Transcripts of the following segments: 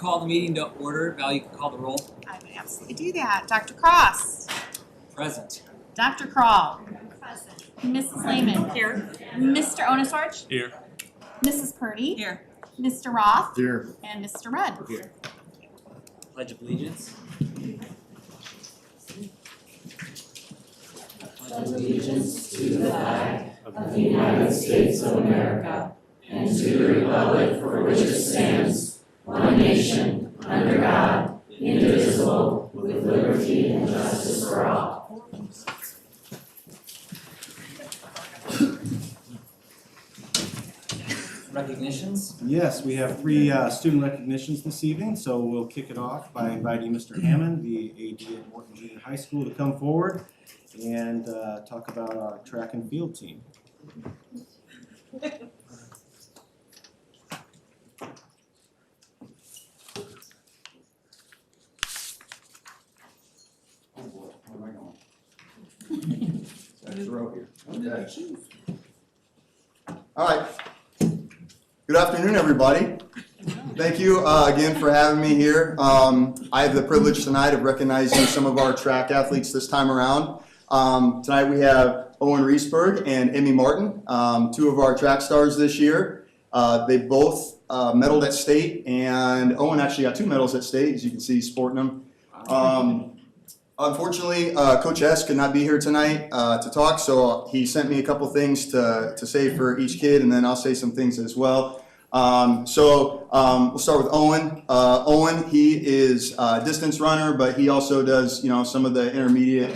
call the meeting to order. Val, you can call the roll. I would absolutely do that. Dr. Cross. Present. Dr. Krall. Present. Mrs. Lehman. Here. Mr. Onisarch. Here. Mrs. Purdy. Here. Mr. Roth. Here. And Mr. Rudd. Here. Pledge of Allegiance. Pledge allegiance to the flag of the United States of America and to the republic for which it stands, one nation, under God, indivisible, with liberty and justice for all. Recognitions. Yes, we have 3 student recognitions this evening, so we'll kick it off by inviting Mr. Hammond, the AD at Morton Junior High School, to come forward and talk about our track and field team. Oh boy, where am I going? That's the row here. Okay. All right. Good afternoon, everybody. Thank you again for having me here. I have the privilege tonight of recognizing some of our track athletes this time around. Tonight we have Owen Reesberg and Emmy Martin, 2 of our track stars this year. They both medaled at state, and Owen actually got 2 medals at state, as you can see, he's sporting them. Unfortunately, Coach S could not be here tonight to talk, so he sent me a couple things to say for each kid, and then I'll say some things as well. We'll start with Owen. Owen, he is a distance runner, but he also does, some of the intermediate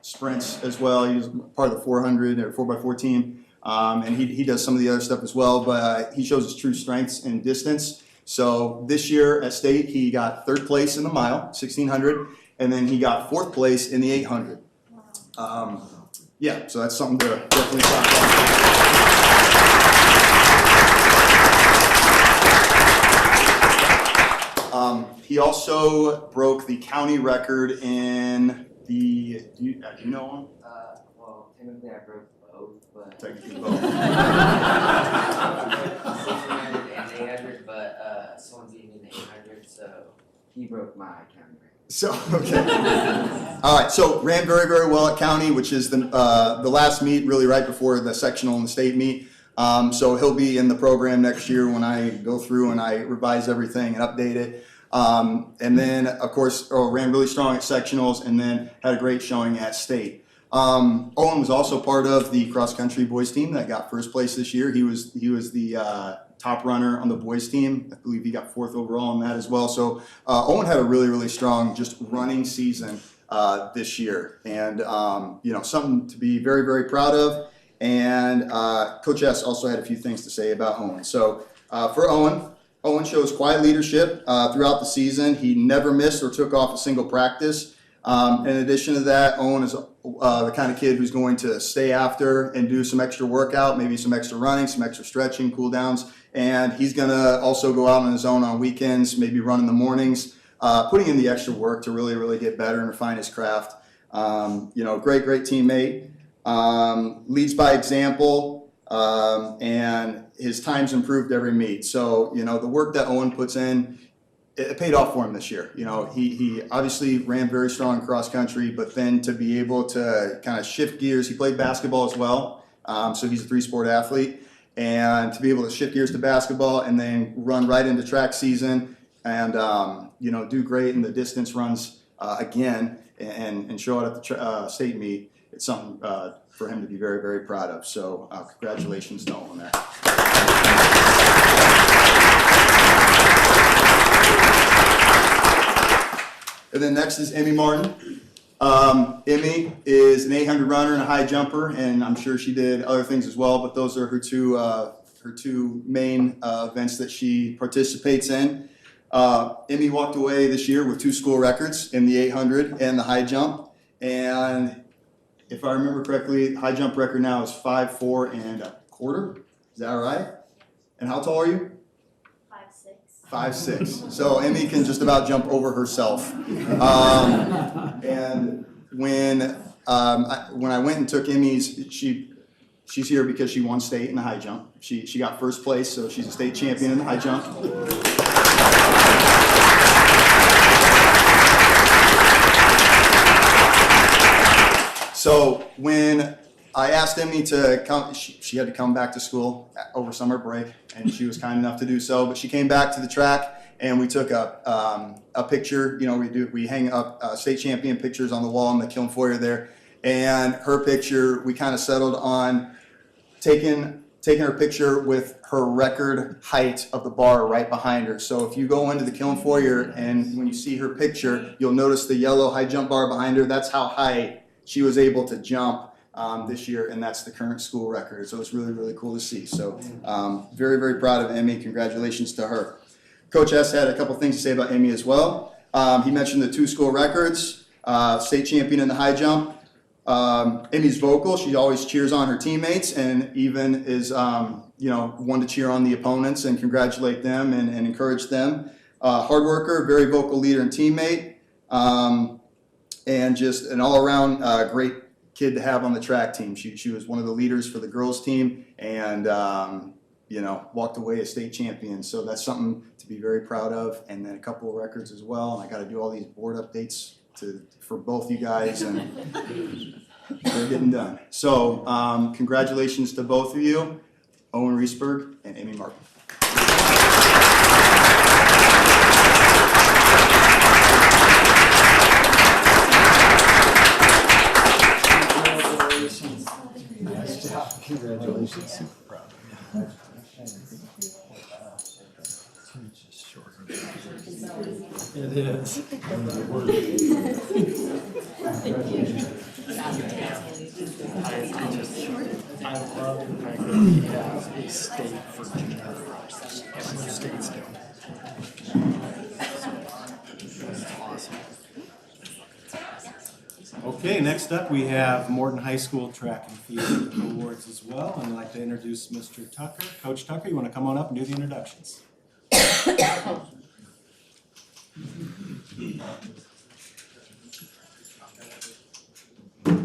sprints as well. He's part of the 400 or 4x4 team, and he does some of the other stuff as well, but he shows his true strengths in distance. So this year at state, he got 3rd place in the mile, 1600. And then he got 4th place in the 800. Yeah, so that's something to definitely talk about. He also broke the county record in the, do you know him? Well, technically I broke both, but Technically both. 600 and 800, but someone's eating the 800, so he broke my county record. So, okay. All right, so ran very, very well at county, which is the last meet, really right before the sectional and the state meet. So he'll be in the program next year when I go through and I revise everything and update it. And then, of course, ran really strong at sectionals and then had a great showing at state. Owen was also part of the cross-country boys team that got 1st place this year. He was the top runner on the boys team. I believe he got 4th overall in that as well. So Owen had a really, really strong just running season this year, and something to be very, very proud of. And Coach S also had a few things to say about Owen. So for Owen shows quiet leadership throughout the season. He never missed or took off a single practice. In addition to that, Owen is the kind of kid who's going to stay after and do some extra workout, maybe some extra running, some extra stretching, cool downs, and he's going to also go out on his own on weekends, maybe run in the mornings, putting in the extra work to really, really get better and refine his craft. Great teammate, leads by example, and his time's improved every meet. So, the work that Owen puts in, it paid off for him this year. He obviously ran very strong cross country, but then to be able to kind of shift gears, he played basketball as well. So he's a 3-sport athlete, and to be able to shift gears to basketball and then run right into track season and, do great in the distance runs again and show it at the state meet, it's something for him to be very, very proud of. So congratulations to Owen there. And then next is Emmy Martin. Emmy is an 800 runner and a high jumper, and I'm sure she did other things as well, but those are her two main events that she participates in. Emmy walked away this year with 2 school records in the 800 and the high jump, and if I remember correctly, the high jump record now is 5'4" and a quarter. Is that right? And how tall are you? 5'6". So Emmy can just about jump over herself. And when I went and took Emmy's, she's here because she won state in the high jump. She got 1st place, so she's a state champion in the high jump. So when I asked Emmy to come, she had to come back to school over summer break, and she was kind enough to do so. But she came back to the track, and we took a picture. You know, we hang up state champion pictures on the wall in the kiln foyer there, and her picture, we kind of settled on taking her picture with her record height of the bar right behind her. So if you go into the kiln foyer and when you see her picture, you'll notice the yellow high jump bar behind her. That's how high she was able to jump this year, and that's the current school record. So it's really, really cool to see. So very, very proud of Emmy. Congratulations to her. Coach S had a couple things to say about Emmy as well. He mentioned the 2 school records, state champion in the high jump. Emmy's vocal. She always cheers on her teammates, and even is one to cheer on the opponents and congratulate them and encourage them. Hard worker, very vocal leader and teammate, and just an all-around great kid to have on the track team. She was one of the leaders for the girls team, and walked away a state champion. So that's something to be very proud of. And then a couple of records as well. And I got to do all these board updates for both you guys, and they're getting done. So congratulations to both of you, Owen Reesberg and Amy Martin. Congratulations. Nice job. Congratulations. Super proud of you. It is. I love the fact that we have a state for junior hires. Every state's doing it. Awesome. Okay, next up we have Morton High School Track and Field Awards as well. And I'd like to introduce Mr. Tucker. Coach Tucker, you want to come on up and do the introductions?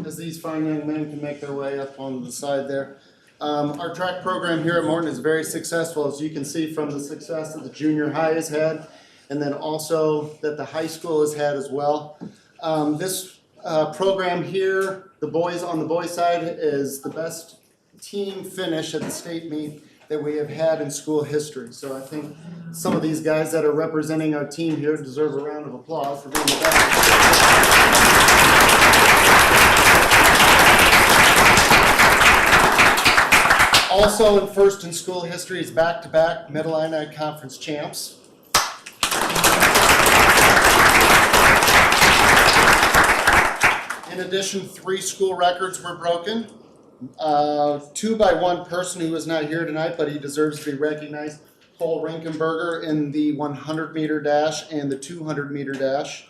As these fine young men can make their way up on the side there. Our track program here at Morton is very successful, as you can see from the success that the junior high has had, and then also that the high school has had as well. This program here, on the boys side, is the best team finish at the state meet that we have had in school history. So I think some of these guys that are representing our team here deserve a round of applause for being the best. Also in first in school history is back-to-back Mid-Illini Conference champs. In addition, 3 school records were broken. 2 by one person who is not here tonight, but he deserves to be recognized. Cole Rinkenberger in the 100-meter dash and the 200-meter dash.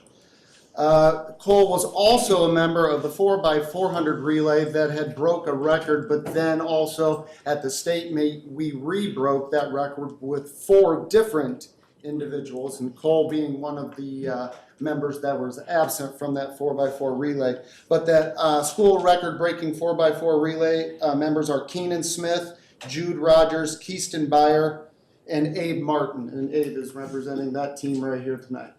Cole was also a member of the 4x400 relay that had broke a record, but then also at the state meet, we re-broke that record with 4 different individuals, and Cole being one of the members that was absent from that 4x4 relay. But that school record-breaking 4x4 relay members are Keenan Smith, Jude Rogers, Keaston Byer, and Abe Martin. And Abe is representing that team right here tonight.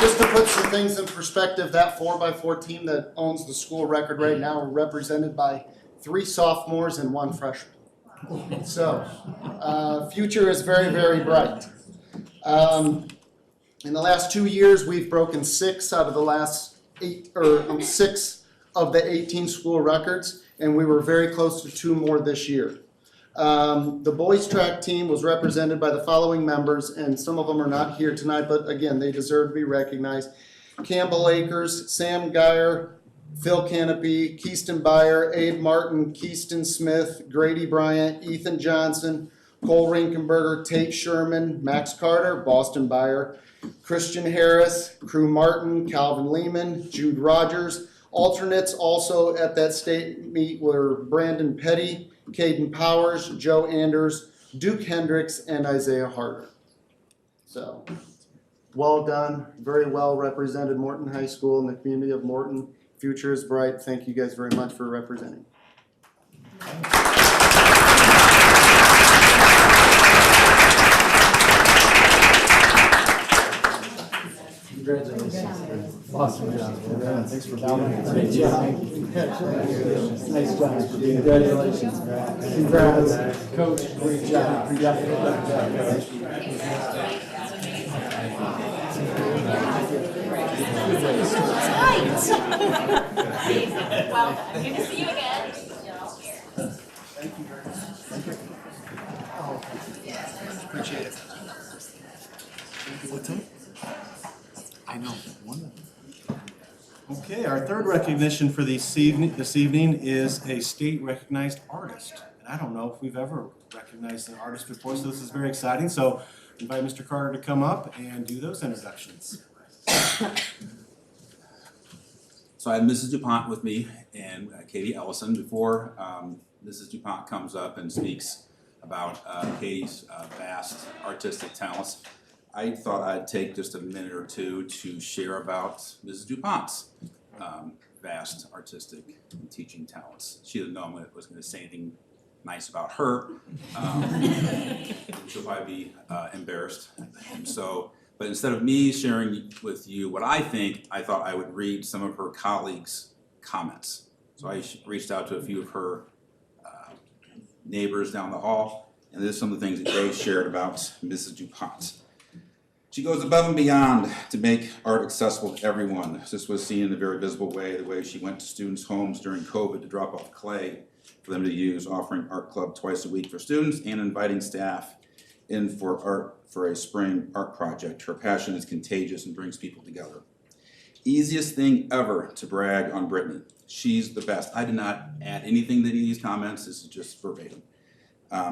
Just to put some things in perspective, that 4x4 team that owns the school record right now are represented by 3 sophomores and 1 freshman. So, future is very, very bright. In the last 2 years, we've broken 6 out of the last 6 of the 18 school records, and we were very close to 2 more this year. The boys track team was represented by the following members, and some of them are not here tonight, but again, they deserve to be recognized. Campbell Akers, Sam Geyer, Phil Canopy, Keaston Byer, Abe Martin, Keaston Smith, Grady Bryant, Ethan Johnson, Cole Rinkenberger, Tate Sherman, Max Carter, Boston Byer, Christian Harris, Crew Martin, Calvin Lehman, Jude Rogers. Alternates also at that state meet were Brandon Petty, Caden Powers, Joe Anders, Duke Hendricks, and Isaiah Harder. So, well done. Very well represented Morton High School and the community of Morton. Future is bright. Thank you guys very much for representing. Awesome job. Yeah, thanks for coming. Great job. Nice job. Congratulations. Congrats. Coach, great job. Well, good to see you again. Appreciate it. What's up? I know, one of them. Okay, our third recognition for this evening is a state recognized artist. And I don't know if we've ever recognized an artist before, so this is very exciting. So invite Mr. Carter to come up and do those introductions. So I have Mrs. DuPont with me and Katie Ellison. Before Mrs. DuPont comes up and speaks about Katie's vast artistic talents, I thought I'd take just a minute or two to share about Mrs. DuPont's vast artistic and teaching talents. She didn't know I was going to say anything nice about her. She'll probably be embarrassed. And so, but instead of me sharing with you what I think, I thought I would read some of her colleagues' comments. So I reached out to a few of her neighbors down the hall, and this is some of the things that they shared about Mrs. DuPont. She goes above and beyond to make art accessible to everyone. This was seen in a very visible way, the way she went to students' homes during COVID to drop off clay for them to use, offering art club twice a week for students and inviting staff in for a spring art project. Her passion is contagious and brings people together. Easiest thing ever to brag on Brittany. She's the best. I did not add anything to these comments. This is just verbatim.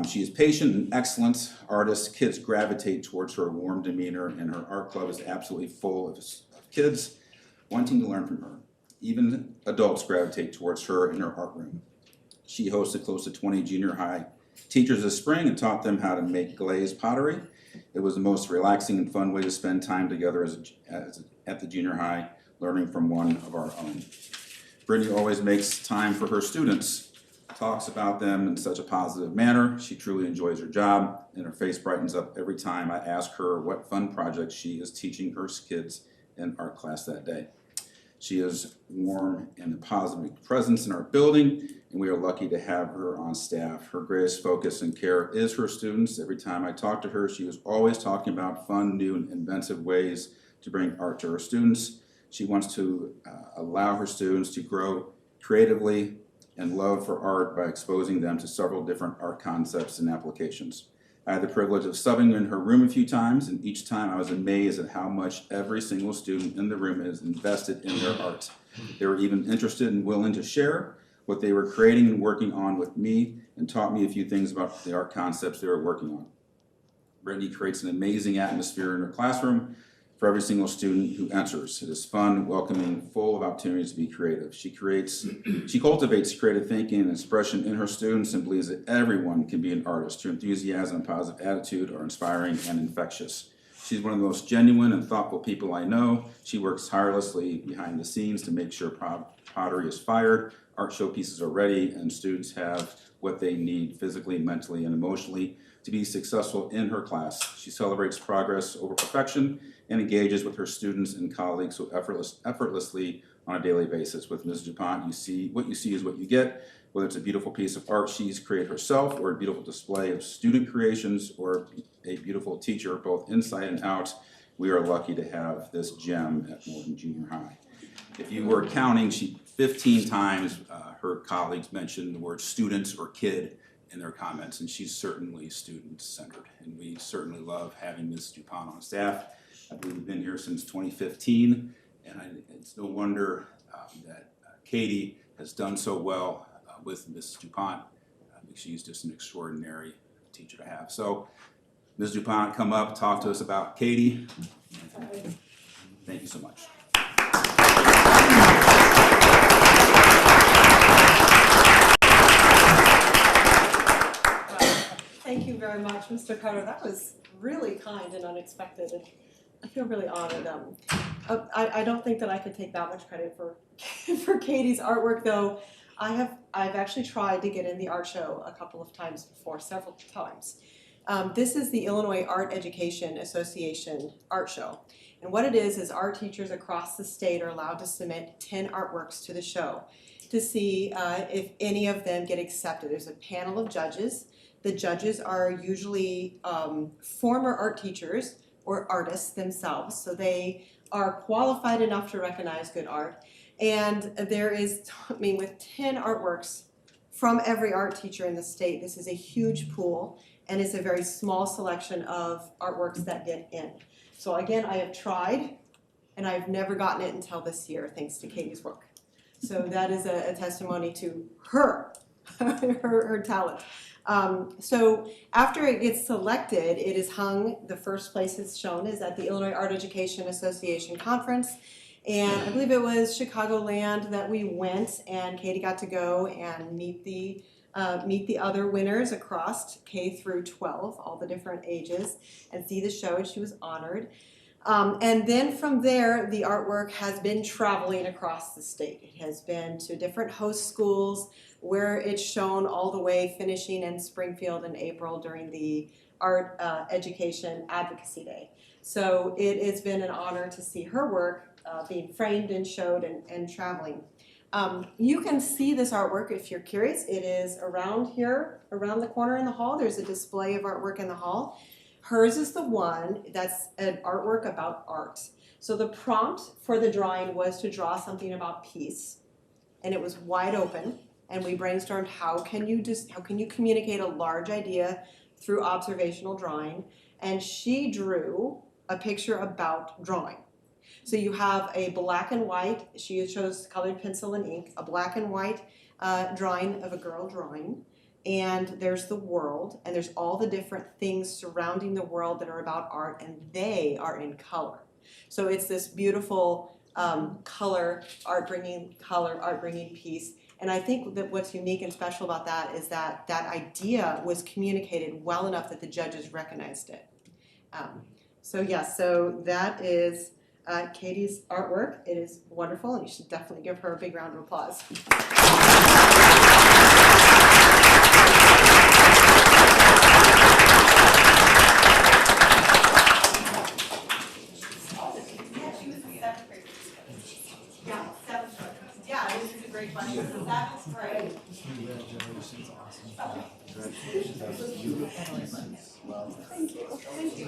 She is patient and excellent artist. Kids gravitate towards her warm demeanor, and her art club is absolutely full of kids wanting to learn from her. Even adults gravitate towards her in her art room. She hosted close to 20 junior high teachers this spring and taught them how to make glazed pottery. It was the most relaxing and fun way to spend time together at the junior high, learning from one of our own. Brittany always makes time for her students, talks about them in such a positive manner. She truly enjoys her job, and her face brightens up every time I ask her what fun project she is teaching her kids in art class that day. She is warm and a positive presence in our building, and we are lucky to have her on staff. Her greatest focus and care is her students. Every time I talk to her, she is always talking about fun, new, and inventive ways to bring art to her students. She wants to allow her students to grow creatively and love for art by exposing them to several different art concepts and applications. I had the privilege of subbing in her room a few times, and each time I was amazed at how much every single student in the room is invested in their art. They were even interested and willing to share what they were creating and working on with me, and taught me a few things about the art concepts they were working on. Brittany creates an amazing atmosphere in her classroom for every single student who enters. It is fun, welcoming, full of opportunities to be creative. She cultivates creative thinking and expression in her students and believes that everyone can be an artist. Her enthusiasm and positive attitude are inspiring and infectious. She's one of the most genuine and thoughtful people I know. She works tirelessly behind the scenes to make sure pottery is fired, art showpieces are ready, and students have what they need physically, mentally, and emotionally to be successful in her class. She celebrates progress over perfection and engages with her students and colleagues so effortlessly on a daily basis. With Ms. DuPont, what you see is what you get, whether it's a beautiful piece of art she's created herself or a beautiful display of student creations or a beautiful teacher, both inside and out. We are lucky to have this gem at Morton Junior High. If you were counting, 15 times her colleagues mentioned the word students or kid in their comments, and she's certainly student-centered, and we certainly love having Ms. DuPont on staff. I believe we've been here since 2015, and it's no wonder that Katie has done so well with Ms. DuPont. She's just an extraordinary teacher to have. So, Ms. DuPont, come up, talk to us about Katie. Thank you so much. Thank you very much, Mr. Carter. That was really kind and unexpected, and I feel really honored. I don't think that I could take that much credit for Katie's artwork, though. I've actually tried to get in the art show a couple of times before, several times. This is the Illinois Art Education Association art show. And what it is art teachers across the state are allowed to submit 10 artworks to the show to see if any of them get accepted. There's a panel of judges. The judges are usually former art teachers or artists themselves, so they are qualified enough to recognize good art. And there is, with 10 artworks from every art teacher in the state, this is a huge pool, and it's a very small selection of artworks that get in. So again, I have tried, and I've never gotten it until this year, thanks to Katie's work. So that is a testimony to her talent. So after it gets selected, it is hung, the first place it's shown is at the Illinois Art Education Association Conference. And I believe it was Chicagoland that we went, and Katie got to go and meet the other winners across K through 12, all the different ages, and see the show, and she was honored. And then from there, the artwork has been traveling across the state. It has been to different host schools where it's shown all the way, finishing in Springfield in April during the Art Education Advocacy Day. So it has been an honor to see her work being framed and showed and traveling. You can see this artwork if you're curious. It is around here, around the corner in the hall. There's a display of artwork in the hall. Hers is the one that's an artwork about art. So the prompt for the drawing was to draw something about peace, and it was wide open. And we brainstormed how can you communicate a large idea through observational drawing, and she drew a picture about drawing. So you have a black and white, she chose colored pencil and ink, a black and white drawing of a girl drawing, and there's the world, and there's all the different things surrounding the world that are about art, and they are in color. So it's this beautiful art bringing piece. And I think that what's unique and special about that is that that idea was communicated well enough that the judges recognized it. So that is Katie's artwork. It is wonderful, and you should definitely give her a big round of applause. Great fun. That was great. Congratulations, awesome. Congratulations. Well, Thank you. Thank you.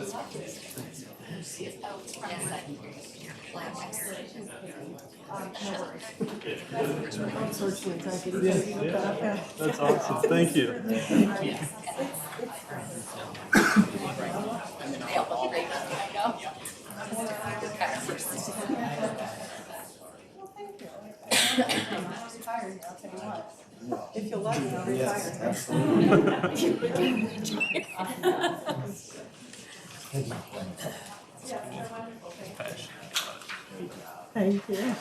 that's awesome. Thank you. I'm retired, I'll tell you what. If you'll let me, I'll retire. Yes, absolutely. Thank you.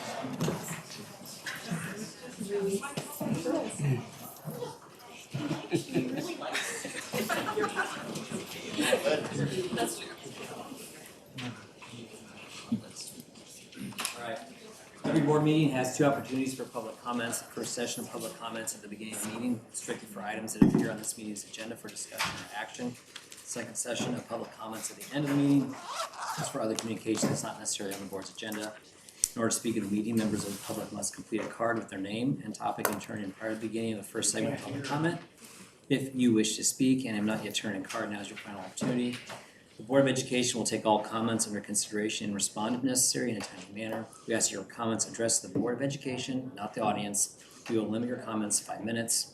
All right. Every board meeting has two opportunities for public comments. The first session of public comments at the beginning of the meeting, strictly for items that appear on this meeting's agenda for discussion or action. Second session of public comments at the end of the meeting is for other communication that's not necessarily on the board's agenda. In order to speak at a meeting, members of the public must complete a card with their name and topic and turn in prior to the beginning of the first segment of public comment. If you wish to speak and have not yet turned in card, now is your final opportunity. The Board of Education will take all comments under consideration and respond if necessary in a timely manner. We ask your comments addressed to the Board of Education, not the audience. We will limit your comments to 5 minutes.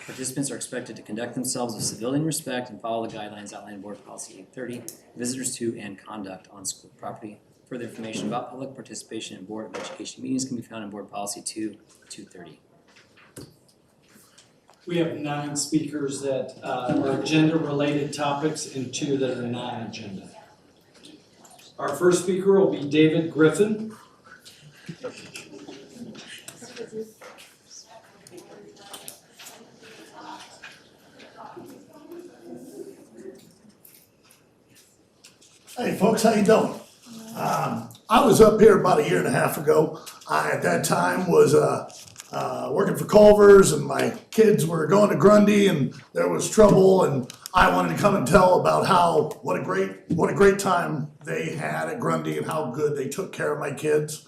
Participants are expected to conduct themselves with civility and respect and follow the guidelines outlined in Board Policy 830, visitors to and conduct on school property. Further information about public participation in Board of Education meetings can be found in Board Policy 2-230. We have 9 speakers that are agenda-related topics and 2 that are non-agenda. Our first speaker will be David Griffin. Hey folks, how you doing? I was up here about 1.5 years ago. I, at that time, was working for Culver's, and my kids were going to Grundy, and there was trouble, and I wanted to come and tell about what a great time they had at Grundy and how good they took care of my kids.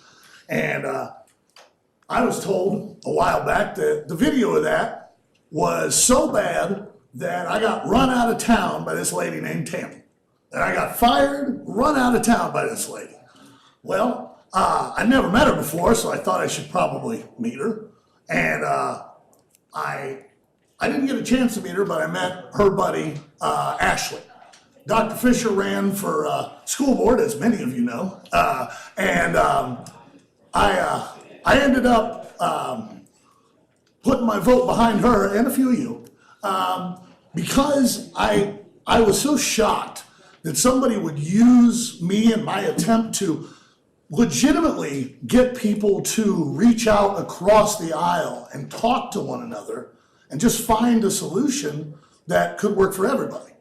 And I was told a while back that the video of that was so bad that I got run out of town by this lady named Tammy. And I got fired, run out of town by this lady. Well, I never met her before, so I thought I should probably meet her. And I didn't get a chance to meet her, but I met her buddy, Ashley. Dr. Fisher ran for school board, as many of you know. And I ended up putting my vote behind her and a few of you because I was so shocked that somebody would use me and my attempt to legitimately get people to reach out across the aisle and talk to one another and just find a solution that could work for everybody.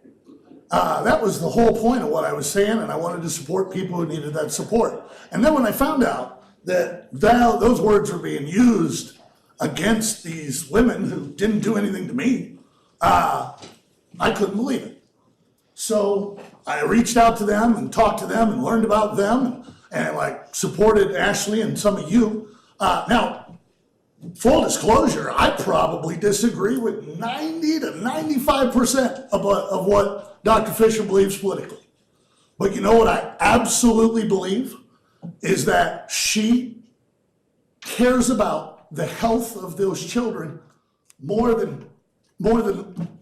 That was the whole point of what I was saying, and I wanted to support people who needed that support. And then when I found out that those words were being used against these women who didn't do anything to me, I couldn't believe it. So I reached out to them and talked to them and learned about them and like supported Ashley and some of you. Now, full disclosure, I probably disagree with 90 to 95% of what Dr. Fisher believes politically. But you know what I absolutely believe is that she cares about the health of those children more than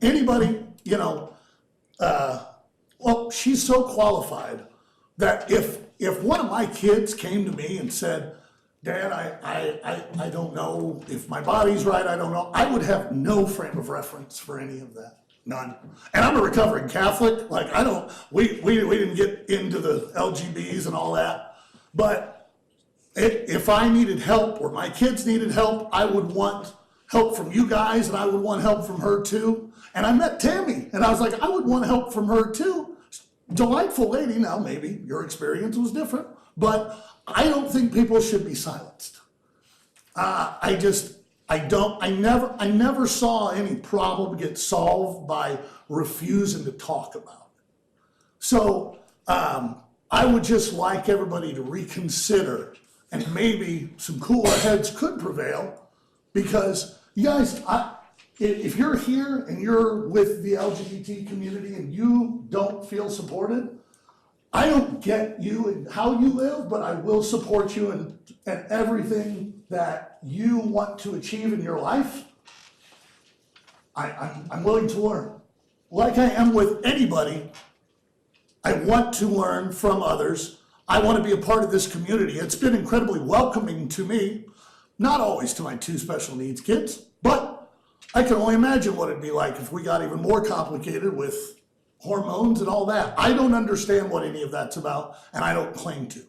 anybody, you know. Well, she's so qualified that if one of my kids came to me and said, Dad, I don't know if my body's right, I don't know, I would have no frame of reference for any of that, none. And I'm a recovering Catholic, like we didn't get into the LGBs and all that, but if I needed help or my kids needed help, I would want help from you guys and I would want help from her too. And I met Tammy and I was like, I would want help from her too. Delightful lady. Now maybe your experience was different, but I don't think people should be silenced. I never saw any problem get solved by refusing to talk about it. So I would just like everybody to reconsider, and maybe some cooler heads could prevail, because you guys, if you're here and you're with the LGBT community and you don't feel supported, I don't get you and how you live, but I will support you in everything that you want to achieve in your life. I'm willing to learn. Like I am with anybody, I want to learn from others. I want to be a part of this community. It's been incredibly welcoming to me, not always to my two special needs kids, but I can only imagine what it'd be like if we got even more complicated with hormones and all that. I don't understand what any of that's about, and I don't claim to.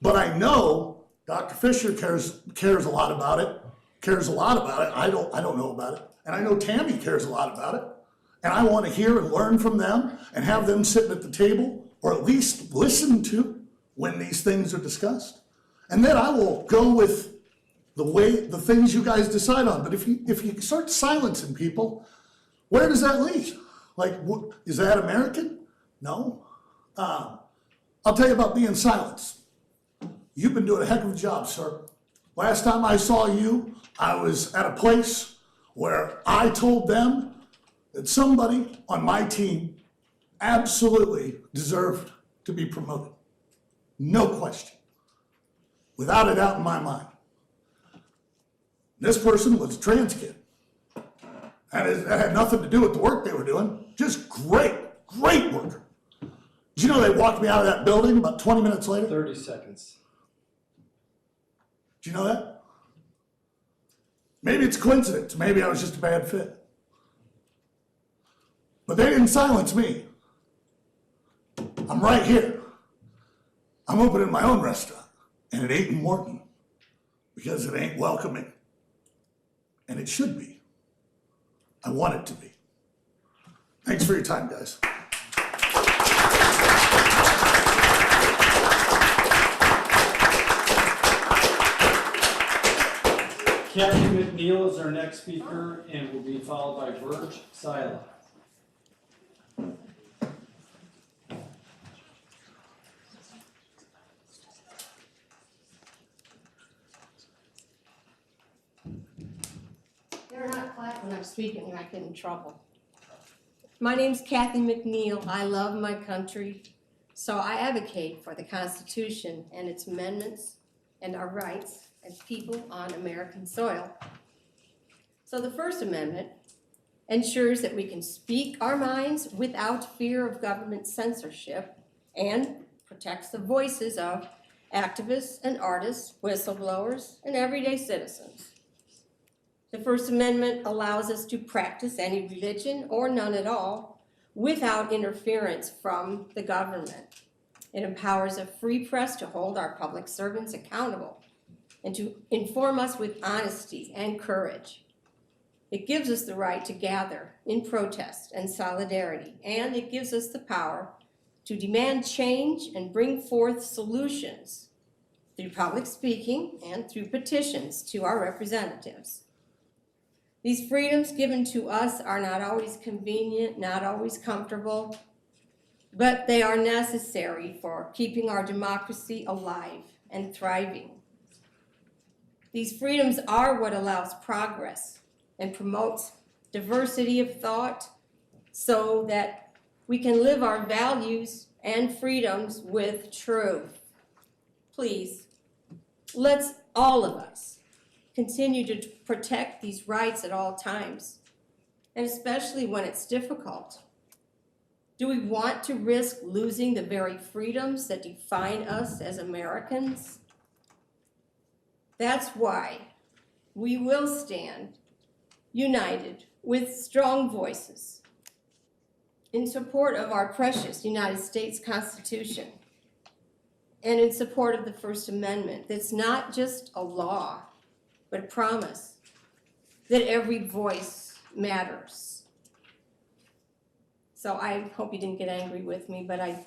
But I know Dr. Fisher cares a lot about it, I don't know about it. And I know Tammy cares a lot about it. And I want to hear and learn from them and have them sitting at the table, or at least listen to when these things are discussed. And then I will go with the things you guys decide on. But if you start silencing people, where does that lead? Like, is that American? No. I'll tell you about being silenced. You've been doing a heck of a job, sir. Last time I saw you, I was at a place where I told them that somebody on my team absolutely deserved to be promoted. No question. Without a doubt in my mind. This person was a trans kid. That had nothing to do with the work they were doing. Just great worker. Did you know they walked me out of that building about 20 minutes later? 30 seconds. Did you know that? Maybe it's a coincidence. Maybe I was just a bad fit. But they didn't silence me. I'm right here. I'm opening my own restaurant, and it ain't in Morton because it ain't welcoming. And it should be. I want it to be. Thanks for your time, guys. Kathy McNeil is our next speaker and will be followed by Verge Sila. when I'm speaking and I get in trouble. My name's Kathy McNeil. I love my country, so I advocate for the Constitution and its amendments and our rights as people on American soil. So the First Amendment ensures that we can speak our minds without fear of government censorship and protects the voices of activists and artists, whistleblowers, and everyday citizens. The First Amendment allows us to practice any religion or none at all without interference from the government. It empowers a free press to hold our public servants accountable and to inform us with honesty and courage. It gives us the right to gather in protest and solidarity, and it gives us the power to demand change and bring forth solutions through public speaking and through petitions to our representatives. These freedoms given to us are not always convenient, not always comfortable, but they are necessary for keeping our democracy alive and thriving. These freedoms are what allows progress and promotes diversity of thought so that we can live our values and freedoms with truth. Please, let's all of us continue to protect these rights at all times, and especially when it's difficult. Do we want to risk losing the very freedoms that define us as Americans? That's why we will stand united with strong voices in support of our precious United States Constitution and in support of the First Amendment. That's not just a law, but a promise that every voice matters. So I hope you didn't get angry with me, but I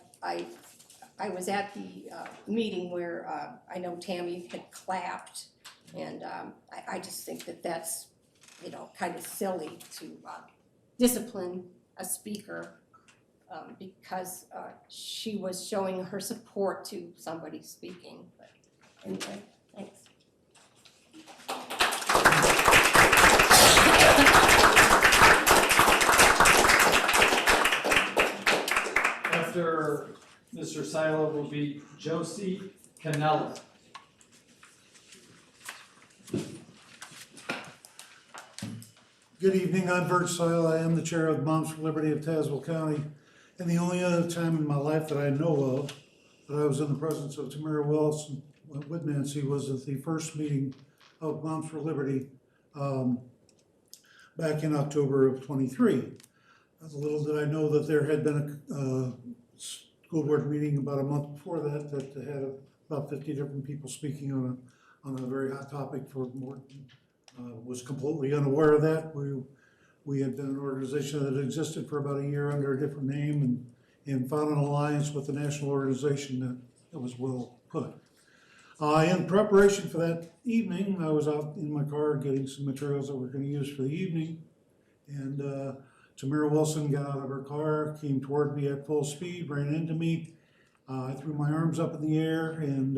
was at the meeting where I know Tammy had clapped, and I just think that that's, you know, kind of silly to discipline a speaker because she was showing her support to somebody speaking. But anyway, thanks. After Mr. Silo will be Josie Canella. Good evening, I'm Bert Seil. I am the chair of Moms for Liberty of Tazewell County. And the only other time in my life that I know of that I was in the presence of Tamara Wilson with Nancy was at the first meeting of Moms for Liberty back in October of '23. Little did I know that there had been a school board meeting about a month before that had about 50 different people speaking on a very hot topic for Morton. Was completely unaware of that. We had been an organization that existed for about a year under a different name and found an alliance with the national organization that was well put. In preparation for that evening, I was out in my car getting some materials that we're going to use for the evening, and Tamara Wilson got out of her car, came toward me at full speed, ran into me. I threw my arms up in the air, and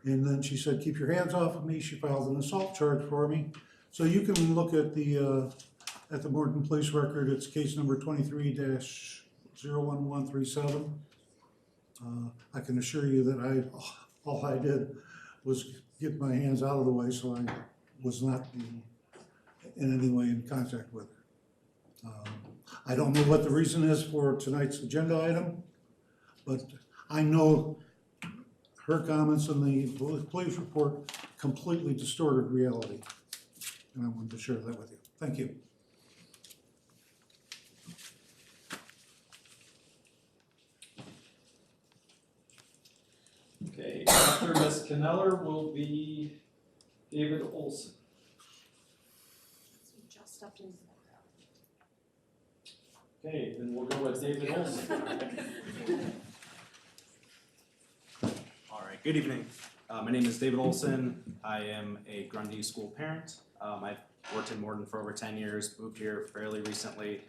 then she said, "Keep your hands off of me." She filed an assault charge for me. So you can look at the Morton Police record. It's case number 23-01137. I can assure you that all I did was get my hands out of the way, so I was not in any way in contact with her. I don't know what the reason is for tonight's agenda item, but I know her comments in the police report completely distorted reality, and I wanted to share that with you. Thank you. Okay, after Ms. Canneller will be David Olson. Just stepped into Okay, then we'll go with David Olson. All right, good evening. My name is David Olson. I am a Grundy school parent. I've worked in Morton for over 10 years, moved here fairly recently.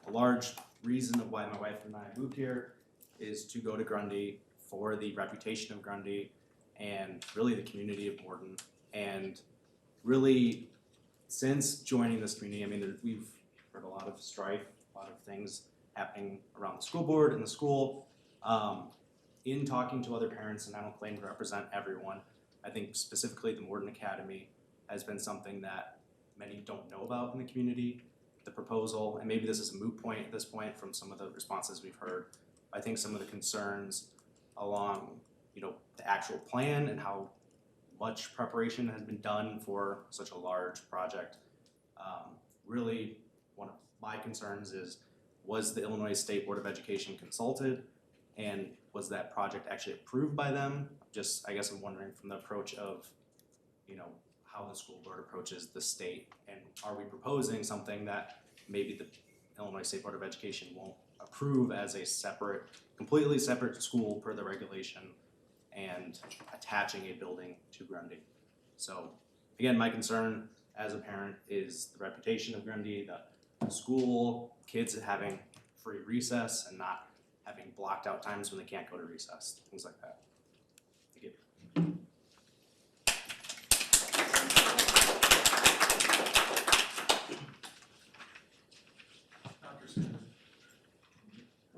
A large reason of why my wife and I moved here is to go to Grundy for the reputation of Grundy and really the community of Morton, and really since joining this community, I mean, we've heard a lot of strife, a lot of things happening around the school board and the school. In talking to other parents, and I don't claim to represent everyone, I think specifically the Morton Academy has been something that many don't know about in the community. The proposal, and maybe this is a moot point at this point from some of the responses we've heard, I think some of the concerns along, the actual plan and how much preparation has been done for such a large project. Really, one of my concerns is, was the Illinois State Board of Education consulted? And was that project actually approved by them? I guess I'm wondering from the approach of, how the school board approaches the state, and are we proposing something that maybe the Illinois State Board of Education won't approve as a completely separate school per the regulation, and attaching a building to Grundy? So again, my concern as a parent is the reputation of Grundy, the school, kids having free recess and not having blocked out times when they can't go to recess, things like that. Thank you.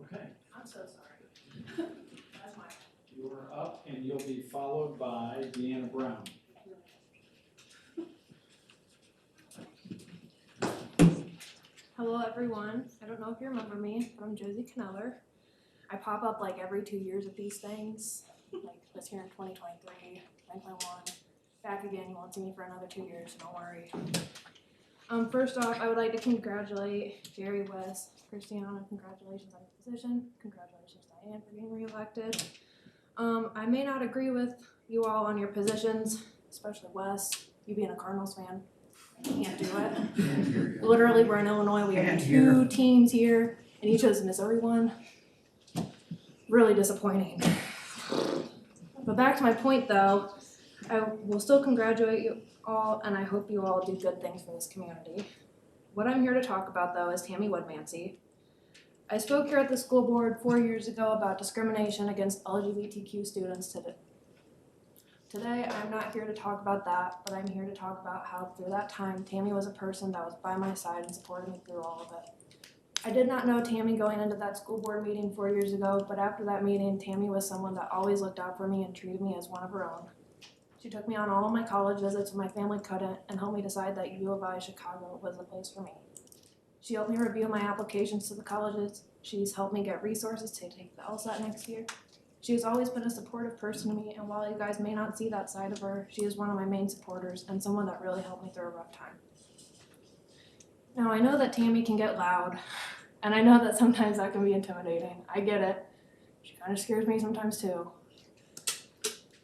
Okay, I'm so sorry. That's my. you're up and you'll be followed by Deanna Brown. Hello everyone. I don't know if you remember me, but I'm Josie Kneller. I pop up like every 2 years at these things, like this here in 2023, 2021. Back again, you won't see me for another 2 years, so don't worry. First off, I would like to congratulate Jerry, Wes, Christiana. Congratulations on your position. Congratulations, Diane, for getting reelected. I may not agree with you all on your positions, especially Wes, you being a Cardinals fan. Can't do it. Literally, we're in Illinois. We have 2 teams here, and you chose the Missouri one. Really disappointing. But back to my point, though, I will still congratulate you all, and I hope you all do good things for this community. What I'm here to talk about, though, is Tammy Woodmansey. I spoke here at the school board 4 years ago about discrimination against LGBTQ students today. Today, I'm not here to talk about that, but I'm here to talk about how through that time, Tammy was a person that was by my side and supported me through all of it. I did not know Tammy going into that school board meeting 4 years ago, but after that meeting, Tammy was someone that always looked out for me and treated me as one of her own. She took me on all of my college visits when my family couldn't and helped me decide that U of I Chicago was the place for me. She helped me review my applications to the colleges. She's helped me get resources to take the LSAT next year. She has always been a supportive person to me, and while you guys may not see that side of her, she is one of my main supporters and someone that really helped me through a rough time. Now, I know that Tammy can get loud, and I know that sometimes that can be intimidating. I get it. She kind of scares me sometimes too.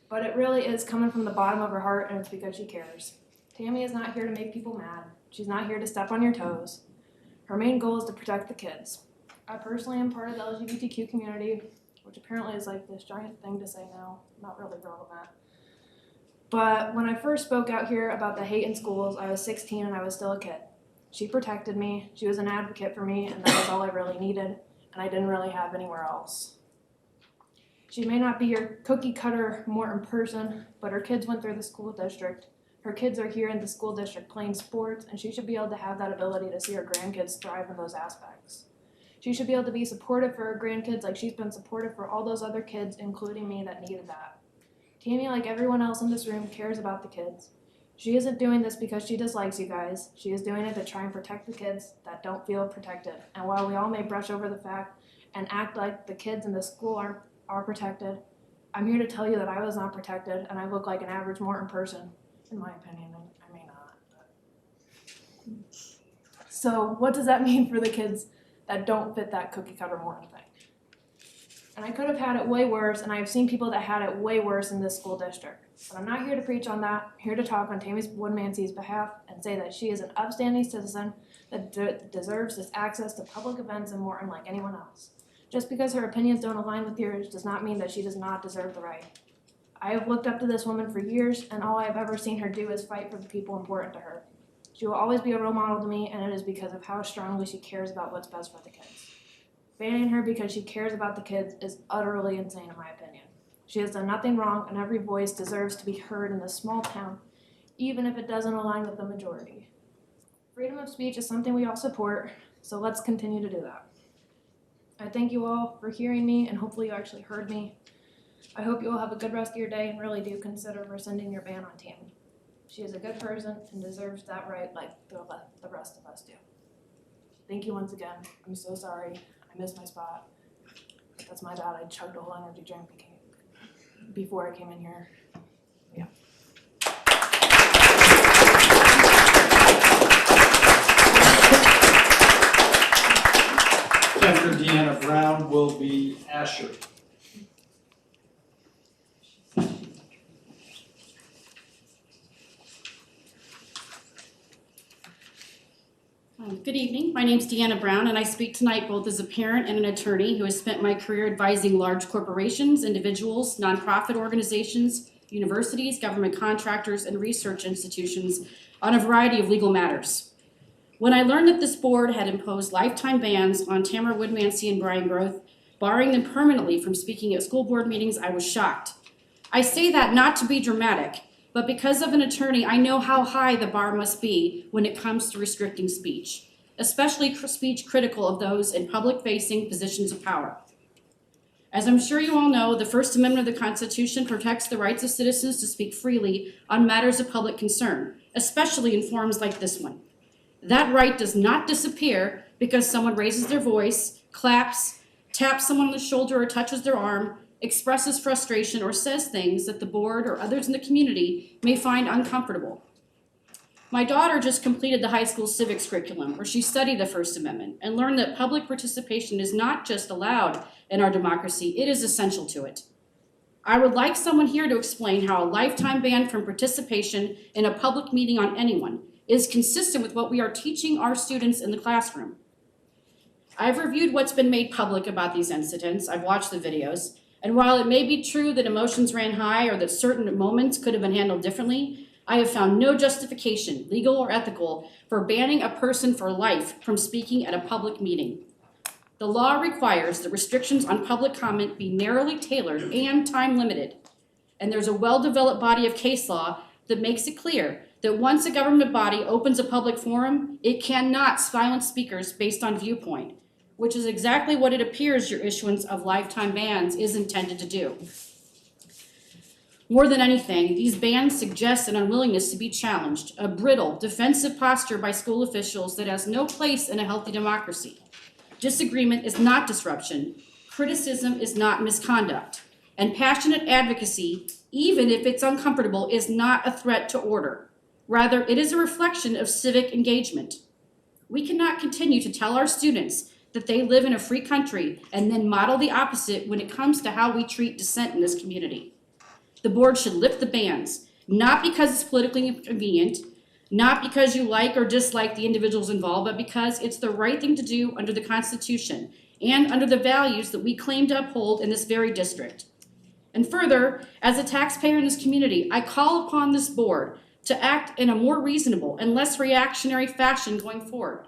But it really is coming from the bottom of her heart, and it's because she cares. Tammy is not here to make people mad. She's not here to step on your toes. Her main goal is to protect the kids. I personally am part of the LGBTQ community, which apparently is like this giant thing to say now, not really relevant. But when I first spoke out here about the hate in schools, I was 16 and I was still a kid. She protected me, she was an advocate for me, and that was all I really needed, and I didn't really have anywhere else. She may not be your cookie cutter Morton person, but her kids went through the school district. Her kids are here in the school district playing sports, and she should be able to have that ability to see her grandkids thrive in those aspects. She should be able to be supportive for her grandkids like she's been supportive for all those other kids, including me, that needed that. Tammy, like everyone else in this room, cares about the kids. She isn't doing this because she dislikes you guys. She is doing it to try and protect the kids that don't feel protected. And while we all may brush over the fact and act like the kids in the school are protected, I'm here to tell you that I was not protected, and I look like an average Morton person, in my opinion, and I may not. So what does that mean for the kids that don't fit that cookie cutter Morton thing? And I could have had it way worse, and I've seen people that had it way worse in this school district. But I'm not here to preach on that. I'm here to talk on Tammy Woodmansey's behalf and say that she is an upstanding citizen that deserves this access to public events in Morton like anyone else. Just because her opinions don't align with yours does not mean that she does not deserve the right. I have looked up to this woman for years, and all I have ever seen her do is fight for the people important to her. She will always be a role model to me, and it is because of how strongly she cares about what's best for the kids. Banning her because she cares about the kids is utterly insane in my opinion. She has done nothing wrong, and every voice deserves to be heard in this small town, even if it doesn't align with the majority. freedom of speech is something we all support, so let's continue to do that. I thank you all for hearing me, and hopefully you actually heard me. I hope you all have a good rest of your day and really do consider rescinding your ban on Tammy. She is a good person and deserves that right like the rest of us do. Thank you once again. I'm so sorry. I missed my spot. That's my bad. I chugged a whole energy drink before I came in here. Yeah. After Deanna Brown will be Asher. Good evening. My name is Deanna Brown, and I speak tonight both as a parent and an attorney who has spent my career advising large corporations, individuals, nonprofit organizations, universities, government contractors, and research institutions on a variety of legal matters. When I learned that this board had imposed lifetime bans on Tamara Woodmansey and Brian Groth, barring them permanently from speaking at school board meetings, I was shocked. I say that not to be dramatic, but because of an attorney, I know how high the bar must be when it comes to restricting speech, especially speech critical of those in public-facing positions of power. As I'm sure you all know, the First Amendment of the Constitution protects the rights of citizens to speak freely on matters of public concern, especially in forums like this one. That right does not disappear because someone raises their voice, claps, taps someone on the shoulder or touches their arm, expresses frustration, or says things that the board or others in the community may find uncomfortable. My daughter just completed the high school civics curriculum where she studied the First Amendment and learned that public participation is not just allowed in our democracy, it is essential to it. I would like someone here to explain how a lifetime ban from participation in a public meeting on anyone is consistent with what we are teaching our students in the classroom. I've reviewed what's been made public about these incidents. I've watched the videos. And while it may be true that emotions ran high or that certain moments could have been handled differently, I have found no justification, legal or ethical, for banning a person for life from speaking at a public meeting. The law requires that restrictions on public comment be narrowly tailored and time limited. And there's a well-developed body of case law that makes it clear that once a government body opens a public forum, it cannot silence speakers based on viewpoint, which is exactly what it appears your issuance of lifetime bans is intended to do. More than anything, these bans suggest an unwillingness to be challenged, a brittle, defensive posture by school officials that has no place in a healthy democracy. Disagreement is not disruption, criticism is not misconduct, and passionate advocacy, even if it's uncomfortable, is not a threat to order. Rather, it is a reflection of civic engagement. We cannot continue to tell our students that they live in a free country and then model the opposite when it comes to how we treat dissent in this community. The board should lift the bans, not because it's politically convenient, not because you like or dislike the individuals involved, but because it's the right thing to do under the Constitution and under the values that we claim to uphold in this very district. And further, as a taxpayer in this community, I call upon this board to act in a more reasonable and less reactionary fashion going forward.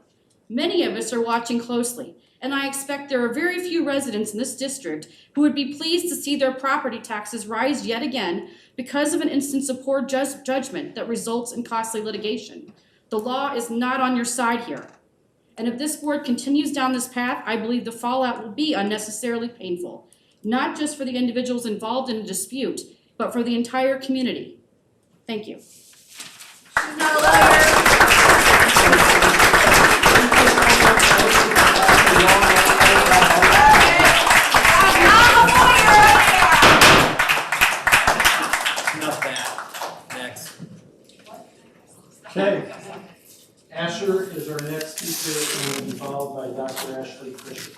Many of us are watching closely, and I expect there are very few residents in this district who would be pleased to see their property taxes rise yet again because of an instance of poor judgment that results in costly litigation. The law is not on your side here. And if this board continues down this path, I believe the fallout will be unnecessarily painful, not just for the individuals involved in a dispute, but for the entire community. Thank you. She's not a lawyer. Enough that. Next. Okay. Asher is our next speaker and will be followed by Dr. Ashley Fisher.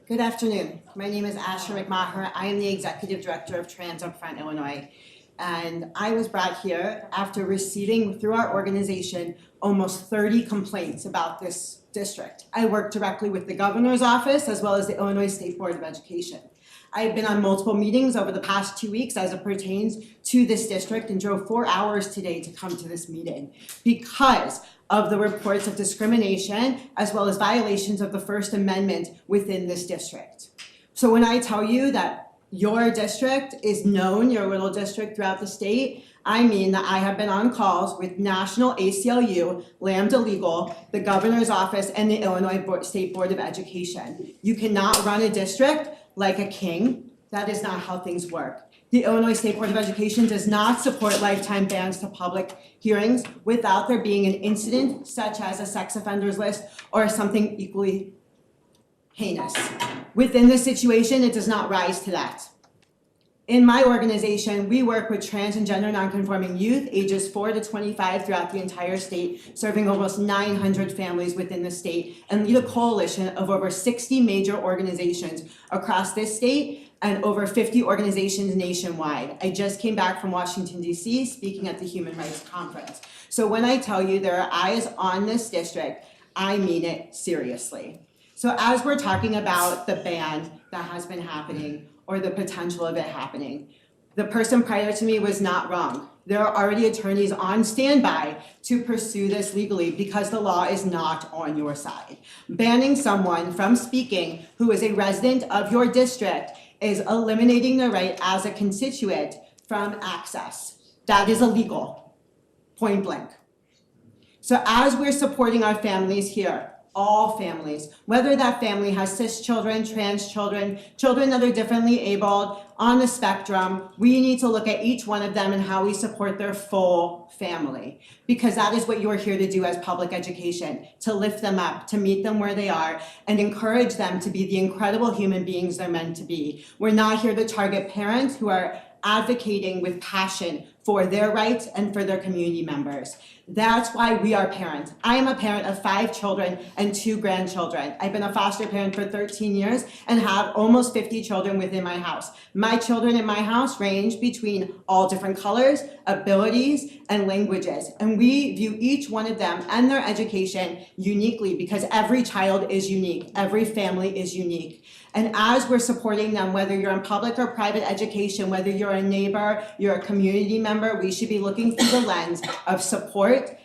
Good afternoon. My name is Asher McMaher. I am the Executive Director of Trans Upfront Illinois. And I was brought here after receiving, through our organization, almost 30 complaints about this district. I work directly with the governor's office as well as the Illinois State Board of Education. I have been on multiple meetings over the past 2 weeks as it pertains to this district and drove 4 hours today to come to this meeting because of the reports of discrimination as well as violations of the First Amendment within this district. So when I tell you that your district is known, your little district throughout the state, I mean that I have been on calls with National ACLU, Lambda Legal, the Governor's Office, and the Illinois State Board of Education. You cannot run a district like a king. That is not how things work. The Illinois State Board of Education does not support lifetime bans to public hearings without there being an incident such as a sex offenders list or something equally heinous. Within this situation, it does not rise to that. In my organization, we work with trans and gender nonconforming youth ages 4 to 25 throughout the entire state, serving almost 900 families within the state, and lead a coalition of over 60 major organizations across this state and over 50 organizations nationwide. I just came back from Washington, D.C., speaking at the Human Rights Conference. So when I tell you there are eyes on this district, I mean it seriously. So as we're talking about the ban that has been happening, or the potential of it happening, the person prior to me was not wrong. There are already attorneys on standby to pursue this legally because the law is not on your side. Banning someone from speaking who is a resident of your district is eliminating the right as a constituent from access. That is illegal, point blank. So as we're supporting our families here, all families, whether that family has cis children, trans children, children that are differently abled, on the spectrum, we need to look at each one of them and how we support their full family. Because that is what you're here to do as public education, to lift them up, to meet them where they are, and encourage them to be the incredible human beings they're meant to be. We're not here to target parents who are advocating with passion for their rights and for their community members. That's why we are parents. I am a parent of 5 children and 2 grandchildren. I've been a foster parent for 13 years and have almost 50 children within my house. My children in my house range between all different colors, abilities, and languages. And we view each one of them and their education uniquely because every child is unique. Every family is unique. And as we're supporting them, whether you're in public or private education, whether you're a neighbor, you're a community member, we should be looking through the lens of support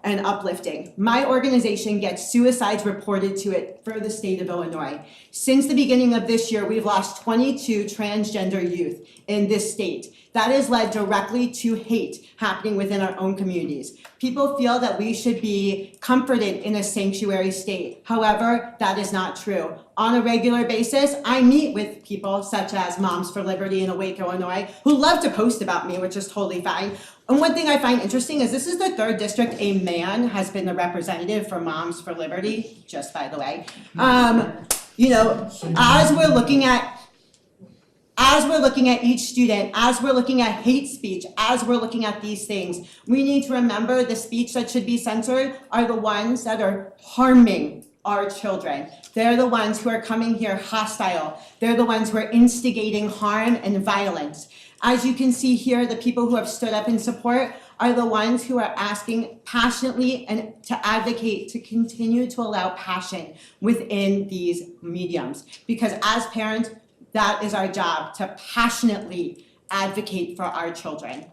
and uplifting. My organization gets suicides reported to it for the state of Illinois. Since the beginning of this year, we've lost 22 transgender youth in this state. That has led directly to hate happening within our own communities. People feel that we should be comforted in a sanctuary state. However, that is not true. On a regular basis, I meet with people such as Moms for Liberty in Awake, Illinois, who love to post about me, which is totally fine. And one thing I find interesting is this is the 3rd district a man has been the representative for Moms for Liberty, just by the way. As we're looking at each student, as we're looking at hate speech, as we're looking at these things, we need to remember the speech that should be censored are the ones that are harming our children. They're the ones who are coming here hostile. They're the ones who are instigating harm and violence. As you can see here, the people who have stood up in support are the ones who are asking passionately and to advocate to continue to allow passion within these mediums. Because as parents, that is our job, to passionately advocate for our children.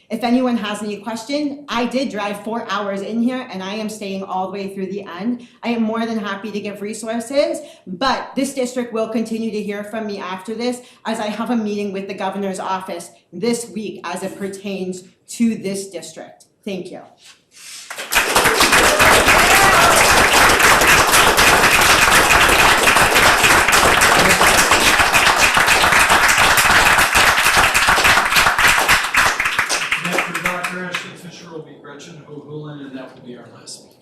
If anyone has any question, I did drive 4 hours in here and I am staying all the way through the end. I am more than happy to give resources, but this district will continue to hear from me after this as I have a meeting with the governor's office this week as it pertains to this district. Thank you. Will be Gretchen O'Hulin, and that will be our last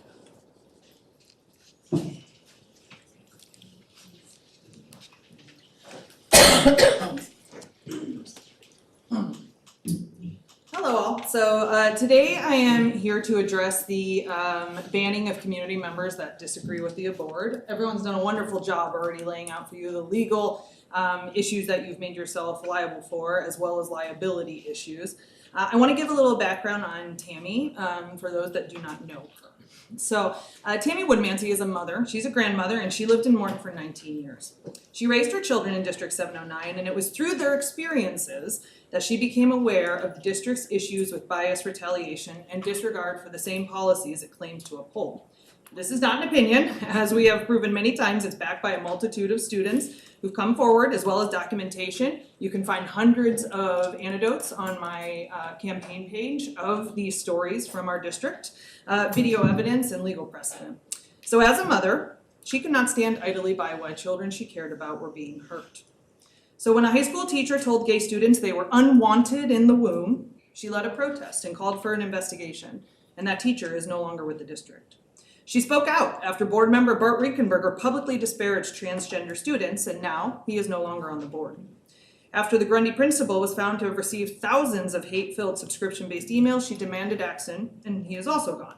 Hello all. So today I am here to address the banning of community members that disagree with the board. Everyone's done a wonderful job already laying out for you the legal issues that you've made yourself liable for, as well as liability issues. I want to give a little background on Tammy for those that do not know her. So Tammy Woodmansey is a mother, she's a grandmother, and she lived in Morton for 19 years. She raised her children in District 709, and it was through their experiences that she became aware of the district's issues with bias, retaliation, and disregard for the same policies it claims to uphold. This is not an opinion. As we have proven many times, it's backed by a multitude of students who've come forward, as well as documentation. You can find hundreds of anecdotes on my campaign page of these stories from our district, video evidence, and legal precedent. So as a mother, she could not stand idly by while children she cared about were being hurt. So when a high school teacher told gay students they were unwanted in the womb, she led a protest and called for an investigation, and that teacher is no longer with the district. She spoke out after board member Bart Riekenberger publicly disparaged transgender students, and now he is no longer on the board. After the Grundy principal was found to have received thousands of hate-filled subscription-based emails, she demanded action, and he is also gone.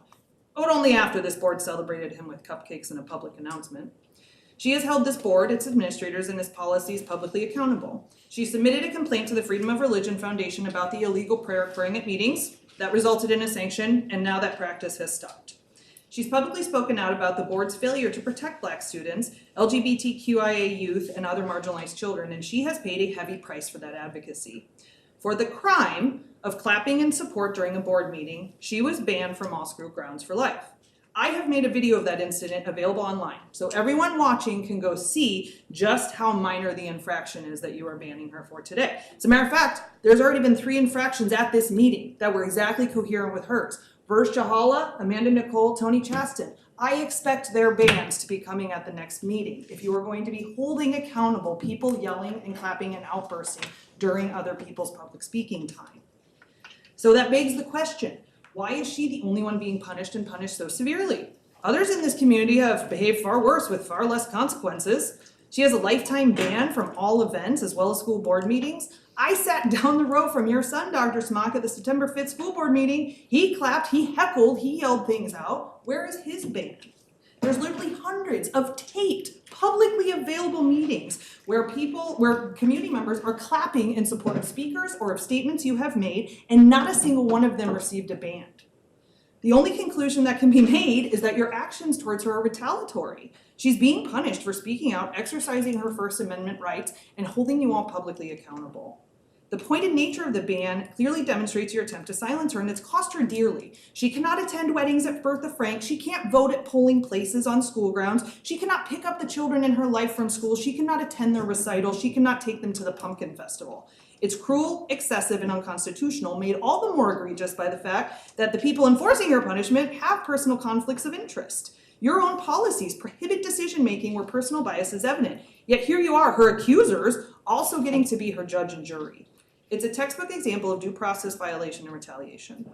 But only after this board celebrated him with cupcakes and a public announcement. She has held this board, its administrators, and its policies publicly accountable. She submitted a complaint to the Freedom of Religion Foundation about the illegal prayer occurring at meetings. That resulted in a sanction, and now that practice has stopped. She's publicly spoken out about the board's failure to protect Black students, LGBTQIA youth, and other marginalized children, and she has paid a heavy price for that advocacy. For the crime of clapping in support during a board meeting, she was banned from all school grounds for life. I have made a video of that incident available online, so everyone watching can go see just how minor the infraction is that you are banning her for today. As a matter of fact, there's already been 3 infractions at this meeting that were exactly coherent with hers. Verge Jahala, Amanda Nicole, Tony Chaston. I expect their bans to be coming at the next meeting if you are going to be holding accountable people yelling and clapping and outbursting during other people's public speaking time. So that begs the question, why is she the only one being punished and punished so severely? Others in this community have behaved far worse with far less consequences. She has a lifetime ban from all events as well as school board meetings. I sat down the row from your son, Dr. Smock, at the September 5th school board meeting. He clapped, he heckled, he yelled things out. Where is his ban? There's literally hundreds of taped, publicly available meetings where community members are clapping in support of speakers or of statements you have made, and not a single one of them received a ban. The only conclusion that can be made is that your actions towards her are retaliatory. She's being punished for speaking out, exercising her First Amendment rights, and holding you all publicly accountable. The pointed nature of the ban clearly demonstrates your attempt to silence her, and it's cost her dearly. She cannot attend weddings at Bertha Frank. She can't vote at polling places on school grounds. She cannot pick up the children in her life from school. She cannot attend their recitals. She cannot take them to the pumpkin festival. It's cruel, excessive, and unconstitutional, made all the more egregious by the fact that the people enforcing her punishment have personal conflicts of interest. Your own policies prohibit decision-making where personal bias is evident. Yet here you are, her accusers, also getting to be her judge and jury. It's a textbook example of due process violation and retaliation.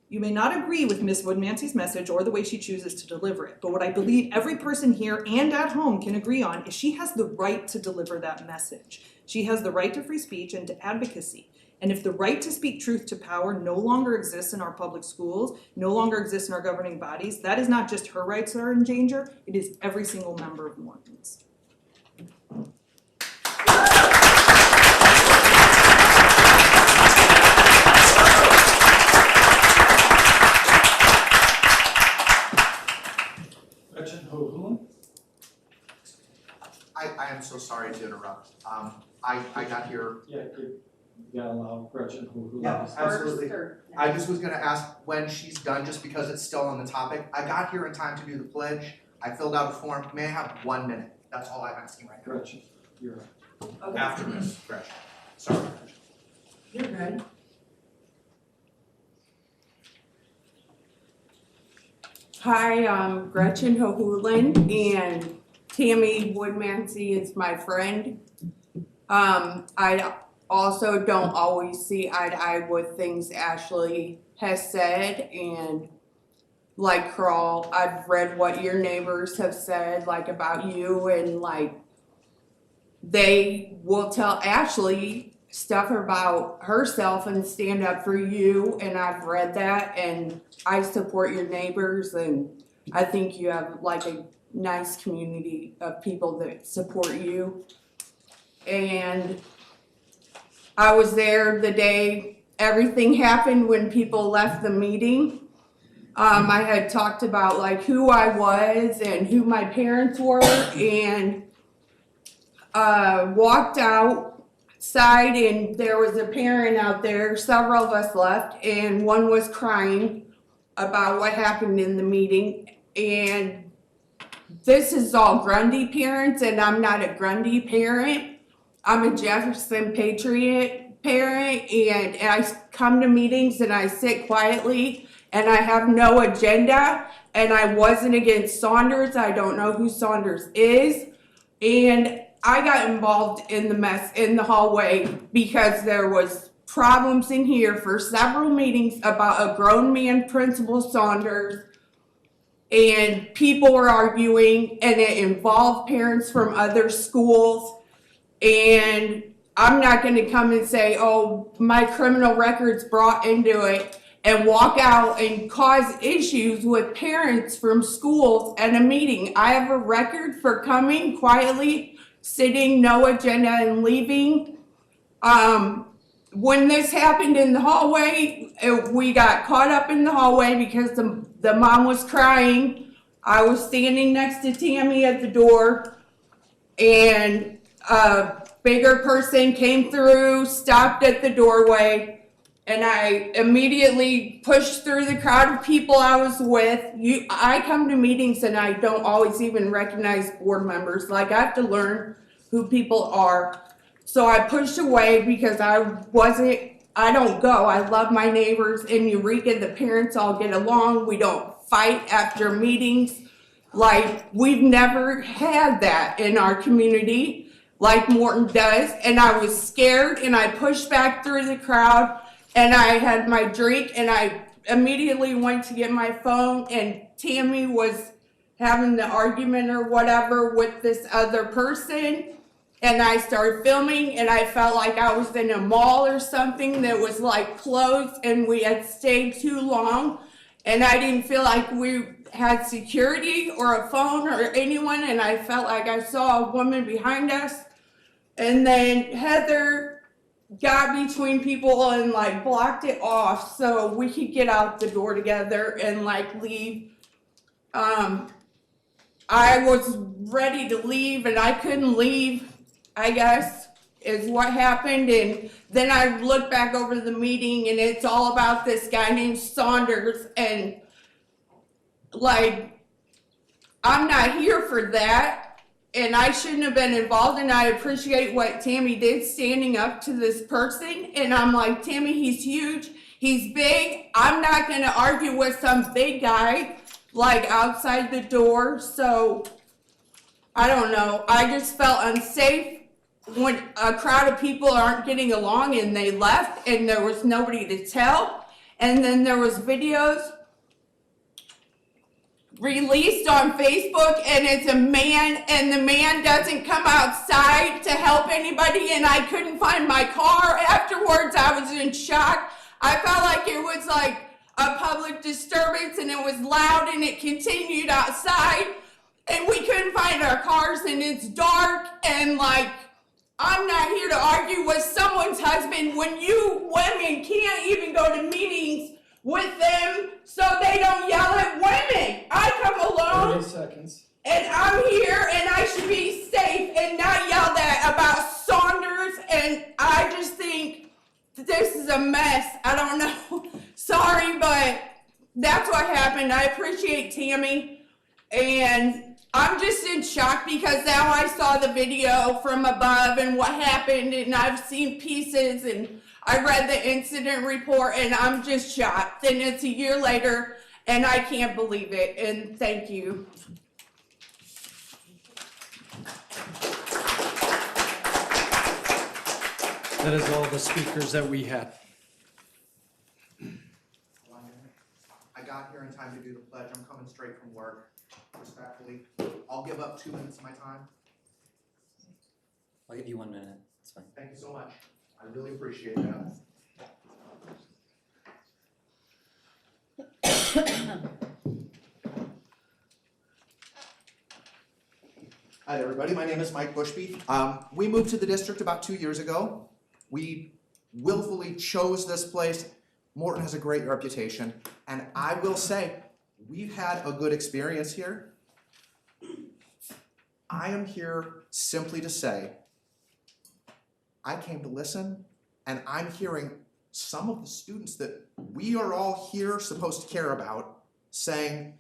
You may not agree with Ms. Woodmansey's message or the way she chooses to deliver it, but what I believe every person here and at home can agree on is she has the right to deliver that message. She has the right to free speech and to advocacy. And if the right to speak truth to power no longer exists in our public schools, no longer exists in our governing bodies, that is not just her rights that are in danger, it is every single member of Morton's. I am so sorry to interrupt. I got here. Yeah, you gotta allow Gretchen who Yeah, absolutely. I just was gonna ask when she's done, just because it's still on the topic. I got here in time to do the pledge. I filled out a form. May I have 1 minute? That's all I'm asking right now. Gretchen, you're Okay. After Miss Gretchen. Sorry, Gretchen. You're good. Hi, I'm Gretchen Hohulin, and Tammy Woodmansey is my friend. I also don't always see eye to eye with things Ashley has said, and like Crawl, I've read what your neighbors have said, like about you, and like they will tell Ashley stuff about herself and stand up for you, and I've read that, and I support your neighbors, and I think you have like a nice community of people that support you. And I was there the day everything happened when people left the meeting. I had talked about like who I was and who my parents were, and walked outside, and there was a parent out there. Several of us left, and one was crying about what happened in the meeting. and this is all Grundy parents, and I'm not a Grundy parent. I'm a Jefferson Patriot parent, and I come to meetings and I sit quietly and I have no agenda, and I wasn't against Saunders. I don't know who Saunders is. And I got involved in the mess in the hallway because there was problems in here for several meetings about a grown man, Principal Saunders, and people were arguing, and it involved parents from other schools. And I'm not going to come and say, oh, my criminal record's brought into it, and walk out and cause issues with parents from schools at a meeting. I have a record for coming quietly, sitting, no agenda, and leaving. When this happened in the hallway, we got caught up in the hallway because the mom was crying. I was standing next to Tammy at the door, and a bigger person came through, stopped at the doorway, and I immediately pushed through the crowd of people I was with. I come to meetings and I don't always even recognize board members. Like, I have to learn who people are. So I pushed away because I don't go. I love my neighbors. In Eureka, the parents all get along. We don't fight after meetings. Like, we've never had that in our community like Morton does. And I was scared, and I pushed back through the crowd, and I had my drink, and I immediately went to get my phone, and Tammy was having the argument or whatever with this other person. And I started filming, and I felt like I was in a mall or something that was like closed, and we had stayed too long, and I didn't feel like we had security or a phone or anyone, and I felt like I saw a woman behind us. And then Heather got between people and like blocked it off so we could get out the door together and like leave. I was ready to leave, and I couldn't leave, I guess, is what happened. And then I looked back over the meeting, and it's all about this guy named Saunders, and like, I'm not here for that, and I shouldn't have been involved. And I appreciate what Tammy did, standing up to this person. And I'm like, Tammy, he's huge, he's big. I'm not gonna argue with some big guy like outside the door. So I don't know, I just felt unsafe when a crowd of people aren't getting along, and they left, and there was nobody to tell. And then there was videos released on Facebook, and it's a man, and the man doesn't come outside to help anybody, and I couldn't find my car afterwards. I was in shock. I felt like it was like a public disturbance, and it was loud, and it continued outside, and we couldn't find our cars, and it's dark, and like, I'm not here to argue with someone's husband when you women can't even go to meetings with them so they don't yell at women. I come alone 30 seconds. and I'm here, and I should be safe and not yelled at about Saunders, and I just think this is a mess. I don't know. Sorry, but that's what happened. I appreciate Tammy, and I'm just in shock because now I saw the video from above and what happened, and I've seen pieces, and I read the incident report, and I'm just shocked. And it's a year later, and I can't believe it. And thank you. That is all the speakers that we had. I got here in time to do the pledge. I'm coming straight from work. Respectfully, I'll give up 2 minutes of my time. I'll give you 1 minute, it's fine. Thank you so much. I really appreciate that. Hi everybody, my name is Mike Bushby. We moved to the district about 2 years ago. We willfully chose this place. Morton has a great reputation, and I will say, we've had a good experience here. I am here simply to say, I came to listen, and I'm hearing some of the students that we are all here supposed to care about saying,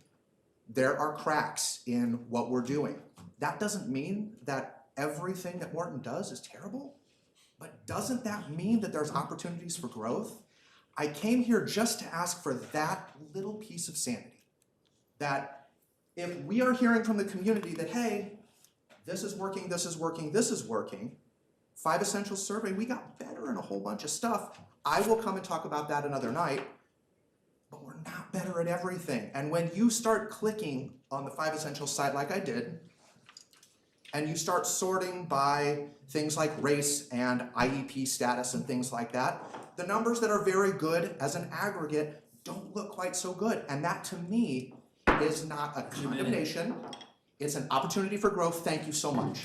there are cracks in what we're doing. That doesn't mean that everything that Morton does is terrible, but doesn't that mean that there's opportunities for growth? I came here just to ask for that little piece of sanity. That if we are hearing from the community that, hey, this is working, this is working, this is working, 5 Essentials survey, we got better in a whole bunch of stuff. I will come and talk about that another night, but we're not better at everything. And when you start clicking on the 5 Essentials site like I did, and you start sorting by things like race and IEP status and things like that, the numbers that are very good as an aggregate don't look quite so good. And that to me is not a condemnation, it's an opportunity for growth. Thank you so much.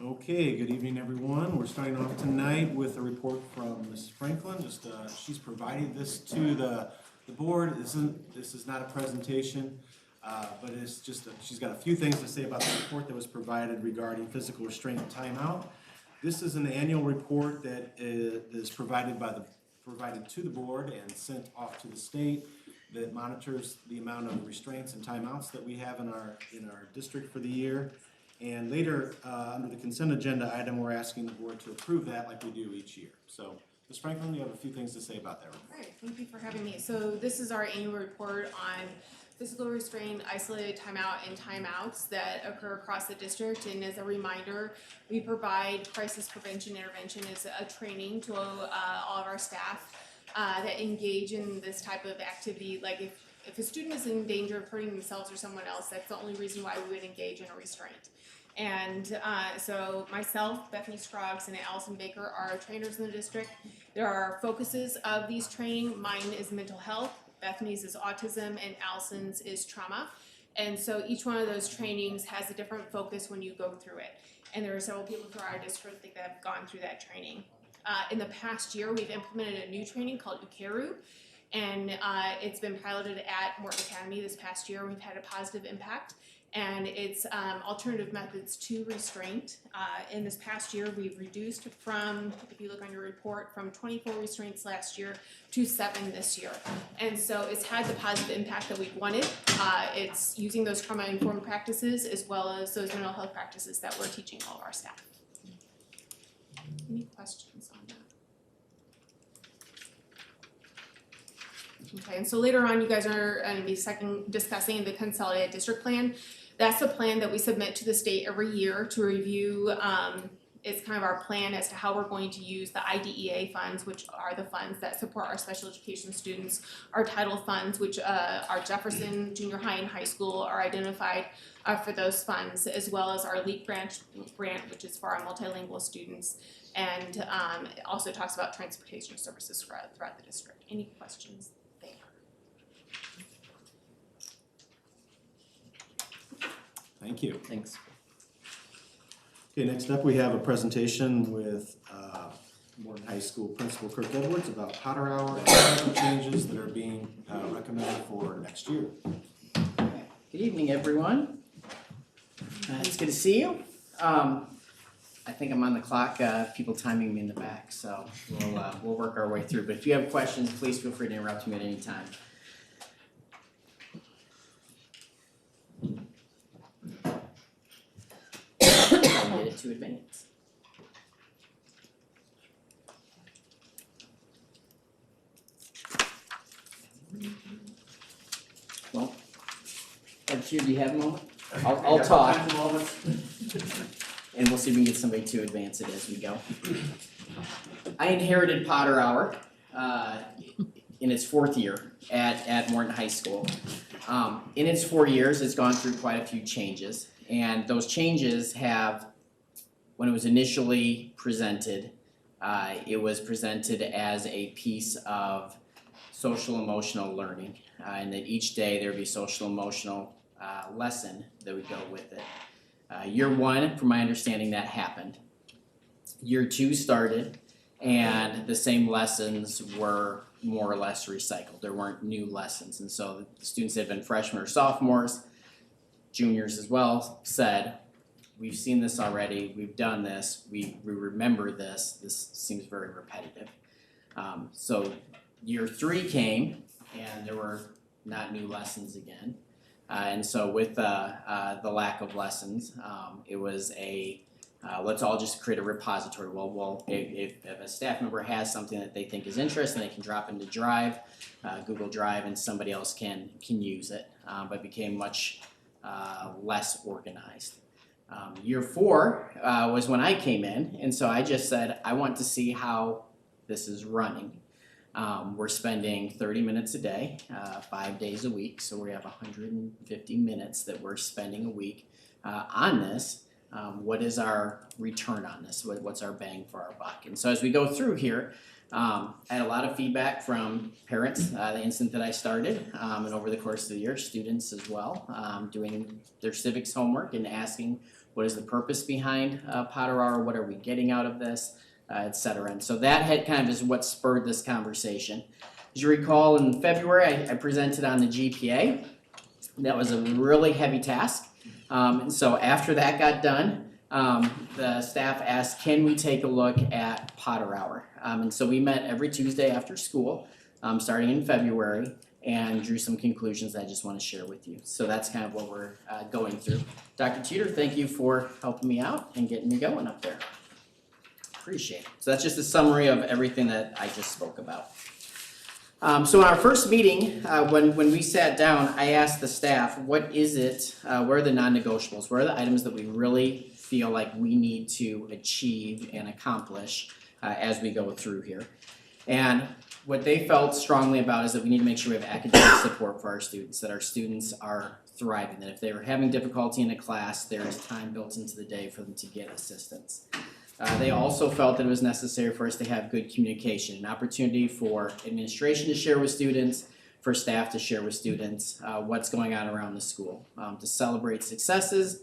Okay, good evening, everyone. We're starting off tonight with a report from Ms. Franklin. She's provided this to the board. This is not a presentation, but it's just she's got a few things to say about the report that was provided regarding physical restraint and timeout. This is an annual report that is provided to the board and sent off to the state that monitors the amount of restraints and timeouts that we have in our district for the year. And later, under the consent agenda item, we're asking the board to approve that like we do each year. So, Ms. Franklin, you have a few things to say about that report. All right, thank you for having me. So this is our annual report on physical restraint, isolated timeout, and timeouts that occur across the district. And as a reminder, we provide crisis prevention intervention as a training to all of our staff that engage in this type of activity. Like if a student is in danger of hurting themselves or someone else, that's the only reason why we would engage in a restraint. And so myself, Bethany Scroggs, and Allison Baker are our trainers in the district. There are focuses of these training. Mine is mental health, Bethany's is autism, and Allison's is trauma. And so each one of those trainings has a different focus when you go through it. And there are several people through our district that have gone through that training. In the past year, we've implemented a new training called UKERU. And it's been piloted at Morton Academy this past year. We've had a positive impact. And it's alternative methods to restraint. In this past year, we've reduced from, if you look on your report, from 24 restraints last year to 7 this year. And so it's had the positive impact that we wanted. It's using those trauma-informed practices as well as those mental health practices that we're teaching all of our staff. Any questions on that? Okay, and so later on, you guys are going to be discussing the consolidated district plan. That's a plan that we submit to the state every year to review. It's kind of our plan as to how we're going to use the IDEA funds, which are the funds that support our special education students, our title funds, which our Jefferson Junior High and High School are identified for those funds, as well as our LEAP grant, which is for our multilingual students, and it also talks about transportation services throughout the district. Any questions? Thank you. Thanks. Okay, next up we have a presentation with Morton High School Principal Kirk Edwards about Potter Hour and other changes that are being recommended for next year. Good evening, everyone. It's good to see you. I think I'm on the clock, people timing me in the back, so we'll work our way through. But if you have questions, please feel free to interrupt me at any time. Get it to advance. Well, do you have a moment? I'll talk. And we'll see if we can get somebody to advance it as we go. I inherited Potter Hour in its 4th year at Morton High School. In its 4 years, it's gone through quite a few changes. And those changes have, when it was initially presented, it was presented as a piece of social emotional learning, and that each day there would be social emotional lesson that would go with it. Year 1, from my understanding, that happened. Year 2 started, and the same lessons were more or less recycled. There weren't new lessons, and so the students that had been freshmen or sophomores, juniors as well, said, we've seen this already, we've done this, we remember this, this seems very repetitive. So year 3 came and there were not new lessons again. And so with the lack of lessons, it was let's all just create a repository. Well, if a staff member has something that they think is interesting, they can drop into Drive, Google Drive, and somebody else can use it. But became much less organized. Year 4 was when I came in, and so I just said, I want to see how this is running. We're spending 30 minutes a day, 5 days a week, so we have 150 minutes that we're spending a week on this. What is our return on this? What's our bang for our buck? And so as we go through here, I had a lot of feedback from parents the instant that I started, and over the course of the year, students as well, doing their civics homework and asking what is the purpose behind Potter Hour, what are we getting out of this, et cetera. And so that had kind of is what spurred this conversation. As you recall, in February, I presented on the GPA. That was a really heavy task. And so after that got done, the staff asked, can we take a look at Potter Hour? And so we met every Tuesday after school, starting in February, and drew some conclusions that I just want to share with you. So that's kind of what we're going through. Dr. Tudor, thank you for helping me out and getting me going up there. Appreciate it. So that's just a summary of everything that I just spoke about. So in our first meeting, when we sat down, I asked the staff, what is it, what are the non-negotiables? What are the items that we really feel like we need to achieve and accomplish as we go through here? And what they felt strongly about is that we need to make sure we have academic support for our students, that our students are thriving, that if they were having difficulty in a class, there is time built into the day for them to get assistance. They also felt that it was necessary for us to have good communication, an opportunity for administration to share with students, for staff to share with students what's going on around the school, to celebrate successes.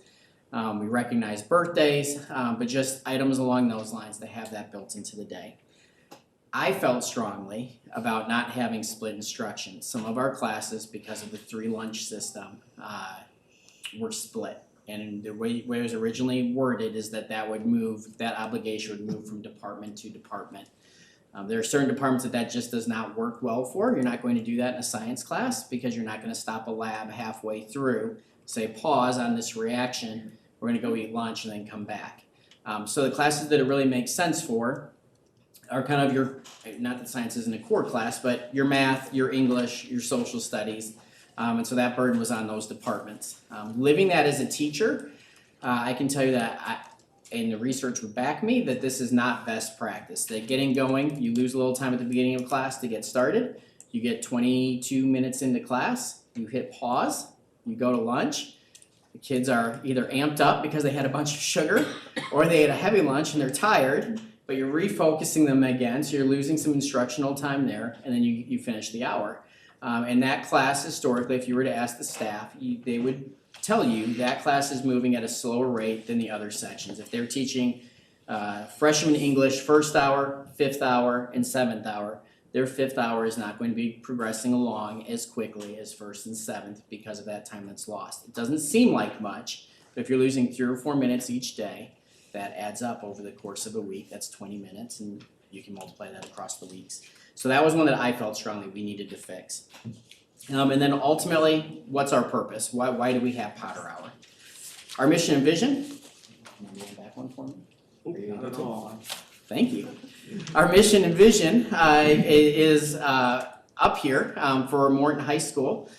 We recognize birthdays, but just items along those lines that have that built into the day. I felt strongly about not having split instruction. Some of our classes, because of the 3 lunch system, were split. And the way it was originally worded is that that obligation would move from department to department. There are certain departments that just does not work well for. You're not going to do that in a science class because you're not going to stop a lab halfway through, say pause on this reaction, we're going to go eat lunch and then come back. So the classes that it really makes sense for are kind of your, not that science isn't a core class, but your math, your English, your social studies. And so that burden was on those departments. Living that as a teacher, I can tell you that, and the research would back me, that this is not best practice. That getting going, you lose a little time at the beginning of class to get started. You get 22 minutes into class, you hit pause, you go to lunch. The kids are either amped up because they had a bunch of sugar, or they ate a heavy lunch and they're tired, but you're refocusing them again, so you're losing some instructional time there, and then you finish the hour. And that class, historically, if you were to ask the staff, they would tell you that class is moving at a slower rate than the other sections. If they're teaching freshman English 1st hour, 5th hour, and 7th hour, their 5th hour is not going to be progressing along as quickly as 1st and 7th because of that time that's lost. It doesn't seem like much, but if you're losing 3 or 4 minutes each day, that adds up over the course of a week. That's 20 minutes, and you can multiply that across the weeks. So that was one that I felt strongly we needed to fix. And then ultimately, what's our purpose? Why do we have Potter Hour? Our mission and vision. Can you go back one for me? Thank you. Our mission and vision is up here for Morton High School.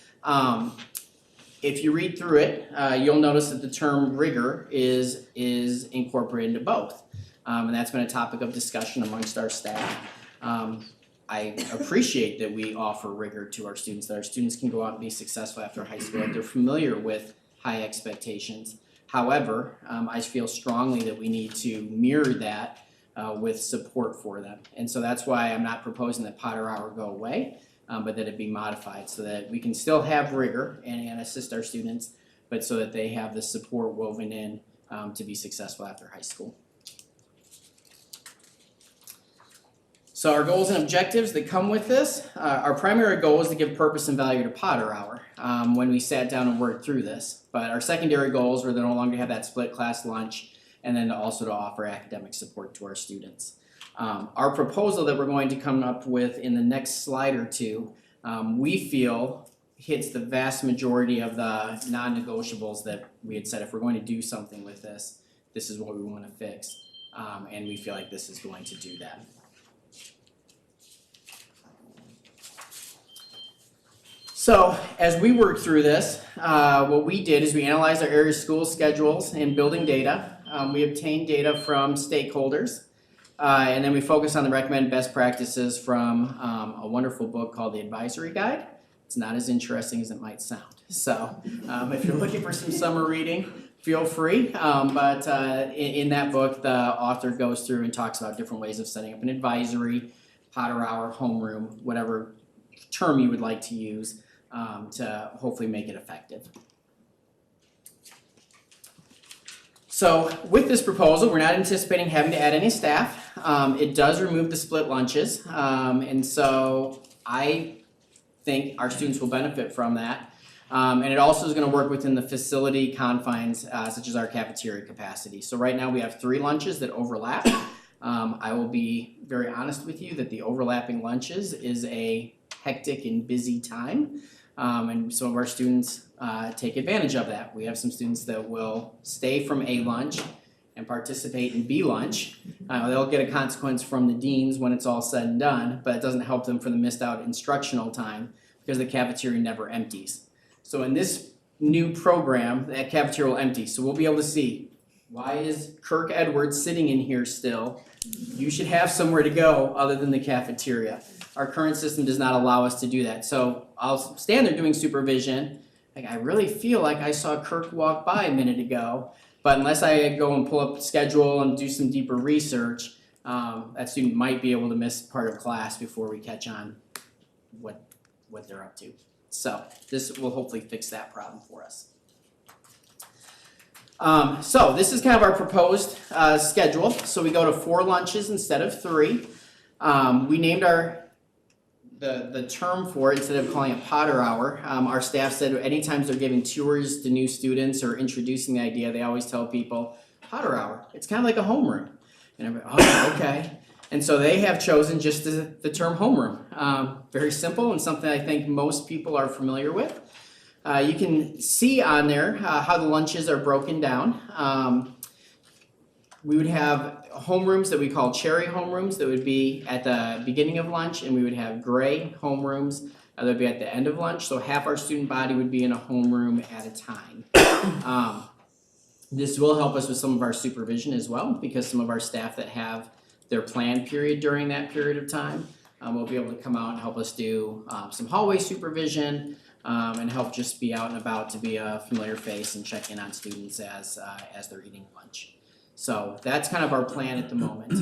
If you read through it, you'll notice that the term rigor is incorporated into both. And that's been a topic of discussion amongst our staff. I appreciate that we offer rigor to our students, that our students can go out and be successful after high school, that they're familiar with high expectations. However, I feel strongly that we need to mirror that with support for them. And so that's why I'm not proposing that Potter Hour go away, but that it be modified so that we can still have rigor and assist our students, but so that they have the support woven in to be successful after high school. So our goals and objectives that come with this, our primary goal is to give purpose and value to Potter Hour when we sat down and worked through this. But our secondary goals were to no longer have that split class lunch and then also to offer academic support to our students. Our proposal that we're going to come up with in the next slide or two, we feel hits the vast majority of the non-negotiables that we had said if we're going to do something with this, this is what we want to fix. And we feel like this is going to do that. So as we worked through this, what we did is we analyzed our area school schedules and building data. We obtained data from stakeholders, and then we focused on the recommended best practices from a wonderful book called The Advisory Guide. It's not as interesting as it might sound. So if you're looking for some summer reading, feel free. But in that book, the author goes through and talks about different ways of setting up an advisory, Potter Hour, homeroom, whatever term you would like to use. To hopefully make it effective. So with this proposal, we're not anticipating having to add any staff. It does remove the split lunches, and so I think our students will benefit from that. And it also is going to work within the facility confines, such as our cafeteria capacity. So right now we have 3 lunches that overlap. I will be very honest with you that the overlapping lunches is a hectic and busy time. And some of our students take advantage of that. We have some students that will stay from A lunch and participate in B lunch. They'll get a consequence from the deans when it's all said and done, but it doesn't help them for the missed out instructional time because the cafeteria never empties. So in this new program, that cafeteria will empty. So we'll be able to see, why is Kirk Edwards sitting in here still? You should have somewhere to go other than the cafeteria. Our current system does not allow us to do that. So I'll stand there doing supervision. Like, I really feel like I saw Kirk walk by a minute ago, but unless I go and pull up the schedule and do some deeper research, that student might be able to miss part of class before we catch on what they're up to. So this will hopefully fix that problem for us. So this is kind of our proposed schedule. So we go to 4 lunches instead of 3. We named the term for it, instead of calling it Potter Hour. Our staff said anytime they're giving tours to new students or introducing the idea, they always tell people, Potter Hour, it's kind of like a homeroom. And everybody, oh, okay. And so they have chosen just the term homeroom. Very simple and something I think most people are familiar with. You can see on there how the lunches are broken down. We would have homerooms that we call cherry homerooms that would be at the beginning of lunch, and we would have gray homerooms that would be at the end of lunch. So half our student body would be in a homeroom at a time. This will help us with some of our supervision as well, because some of our staff that have their planned period during that period of time will be able to come out and help us do some hallway supervision, and help just be out and about to be a familiar face and check in on students as they're eating lunch. So that's kind of our plan at the moment.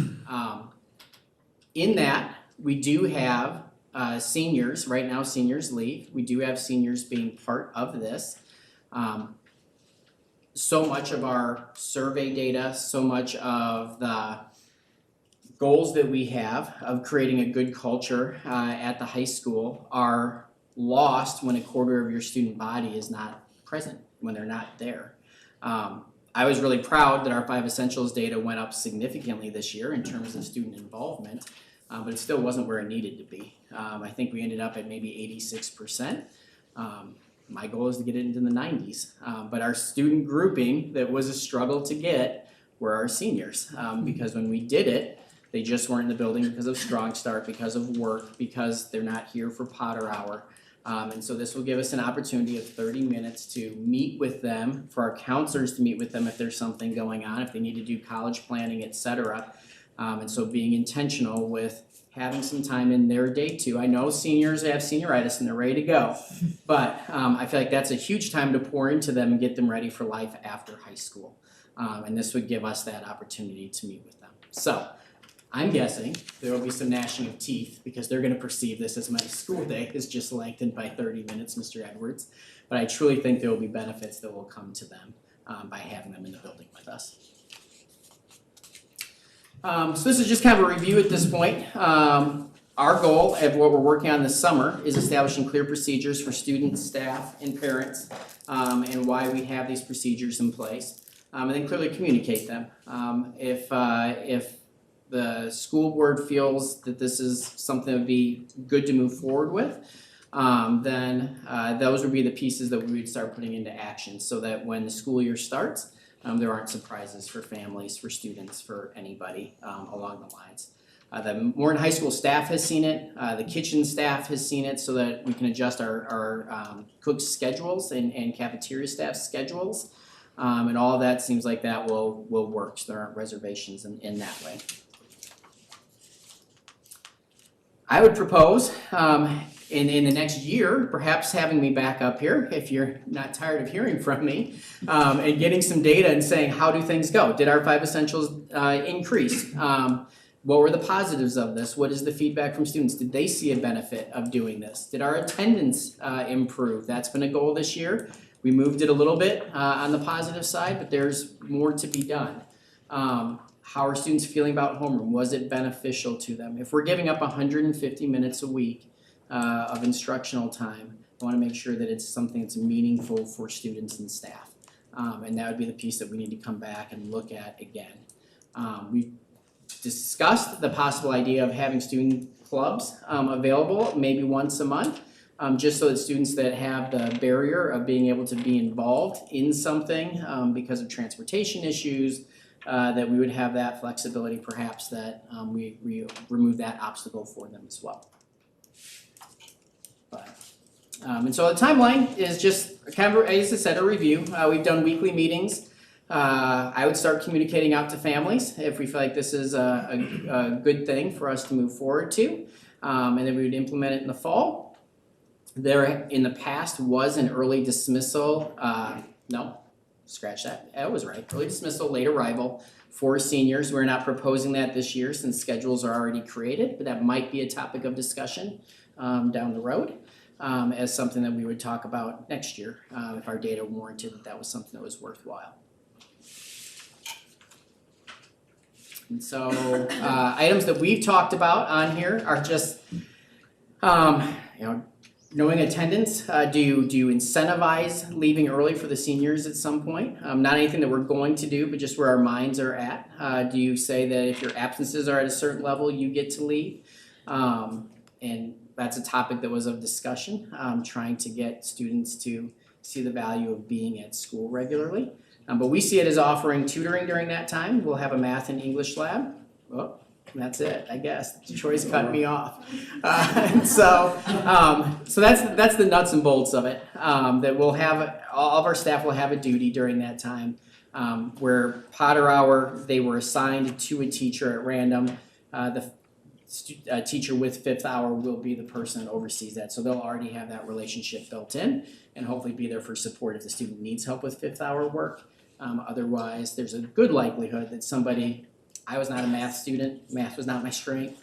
In that, we do have seniors. Right now, seniors leave. We do have seniors being part of this. So much of our survey data, so much of the goals that we have of creating a good culture at the high school are lost when a quarter of your student body is not present, when they're not there. I was really proud that our 5 essentials data went up significantly this year in terms of student involvement, but it still wasn't where it needed to be. I think we ended up at maybe 86%. My goal is to get it into the 90s, but our student grouping that was a struggle to get were our seniors, because when we did it, they just weren't in the building because of Strong Start, because of work, because they're not here for Potter Hour. And so this will give us an opportunity of 30 minutes to meet with them, for our counselors to meet with them if there's something going on, if they need to do college planning, etc. And so being intentional with having some time in their day too. I know seniors have senioritis and they're ready to go, but I feel like that's a huge time to pour into them and get them ready for life after high school. And this would give us that opportunity to meet with them. So I'm guessing there will be some gnashing of teeth because they're going to perceive this as my school day is just lengthened by 30 minutes, Mr. Edwards. But I truly think there will be benefits that will come to them by having them in the building with us. So this is just kind of a review at this point. Our goal of what we're working on this summer is establishing clear procedures for students, staff, and parents, and why we have these procedures in place, and then clearly communicate them. If the school board feels that this is something that would be good to move forward with, then those would be the pieces that we would start putting into action so that when the school year starts, there aren't surprises for families, for students, for anybody along the lines. The Morton High School staff has seen it, the kitchen staff has seen it so that we can adjust our cook schedules and cafeteria staff schedules. And all of that seems like that will work, so there aren't reservations in that way. I would propose in the next year, perhaps having me back up here, if you're not tired of hearing from me, and getting some data and saying, how do things go? Did our 5 essentials increase? What were the positives of this? What is the feedback from students? Did they see a benefit of doing this? Did our attendance improve? That's been a goal this year. We moved it a little bit on the positive side, but there's more to be done. How are students feeling about homeroom? Was it beneficial to them? If we're giving up 150 minutes a week of instructional time, I want to make sure that it's something that's meaningful for students and staff. And that would be the piece that we need to come back and look at again. We've discussed the possible idea of having student clubs available maybe once a month, just so that students that have the barrier of being able to be involved in something because of transportation issues, that we would have that flexibility, perhaps that we remove that obstacle for them as well. And so the timeline is just kind of, as I said, a review. We've done weekly meetings. I would start communicating out to families if we feel like this is a good thing for us to move forward to, and then we would implement it in the fall. There in the past was an early dismissal, no, scratch that, I was right, early dismissal, late arrival for seniors. We're not proposing that this year since schedules are already created, but that might be a topic of discussion down the road as something that we would talk about next year if our data warranted that was something that was worthwhile. And so items that we've talked about on here are just, knowing attendance. Do you incentivize leaving early for the seniors at some point? Not anything that we're going to do, but just where our minds are at. Do you say that if your absences are at a certain level, you get to leave? And that's a topic that was of discussion, trying to get students to see the value of being at school regularly. But we see it as offering tutoring during that time. We'll have a math and English lab. Oh, that's it, I guess. Troy's cut me off. So that's the nuts and bolts of it. That we'll have, all of our staff will have a duty during that time. Where Potter Hour, they were assigned to a teacher at random. The teacher with 5th hour will be the person that oversees that. So they'll already have that relationship built in and hopefully be there for support if the student needs help with 5th hour work. Otherwise, there's a good likelihood that somebody, I was not a math student, math was not my strength.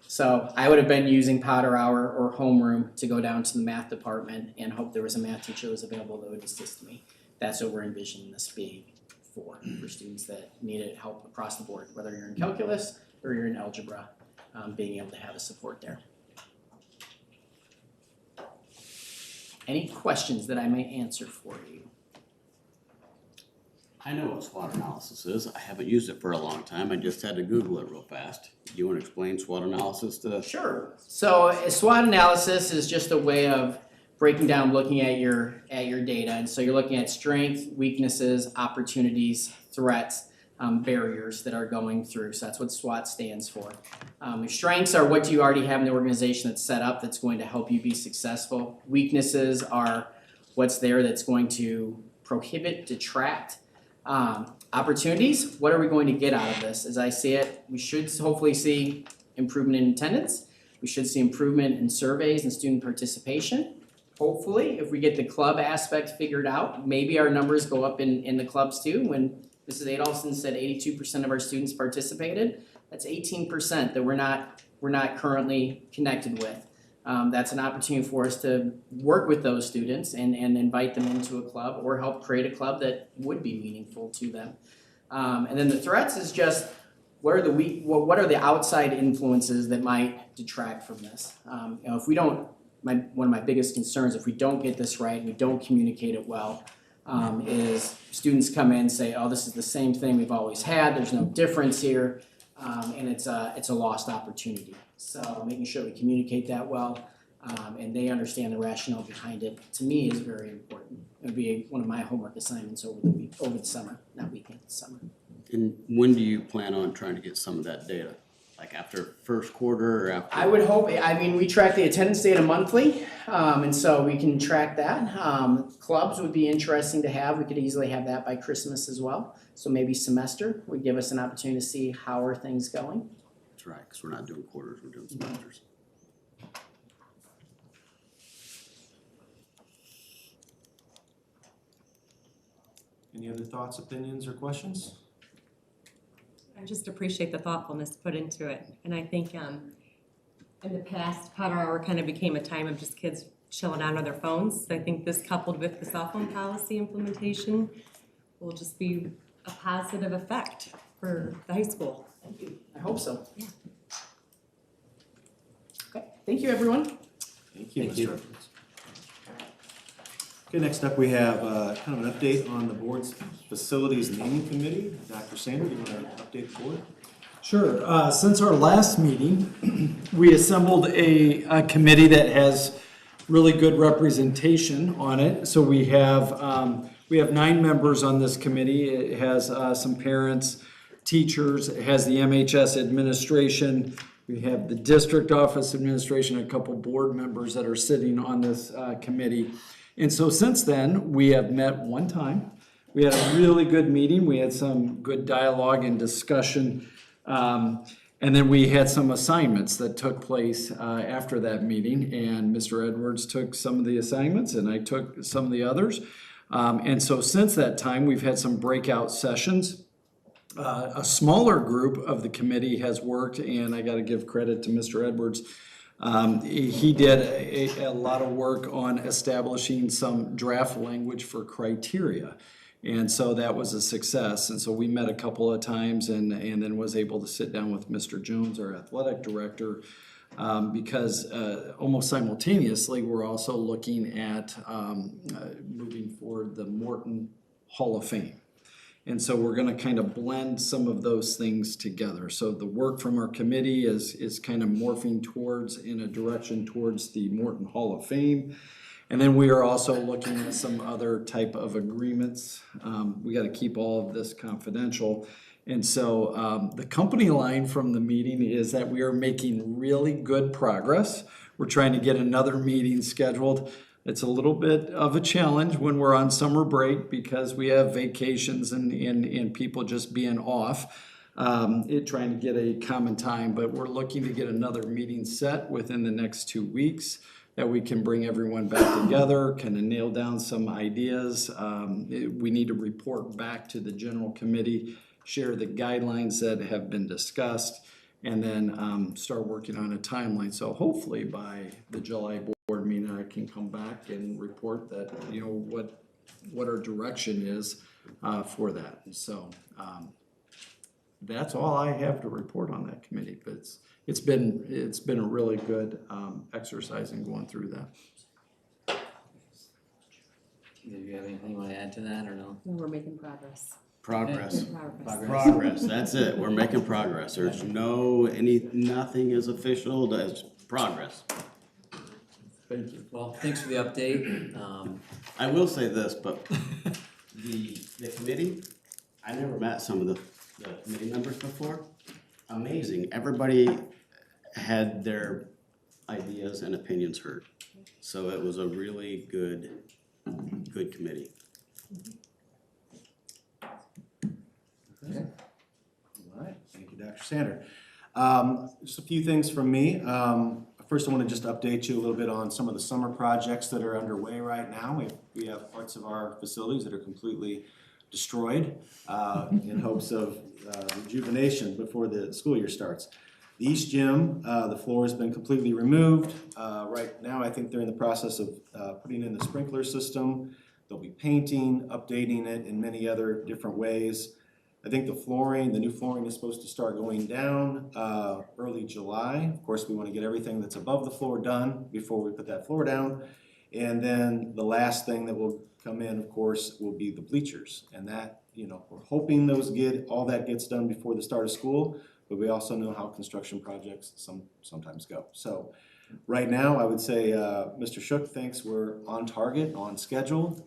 So I would have been using Potter Hour or homeroom to go down to the math department and hope there was a math teacher that was available that would assist me. That's what we're envisioning this being for students that needed help across the board, whether you're in calculus or you're in algebra, being able to have a support there. Any questions that I may answer for you? I know what SWOT analysis is. I haven't used it for a long time. I just had to Google it real fast. Do you want to explain SWOT analysis to us? Sure. So a SWOT analysis is just a way of breaking down, looking at your data. And so you're looking at strengths, weaknesses, opportunities, threats, barriers that are going through. So that's what SWOT stands for. Your strengths are what you already have in the organization that's set up that's going to help you be successful. Weaknesses are what's there that's going to prohibit, detract. Opportunities, what are we going to get out of this? As I see it, we should hopefully see improvement in attendance. We should see improvement in surveys and student participation. Hopefully, if we get the club aspect figured out, maybe our numbers go up in the clubs too. When Mrs. Adolphson said 82% of our students participated, that's 18% that we're not currently connected with. That's an opportunity for us to work with those students and invite them into a club or help create a club that would be meaningful to them. And then the threats is just what are the outside influences that might detract from this? If we don't, one of my biggest concerns, if we don't get this right and we don't communicate it well, is students come in and say, oh, this is the same thing we've always had, there's no difference here, and it's a lost opportunity. So making sure we communicate that well, and they understand the rationale behind it, to me is very important. It would be one of my homework assignments over the summer, not weekend, summer. And when do you plan on trying to get some of that data? Like after first quarter or after? I would hope, we track the attendance data monthly, and so we can track that. Clubs would be interesting to have. We could easily have that by Christmas as well. So maybe semester would give us an opportunity to see how are things going. That's right, because we're not doing quarters, we're doing semesters. Any other thoughts, opinions, or questions? I just appreciate the thoughtfulness put into it. And I think in the past, Potter Hour kind of became a time of just kids chilling out on their phones. So I think this coupled with the cell phone policy implementation will just be a positive effect for the high school. Thank you. I hope so. Yeah. Okay. Thank you, everyone. Thank you, Mr. Edwards. Okay, next up we have kind of an update on the board's facilities naming committee. Dr. Sander, do you want to update the board? Sure. Since our last meeting, we assembled a committee that has really good representation on it. So we have 9 members on this committee. It has some parents, teachers, it has the MHS administration, we have the district office administration, a couple board members that are sitting on this committee. And so since then, we have met one time. We had a really good meeting. We had some good dialogue and discussion. And then we had some assignments that took place after that meeting. And Mr. Edwards took some of the assignments and I took some of the others. And so since that time, we've had some breakout sessions. A smaller group of the committee has worked, and I got to give credit to Mr. Edwards. He did a lot of work on establishing some draft language for criteria. And so that was a success. And so we met a couple of times and then was able to sit down with Mr. Jones, our athletic director, because almost simultaneously, we're also looking at moving forward the Morton Hall of Fame. And so we're going to kind of blend some of those things together. So the work from our committee is kind of morphing in a direction towards the Morton Hall of Fame. And then we are also looking at some other type of agreements. We got to keep all of this confidential. And so the company line from the meeting is that we are making really good progress. We're trying to get another meeting scheduled. It's a little bit of a challenge when we're on summer break because we have vacations and people just being off, trying to get a common time. But we're looking to get another meeting set within the next 2 weeks that we can bring everyone back together, kind of nail down some ideas. We need to report back to the general committee, share the guidelines that have been discussed, and then start working on a timeline. So hopefully by the July board meeting, I can come back and report that, what our direction is for that. And so that's all I have to report on that committee. But it's been a really good exercise in going through that. Do you have anything you want to add to that or no? We're making progress. Progress. That's it. We're making progress. There's nothing is official. That's progress. Thank you. Well, thanks for the update. I will say this, but the committee, I never met some of the committee members before. Amazing. Everybody had their ideas and opinions heard. So it was a really good committee. Okay. All right. Thank you, Dr. Sander. Just a few things from me. First, I want to just update you a little bit on some of the summer projects that are underway right now. We have parts of our facilities that are completely destroyed in hopes of rejuvenation before the school year starts. The East Gym, the floor has been completely removed. Right now, I think they're in the process of putting in the sprinkler system. They'll be painting, updating it in many other different ways. I think the new flooring is supposed to start going down early July. Of course, we want to get everything that's above the floor done before we put that floor down. And then the last thing that will come in, of course, will be the bleachers. And that, we're hoping all that gets done before the start of school, but we also know how construction projects sometimes go. So right now, I would say Mr. Shook thinks we're on target, on schedule,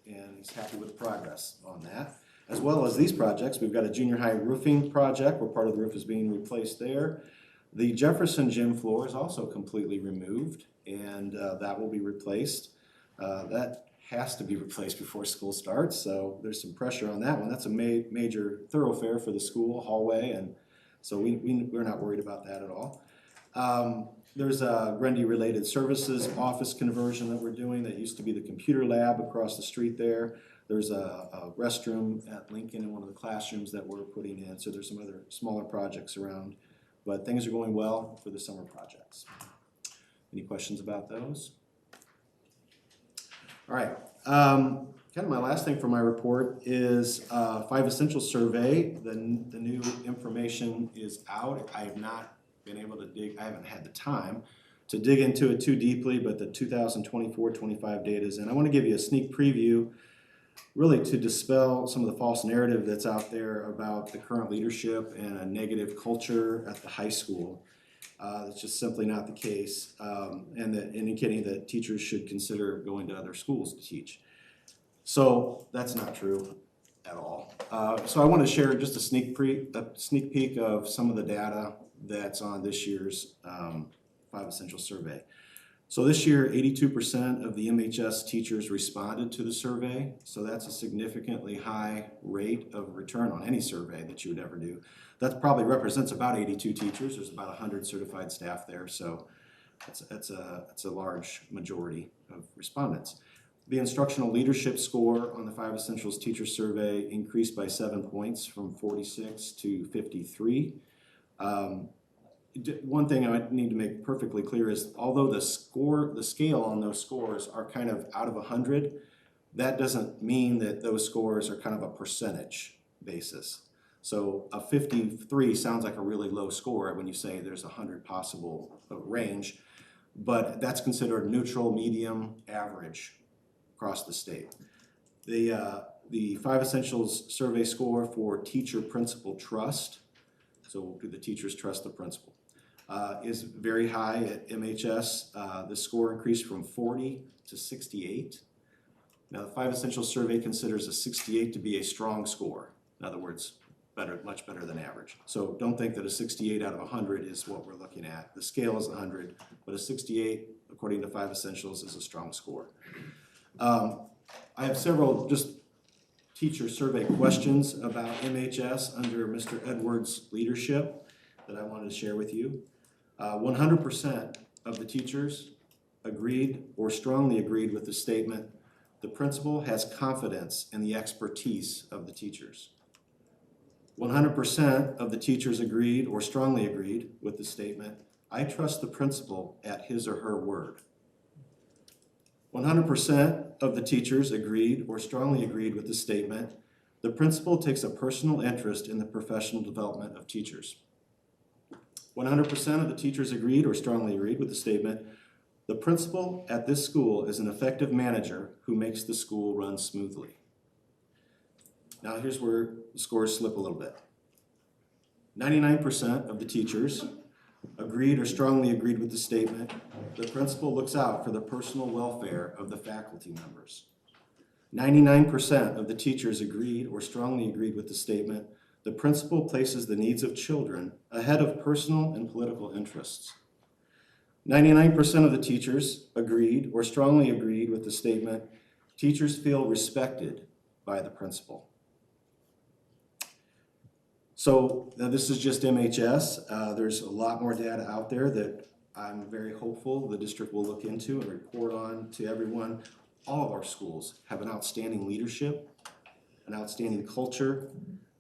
and he's happy with the progress on that. As well as these projects, we've got a junior high roofing project where part of the roof is being replaced there. The Jefferson gym floor is also completely removed, and that will be replaced. That has to be replaced before school starts, so there's some pressure on that one. That's a major thoroughfare for the school hallway, and so we're not worried about that at all. There's a Grundy-related services office conversion that we're doing. That used to be the computer lab across the street there. There's a restroom at Lincoln in one of the classrooms that we're putting in. So there's some other smaller projects around, but things are going well for the summer projects. Any questions about those? All right. Kind of my last thing for my report is 5 Essentials survey. The new information is out. I have not been able to I haven't had the time to dig into it too deeply, but the 2024-25 data is in. I want to give you a sneak preview, really to dispel some of the false narrative that's out there about the current leadership and a negative culture at the high school. It's just simply not the case, and indicating that teachers should consider going to other schools to teach. So that's not true at all. So I want to share just a sneak peek of some of the data that's on this year's 5 Essentials survey. So this year, 82% of the MHS teachers responded to the survey. So that's a significantly high rate of return on any survey that you would ever do. That probably represents about 82 teachers. There's about 100 certified staff there. So that's a large majority of respondents. The instructional leadership score on the 5 Essentials teacher survey increased by 7 points from 46 to 53. One thing I need to make perfectly clear is, although the scale on those scores are kind of out of 100, that doesn't mean that those scores are kind of a percentage basis. So a 53 sounds like a really low score when you say there's 100 possible range, but that's considered neutral, medium, average across the state. The 5 Essentials survey score for teacher-principal trust, so do the teachers trust the principal, is very high at MHS. The score increased from 40 to 68. Now, the 5 Essentials survey considers a 68 to be a strong score. In other words, much better than average. So don't think that a 68 out of 100 is what we're looking at. The scale is 100, but a 68, according to 5 Essentials, is a strong score. I have several just teacher survey questions about MHS under Mr. Edwards' leadership that I wanted to share with you. 100% of the teachers agreed or strongly agreed with the statement, the principal has confidence in the expertise of the teachers. 100% of the teachers agreed or strongly agreed with the statement, I trust the principal at his or her word. 100% of the teachers agreed or strongly agreed with the statement, the principal takes a personal interest in the professional development of teachers. 100% of the teachers agreed or strongly agreed with the statement, the principal at this school is an effective manager who makes the school run smoothly. Now here's where the scores slip a little bit. 99% of the teachers agreed or strongly agreed with the statement, the principal looks out for the personal welfare of the faculty members. 99% of the teachers agreed or strongly agreed with the statement, the principal places the needs of children ahead of personal and political interests. 99% of the teachers agreed or strongly agreed with the statement, teachers feel respected by the principal. So now this is just MHS. There's a lot more data out there that I'm very hopeful the district will look into and report on to everyone. All of our schools have an outstanding leadership, an outstanding culture.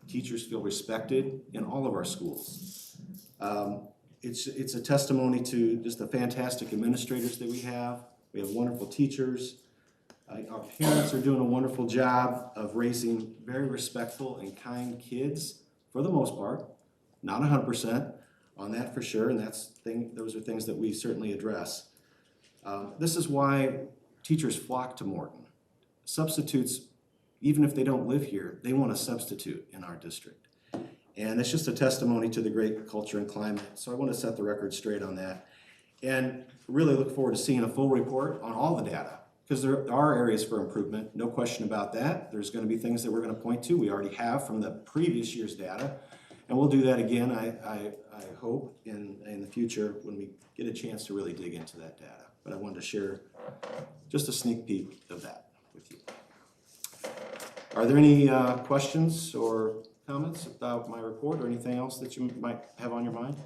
Teachers feel respected in all of our schools. It's a testimony to just the fantastic administrators that we have. We have wonderful teachers. Our parents are doing a wonderful job of raising very respectful and kind kids, for the most part, not 100% on that for sure, and those are things that we certainly address. This is why teachers flock to Morton. Substitutes, even if they don't live here, they want to substitute in our district. And it's just a testimony to the great culture and climate. So I want to set the record straight on that. And really look forward to seeing a full report on all the data, because there are areas for improvement, no question about that. There's going to be things that we're going to point to. We already have from the previous year's data. And we'll do that again, I hope, in the future when we get a chance to really dig into that data. But I wanted to share just a sneak peek of that with you. Are there any questions or comments about my report or anything else that you might have on your mind?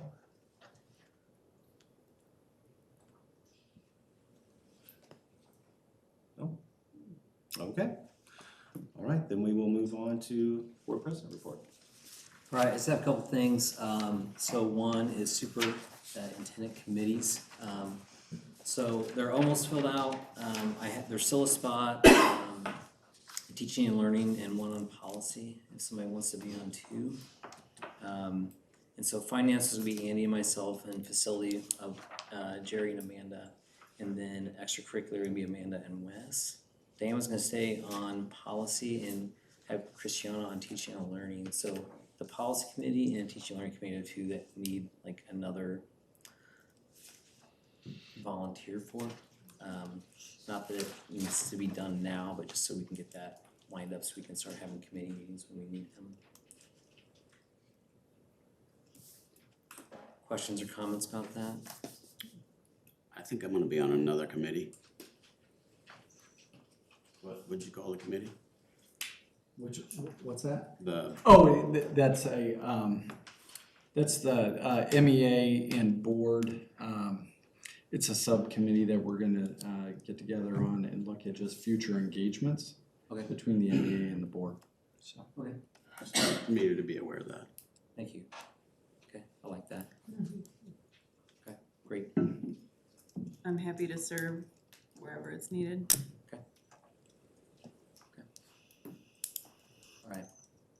No? Okay. All right, then we will move on to board president report. All right, I just have a couple things. So one is superintendent committees. So they're almost filled out. There's still a spot, teaching and learning, and one on policy, if somebody wants to be on two. And so finances will be Andy and myself, and facility of Jerry and Amanda, and then extracurricular would be Amanda and Wes. Dan was gonna stay on policy and have Christiana on teaching and learning. So the policy committee and teaching and learning committee are two that need like another volunteer for. Not that it needs to be done now, but just so we can get that lined up so we can start having committee meetings when we need them. Questions or comments about that? I think I'm gonna be on another committee. What would you call the committee? What's that? The That's the MEA and board. It's a subcommittee that we're gonna get together on and look at just future engagements between the MEA and the board. So. Okay. I needed to be aware of that. Thank you. Okay, I like that. Okay, great. I'm happy to serve wherever it's needed. All right,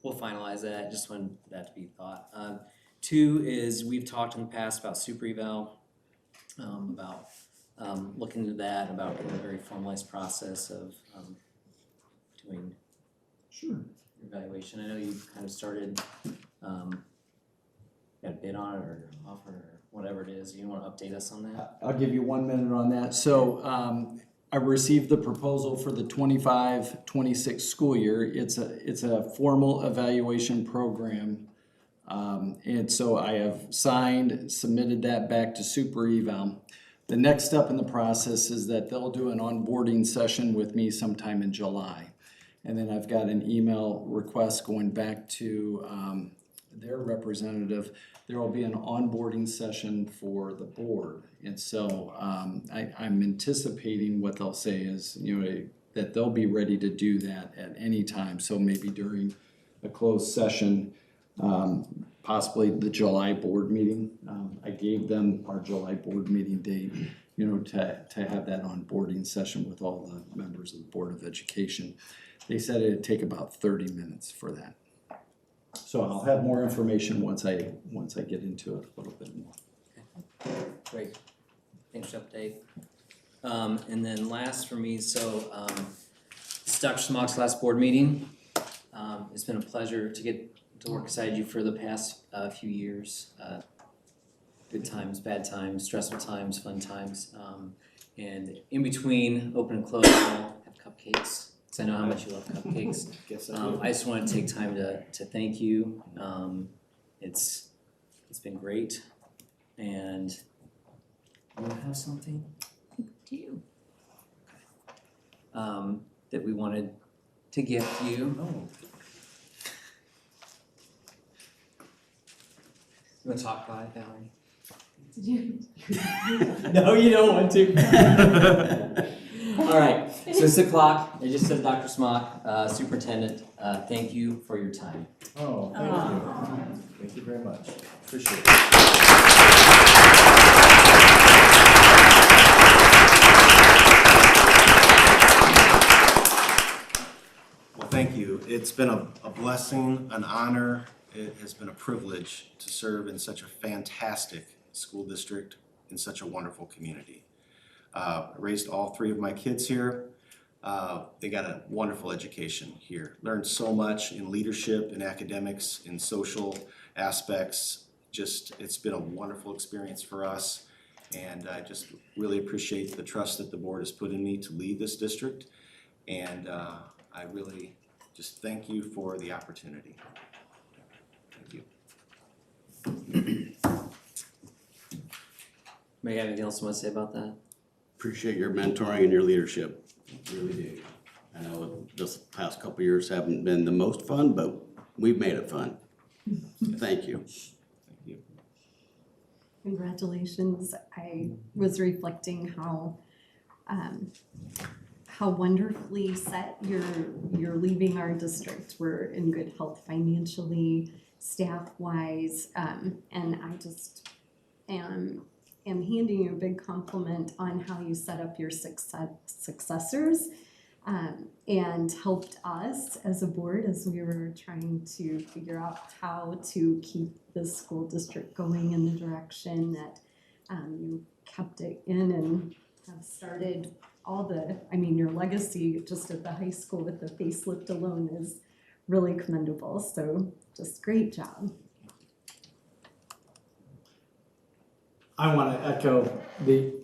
we'll finalize that, just wanted that to be thought. Two is, we've talked in the past about super eval, about looking into that, about a very formalized process of doing evaluation. I know you've kind of started, got a bid on it or offer or whatever it is. You want to update us on that? I'll give you 1 minute on that. So I received the proposal for the 25-26 school year. It's a formal evaluation program. And so I have submitted that back to Super Eval. The next step in the process is that they'll do an onboarding session with me sometime in July. And then I've got an email request going back to their representative. There will be an onboarding session for the board. And so I'm anticipating what they'll say is, that they'll be ready to do that at any time. So maybe during a closed session, possibly the July board meeting. I gave them our July board meeting date, to have that onboarding session with all the members of the Board of Education. They said it'd take about 30 minutes for that. So I'll have more information once I get into it a little bit more. Okay. Great. Thanks for the update. And then last for me, so it's Dr. Smock's last board meeting. It's been a pleasure to get to work beside you for the past few years. Good times, bad times, stressful times, fun times. And in between open and close, I'll have cupcakes. I know how much you love cupcakes. I just want to take time to thank you. It's been great, and you have something To you. that we wanted to gift you. Oh. You want to talk about it, Valerie? Did you? No, you don't want to. All right, so it's 6 o'clock. It just says Dr. Smock, Superintendent. Thank you for your time. Oh, thank you. Thank you very much. Appreciate it. It's been a blessing, an honor. It has been a privilege to serve in such a fantastic school district in such a wonderful community. I raised all three of my kids here. They got a wonderful education here. Learned so much in leadership, in academics, in social aspects. Just, it's been a wonderful experience for us. And I just really appreciate the trust that the board has put in me to lead this district. And I really just thank you for the opportunity. Thank you. May I have anything else you want to say about that? Appreciate your mentoring and your leadership, really do. I know this past couple of years haven't been the most fun, but we've made it fun. Thank you. Congratulations. I was reflecting how wonderfully set you're leaving our district. We're in good health financially, staff-wise, and I just am handing you a big compliment on how you set up your successors and helped us as a board as we were trying to figure out how to keep the school district going in the direction that you kept it in and have started your legacy just at the high school with the facelift alone is really commendable. So just great job. I want to echo the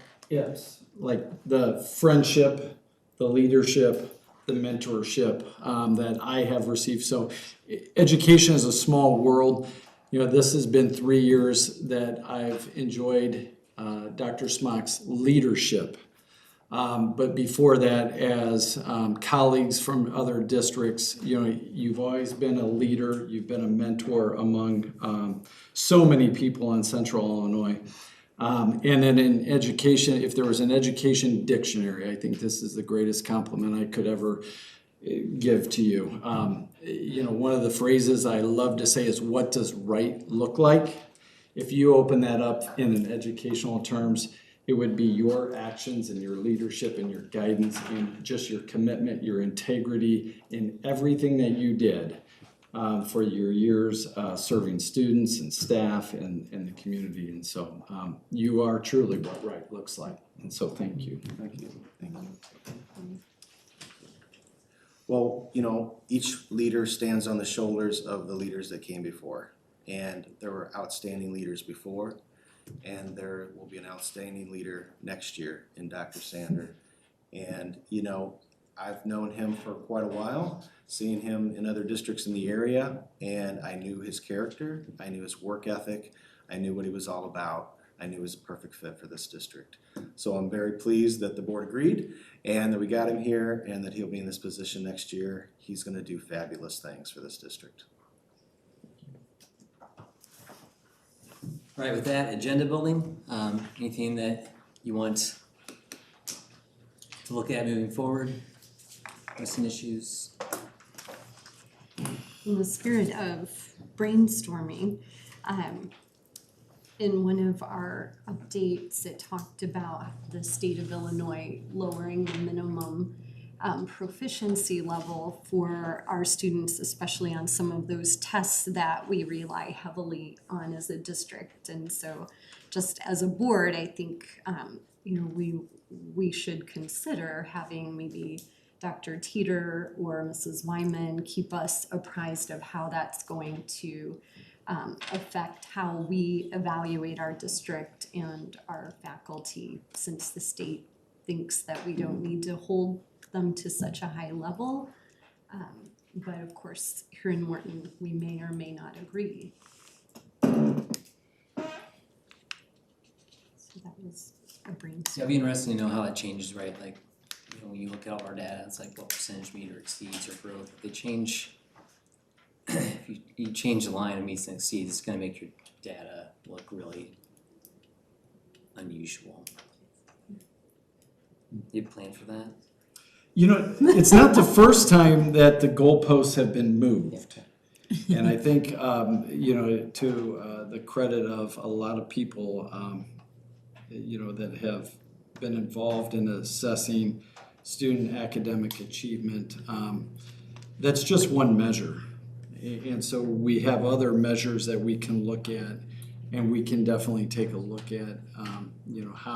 friendship, the leadership, the mentorship that I have received. So education is a small world. This has been 3 years that I've enjoyed Dr. Smock's leadership. But before that, as colleagues from other districts, you've always been a leader, you've been a mentor among so many people in Central Illinois. And then in education, if there was an education dictionary, I think this is the greatest compliment I could ever give to you. One of the phrases I love to say is, what does right look like? If you open that up in an educational terms, it would be your actions and your leadership and your guidance and just your commitment, your integrity in everything that you did for your years serving students and staff and the community. And so you are truly what right looks like. And so thank you. Thank you. Thank you. Well, each leader stands on the shoulders of the leaders that came before. And there were outstanding leaders before. And there will be an outstanding leader next year in Dr. Sander. And, I've known him for quite a while, seeing him in other districts in the area, and I knew his character, I knew his work ethic, I knew what he was all about. I knew he was a perfect fit for this district. So I'm very pleased that the board agreed and that we got him here and that he'll be in this position next year. He's going to do fabulous things for this district. All right, with that, agenda building, anything that you want to look at moving forward? Missing issues? In the spirit of brainstorming, in one of our updates, it talked about the state of Illinois lowering the minimum proficiency level for our students, especially on some of those tests that we rely heavily on as a district. And so just as a board, I think we should consider having maybe Dr. Teeter or Mrs. Wyman keep us apprised of how that's going to affect how we evaluate our district and our faculty, since the state thinks that we don't need to hold them to such a high level. But of course, here in Morton, we may or may not agree. So that was a brainstorm. It'll be interesting to know how that changes, right? Like, when you look at all our data, it's like what percentage meet or exceeds or growth. If they change, if you change the line of meets and exceeds, it's going to make your data look really unusual. You plan for that? It's not the first time that the goalposts have been moved. And I think, to the credit of a lot of people, that have been involved in assessing student academic achievement, that's just one measure. And so we have other measures that we can look at, and we can definitely take a look at, how,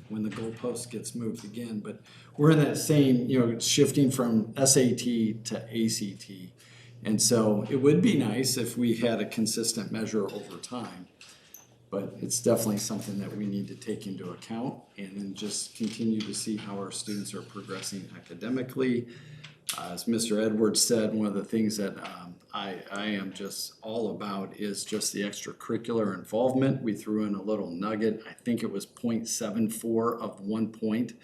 when the goalpost gets moved again. But we're in that same, shifting from SAT to ACT. And so it would be nice if we had a consistent measure over time. But it's definitely something that we need to take into account and then just continue to see how our students are progressing academically. As Mr. Edwards said, one of the things that I am just all about is just the extracurricular involvement. We threw in a little nugget. I think it was 0.74 of 1 point.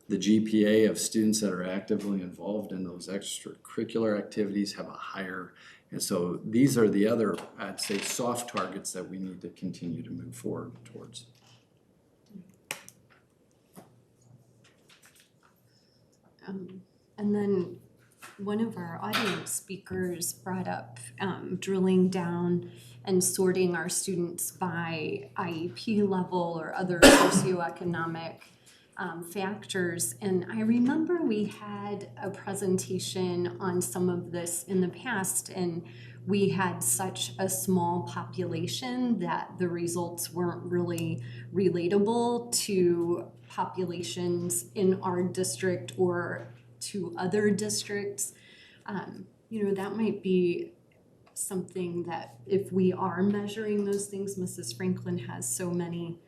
The GPA of students that are actively involved in those extracurricular activities have a higher. And so these are the other, I'd say, soft targets that we need to continue to move forward towards. And then one of our audience speakers brought up drilling down and sorting our students by IEP level or other socioeconomic factors. And I remember we had a presentation on some of this in the past, and we had such a small population that the results weren't really relatable to populations in our district or to other districts. That might be something that if we are measuring those things, Mrs. Franklin has so many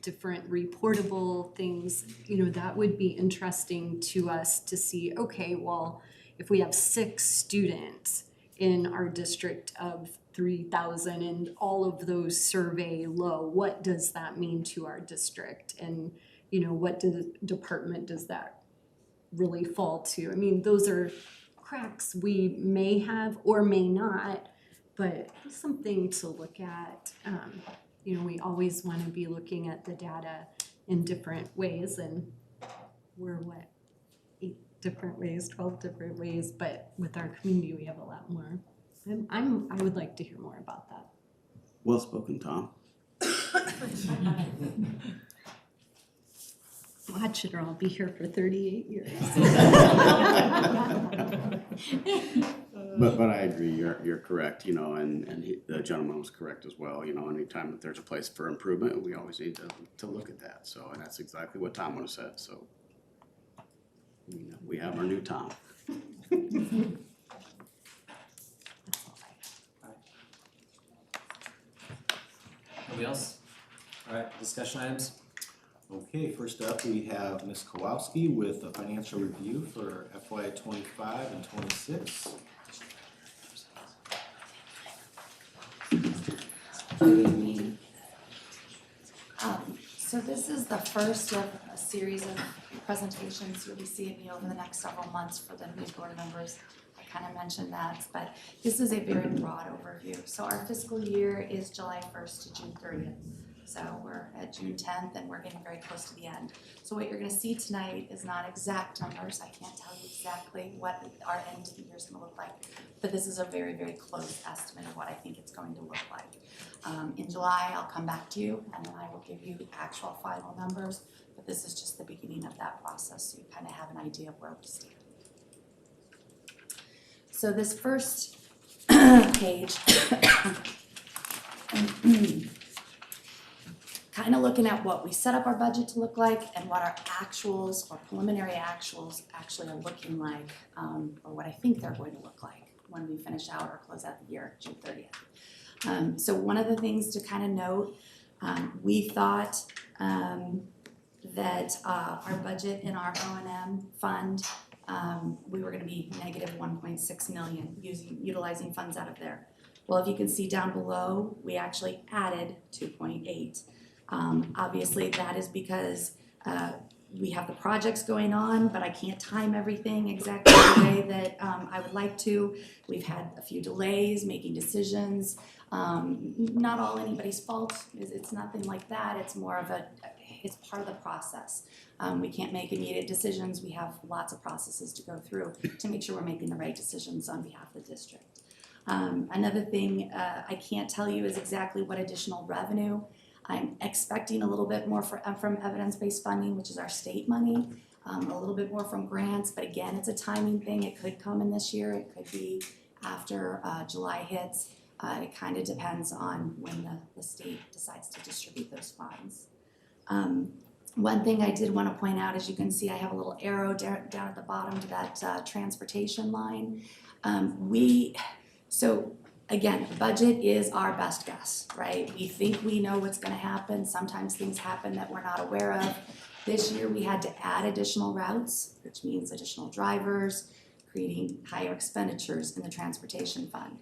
different reportable things, that would be interesting to us to see, okay, well, if we have 6 students in our district of 3,000 and all of those survey low, what does that mean to our district? And, what department does that really fall to? I mean, those are cracks we may have or may not, but something to look at. We always want to be looking at the data in different ways, and we're 8 different ways, 12 different ways, but with our community we have a lot more. I would like to hear more about that. Well spoken, Tom. Watch it or I'll be here for 38 years. But I agree, you're correct, the gentleman was correct as well, anytime that there's a place for improvement, we always need to look at that, so, and that's exactly what Tom would have said, so. We have our new Tom. Nobody else? All right, discussion items? Okay, first up, we have Ms. Kowalski with a financial review for FY '25 and '26. Good evening. So this is the first of a series of presentations you'll be seeing over the next several months for the new board members. I kind of mentioned that, but this is a very broad overview. So our fiscal year is July 1st to June 30th. So we're at June 10th and we're getting very close to the end. So what you're going to see tonight is not exact numbers. I can't tell you exactly what our end of the year is going to look like, but this is a very, very close estimate of what I think it's going to look like. In July, I'll come back to you and then I will give you the actual final numbers, but this is just the beginning of that process, so you kind of have an idea of where we stand. So this first page, kind of looking at what we set up our budget to look like and what our actuals or preliminary actuals actually are looking like, or what I think they're going to look like when we finish out or close out the year, June 30th. So one of the things to kind of note, we thought that our budget in our O&M fund, we were going to be negative 1.6 million utilizing funds out of there. Well, if you can see down below, we actually added 2.8. Obviously, that is because we have the projects going on, but I can't time everything exactly the way that I would like to. We've had a few delays making decisions. Not all anybody's fault. It's nothing like that. It's more of it's part of the process. We can't make immediate decisions. We have lots of processes to go through to make sure we're making the right decisions on behalf of the district. Another thing I can't tell you is exactly what additional revenue. I'm expecting a little bit more from evidence-based funding, which is our state money. a little bit more from grants, but again, it's a timing thing. It could come in this year, it could be after July hits. It kind of depends on when the state decides to distribute those funds. One thing I did want to point out, as you can see, I have a little arrow down at the bottom to that transportation line. So again, budget is our best guess, right? We think we know what's going to happen. Sometimes things happen that we're not aware of. This year we had to add additional routes, which means additional drivers, creating higher expenditures in the transportation fund.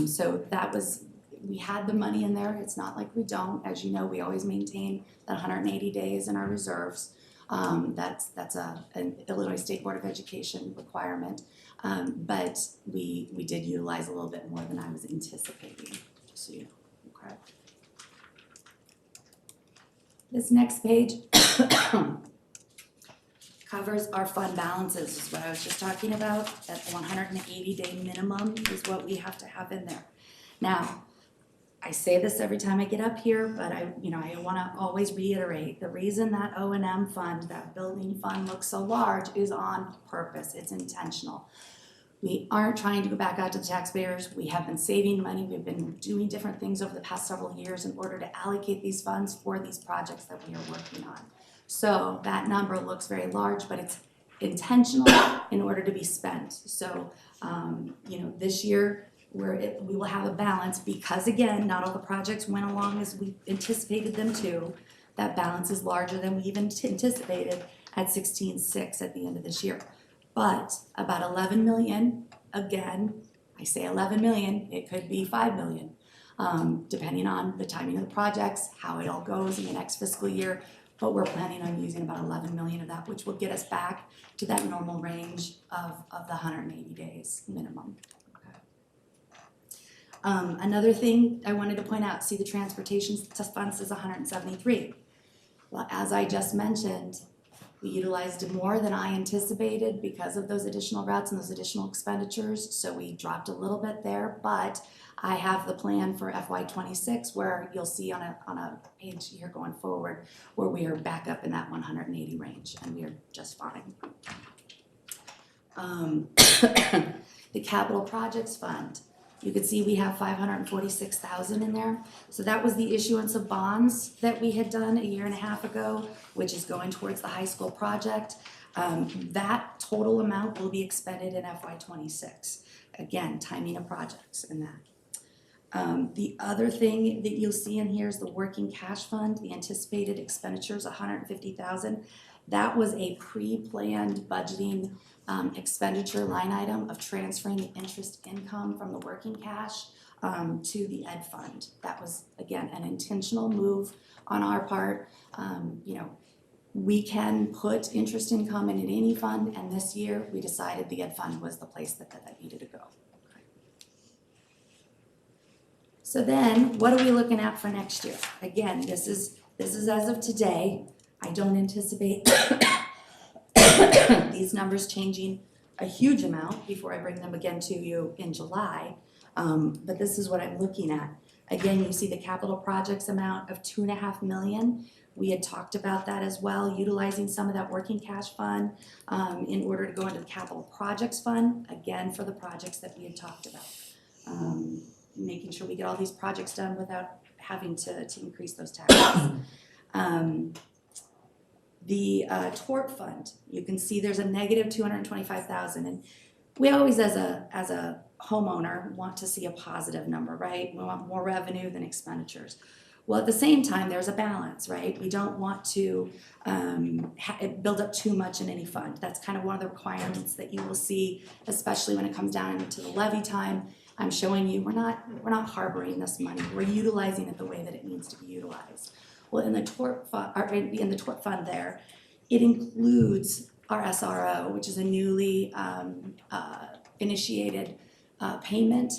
So that was, we had the money in there. It's not like we don't. As you know, we always maintain that 180 days in our reserves. That's an Illinois State Board of Education requirement. But we did utilize a little bit more than I was anticipating, just so you know, okay? This next page covers our fund balances, is what I was just talking about. That 180-day minimum is what we have to have in there. Now, I say this every time I get up here, but I want to always reiterate, the reason that O&M fund, that building fund looks so large is on purpose. It's intentional. We aren't trying to go back out to the taxpayers. We have been saving money. We've been doing different things over the past several years in order to allocate these funds for these projects that we are working on. So that number looks very large, but it's intentional in order to be spent. So, this year we will have a balance because, again, not all the projects went along as we anticipated them to. That balance is larger than we even anticipated at 16.6 at the end of this year. But about 11 million, again, I say 11 million, it could be 5 million, depending on the timing of the projects, how it all goes in the next fiscal year. But we're planning on using about 11 million of that, which will get us back to that normal range of the 180 days minimum. Okay. Another thing I wanted to point out, see the transportation fund says 173. Well, as I just mentioned, we utilized more than I anticipated because of those additional routes and those additional expenditures, so we dropped a little bit there, but I have the plan for FY26 where you'll see on a page here going forward where we are back up in that 180 range and we are just fine. The capital projects fund, you can see we have 546,000 in there. So that was the issuance of bonds that we had done a year and a half ago, which is going towards the high school project. That total amount will be expended in FY26. Again, timing of projects in that. The other thing that you'll see in here is the working cash fund. The anticipated expenditures, 150,000. That was a pre-planned budgeting expenditure line item of transferring the interest income from the working cash to the ed fund. That was, again, an intentional move on our part. We can put interest income in any fund, and this year we decided the ed fund was the place that needed to go. Okay. So then, what are we looking at for next year? Again, this is as of today. I don't anticipate these numbers changing a huge amount before I bring them again to you in July, but this is what I'm looking at. Again, you see the capital projects amount of $2.5 million. We had talked about that as well, utilizing some of that working cash fund in order to go into the capital projects fund, again, for the projects that we had talked about. Making sure we get all these projects done without having to increase those taxes. The tort fund, you can see there's a negative 225,000, and we always as a homeowner want to see a positive number, right? We want more revenue than expenditures. Well, at the same time, there's a balance, right? We don't want to build up too much in any fund. That's kind of one of the requirements that you will see, especially when it comes down into the levy time. I'm showing you we're not harboring this money. We're utilizing it the way that it needs to be utilized. Well, in the tort fund there, it includes our SRO, which is a newly initiated payment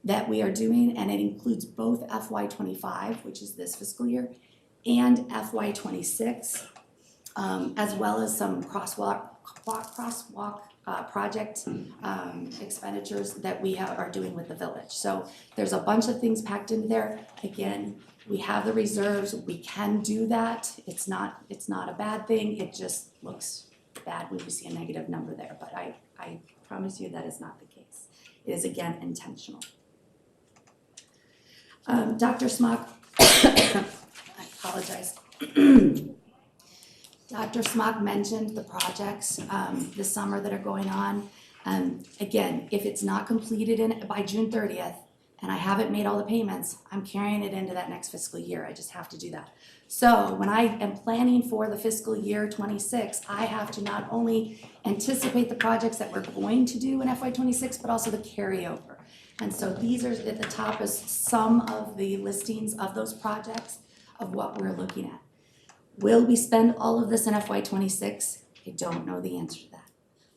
that we are doing, and it includes both FY25, which is this fiscal year, and FY26, as well as some crosswalk project expenditures that we are doing with the village. So there's a bunch of things packed in there. Again, we have the reserves. We can do that. It's not a bad thing. It just looks bad when you see a negative number there, but I promise you that is not the case. It is again intentional. Dr. Smock, I apologize. Dr. Smock mentioned the projects this summer that are going on. Again, if it's not completed by June 30th and I haven't made all the payments, I'm carrying it into that next fiscal year. I just have to do that. So when I am planning for the fiscal year 26, I have to not only anticipate the projects that we're going to do in FY26, but also the carryover. And so these are at the top is some of the listings of those projects of what we're looking at. Will we spend all of this in FY26? I don't know the answer to that.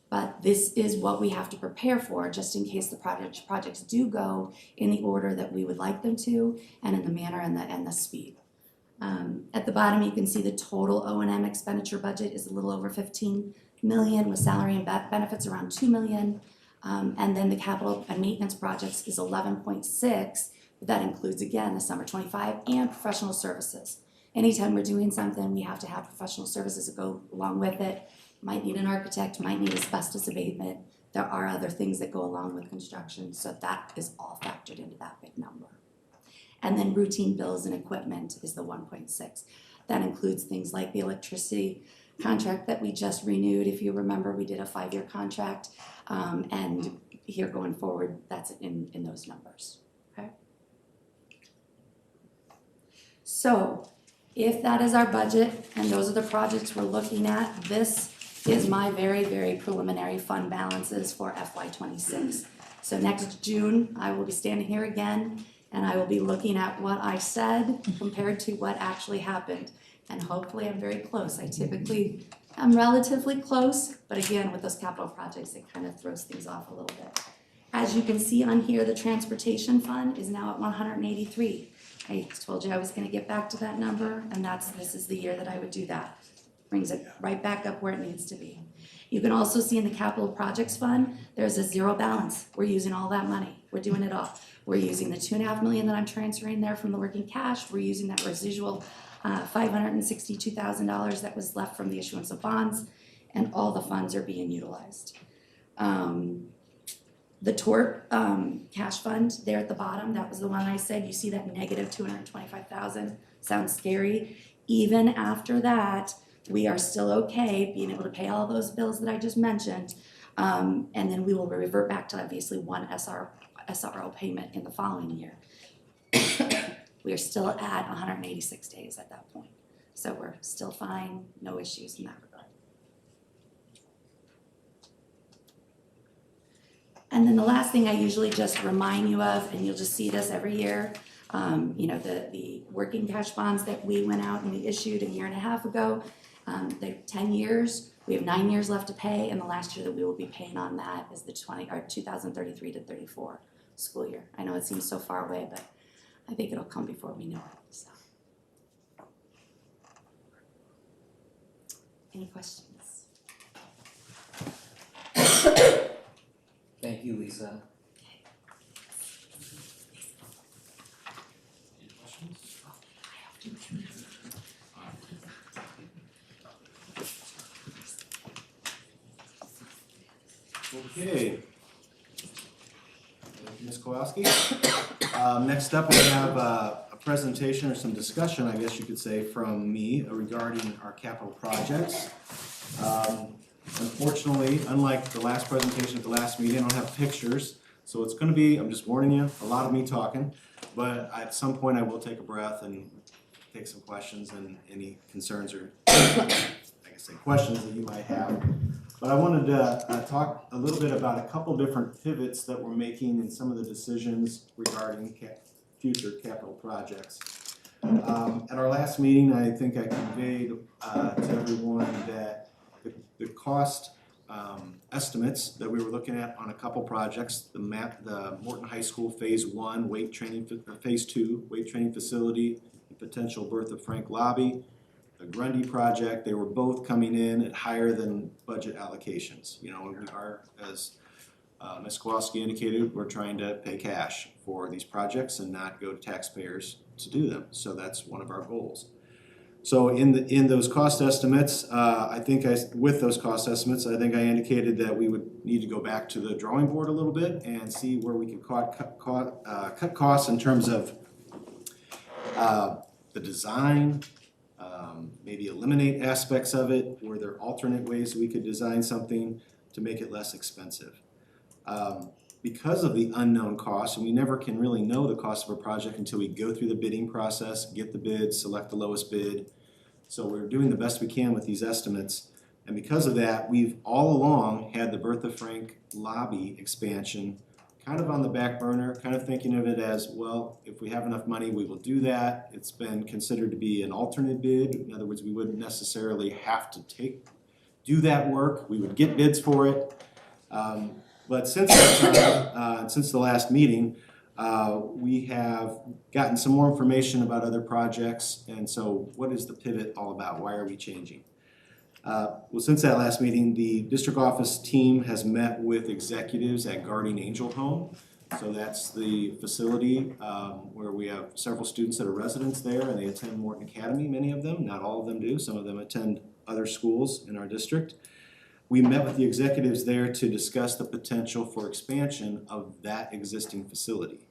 But this is what we have to prepare for just in case the projects do go in the order that we would like them to and in the manner and the speed. At the bottom, you can see the total O&M expenditure budget is a little over 15 million with salary and benefits around 2 million. And then the capital and maintenance projects is 11.6, but that includes again the summer 25 and professional services. Anytime we're doing something, we have to have professional services that go along with it. Might need an architect, might need asbestos abatement. There are other things that go along with construction, so that is all factored into that big number. And then routine bills and equipment is the 1.6. That includes things like the electricity contract that we just renewed. If you remember, we did a 5-year contract, and here going forward, that's in those numbers, okay? So if that is our budget and those are the projects we're looking at, this is my very, very preliminary fund balances for FY26. So next June, I will be standing here again and I will be looking at what I said compared to what actually happened. And hopefully I'm very close. I'm relatively close, but again, with those capital projects, it kind of throws things off a little bit. As you can see on here, the transportation fund is now at 183. I told you I was gonna get back to that number, and this is the year that I would do that. Brings it right back up where it needs to be. You can also see in the capital projects fund, there's a zero balance. We're using all that money. We're doing it all. We're using the 2.5 million that I'm transferring there from the working cash. We're using that residual $562,000 that was left from the issuance of bonds, and all the funds are being utilized. The tort cash fund there at the bottom, that was the one I said, you see that negative 225,000, sounds scary. Even after that, we are still okay being able to pay all those bills that I just mentioned, and then we will revert back to obviously one SRO payment in the following year. We are still at 186 days at that point. So we're still fine, no issues in that regard. And then the last thing I usually just remind you of, and you'll just see this every year, the working cash bonds that we went out and we issued a year and a half ago, they're 10 years. We have 9 years left to pay, and the last year that we will be paying on that is the 2033 to 34 school year. I know it seems so far away, but I think it'll come before we know it. So. Any questions? Thank you, Lisa. Okay. Thank you, Ms. Kowalski. Next up, we have a presentation or some discussion, I guess you could say, from me regarding our capital projects. Unfortunately, unlike the last presentation at the last meeting, I don't have pictures, so it's going to be, I'm just warning you, a lot of me talking, but at some point I will take a breath and take some questions and any concerns or, questions that you might have. But I wanted to talk a little bit about a couple different pivots that we're making in some of the decisions regarding future capital projects. At our last meeting, I think I conveyed to everyone that the cost estimates that we were looking at on a couple projects, the Morton High School Phase 1 weight training, Phase 2 weight training facility, the potential Bertha Frank lobby, the Grundy project, they were both coming in at higher than budget allocations. You know, we are, as Ms. Kowalski indicated, we're trying to pay cash for these projects and not go to taxpayers to do them. So that's one of our goals. So in those cost estimates, with those cost estimates, I think I indicated that we would need to go back to the drawing board a little bit and see where we could cut costs in terms of the design, maybe eliminate aspects of it. Were there alternate ways we could design something to make it less expensive? Because of the unknown costs, and we never can really know the cost of a project until we go through the bidding process, get the bid, select the lowest bid. So we're doing the best we can with these estimates. And because of that, we've all along had the Bertha Frank lobby expansion kind of on the back burner, kind of thinking of it as, well, if we have enough money, we will do that. It's been considered to be an alternate bid. In other words, we wouldn't necessarily have to do that work. We would get bids for it. But since that time, since the last meeting, we have gotten some more information about other projects. And so what is the pivot all about? Why are we changing? Well, since that last meeting, the district office team has met with executives at Guardian Angel Home. So that's the facility where we have several students that are residents there, and they attend Morton Academy, many of them. Not all of them do. Some of them attend other schools in our district. We met with the executives there to discuss the potential for expansion of that existing facility.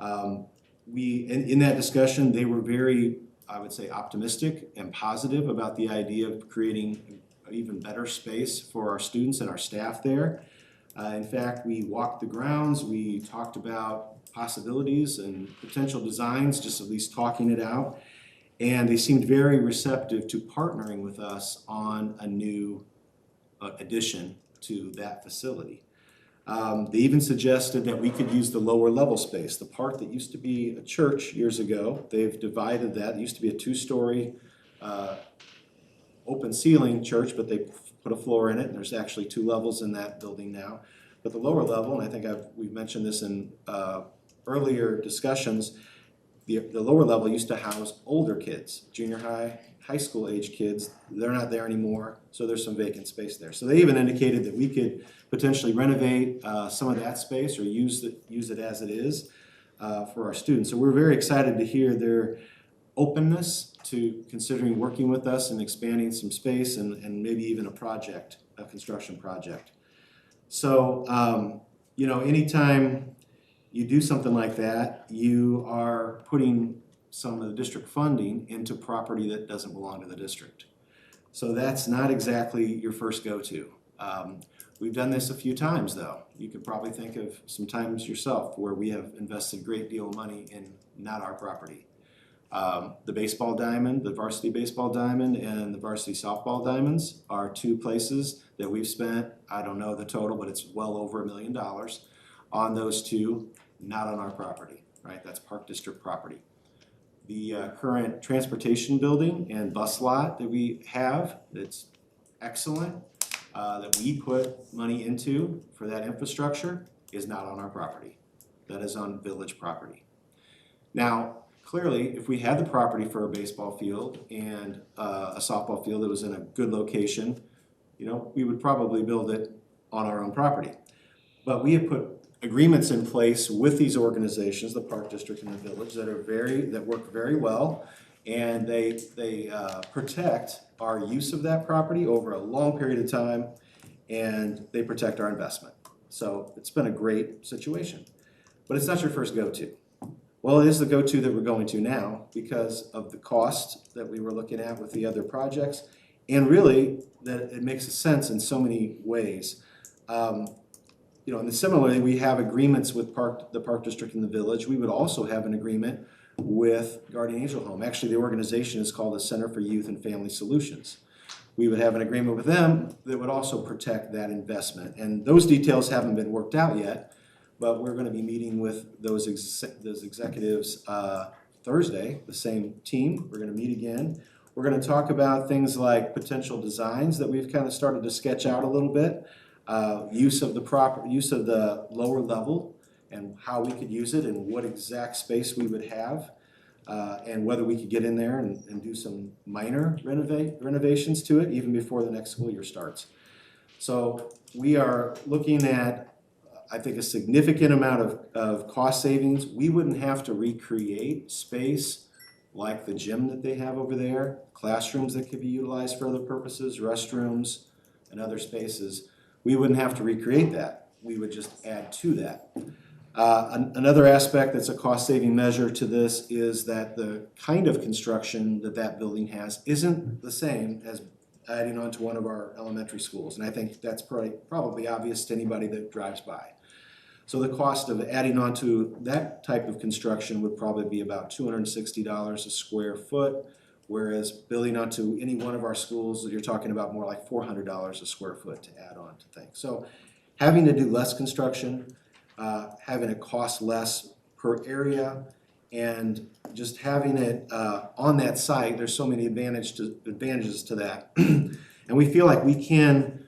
In that discussion, they were very, I would say, optimistic and positive about the idea of creating an even better space for our students and our staff there. In fact, we walked the grounds, we talked about possibilities and potential designs, just at least talking it out. And they seemed very receptive to partnering with us on a new addition to that facility. They even suggested that we could use the lower level space, the part that used to be a church years ago. They've divided that. It used to be a 2-story open ceiling church, but they put a floor in it, and there's actually 2 levels in that building now. But the lower level, and I think we've mentioned this in earlier discussions, the lower level used to house older kids, junior high, high school age kids. They're not there anymore, so there's some vacant space there. So they even indicated that we could potentially renovate some of that space or use it as it is for our students. So we're very excited to hear their openness to considering working with us and expanding some space and maybe even a construction project. So, anytime you do something like that, you are putting some of the district funding into property that doesn't belong to the district. So that's not exactly your first go-to. We've done this a few times though. You could probably think of some times yourself where we have invested a great deal of money in not our property. The baseball diamond, the varsity baseball diamond, and the varsity softball diamonds are 2 places that we've spent, I don't know the total, but it's well over $1 million on those 2, not on our property, right? That's Park District property. The current transportation building and bus lot that we have, that's excellent, that we put money into for that infrastructure, is not on our property. That is on village property. Now, clearly, if we had the property for a baseball field and a softball field that was in a good location, we would probably build it on our own property. But we have put agreements in place with these organizations, the Park District and the Village, that work very well, and they protect our use of that property over a long period of time, and they protect our investment. So it's been a great situation. But it's not your first go-to. Well, it is the go-to that we're going to now because of the cost that we were looking at with the other projects, and really that it makes sense in so many ways. And similarly, we have agreements with the Park District and the Village. We would also have an agreement with Guardian Angel Home. Actually, the organization is called the Center for Youth and Family Solutions. We would have an agreement with them that would also protect that investment. And those details haven't been worked out yet, but we're going to be meeting with those executives Thursday, the same team. We're going to meet again. We're going to talk about things like potential designs that we've kind of started to sketch out a little bit. Use of the lower level and how we could use it and what exact space we would have, and whether we could get in there and do some minor renovations to it even before the next school year starts. So we are looking at, I think, a significant amount of cost savings. We wouldn't have to recreate space like the gym that they have over there, classrooms that could be utilized for other purposes, restrooms and other spaces, we wouldn't have to recreate that. We would just add to that. Another aspect that's a cost-saving measure to this is that the kind of construction that that building has isn't the same as adding on to one of our elementary schools. And I think that's probably obvious to anybody that drives by. So the cost of adding on to that type of construction would probably be about $260 a square foot, whereas building onto any one of our schools, you're talking about more like $400 a square foot to add on to things. So having to do less construction, having it cost less per area, and just having it on that site, there's so many advantages to that. And we feel like we can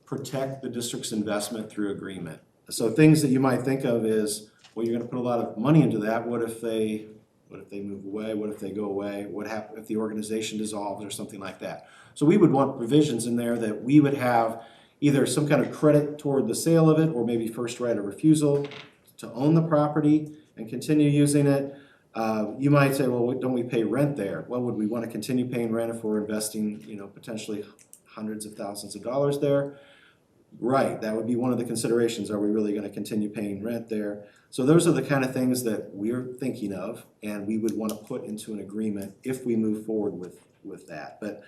protect the district's investment through agreement. So things that you might think of is, well, you're gonna put a lot of money into that. What if they move away? What if they go away? What happens if the organization dissolves or something like that? So we would want provisions in there that we would have either some kind of credit toward the sale of it, or maybe first right of refusal to own the property and continue using it. You might say, well, don't we pay rent there? Well, would we want to continue paying rent if we're investing, potentially hundreds of thousands of dollars there? Right, that would be one of the considerations. Are we really going to continue paying rent there? So those are the kind of things that we're thinking of, and we would want to put into an agreement if we move forward with that. But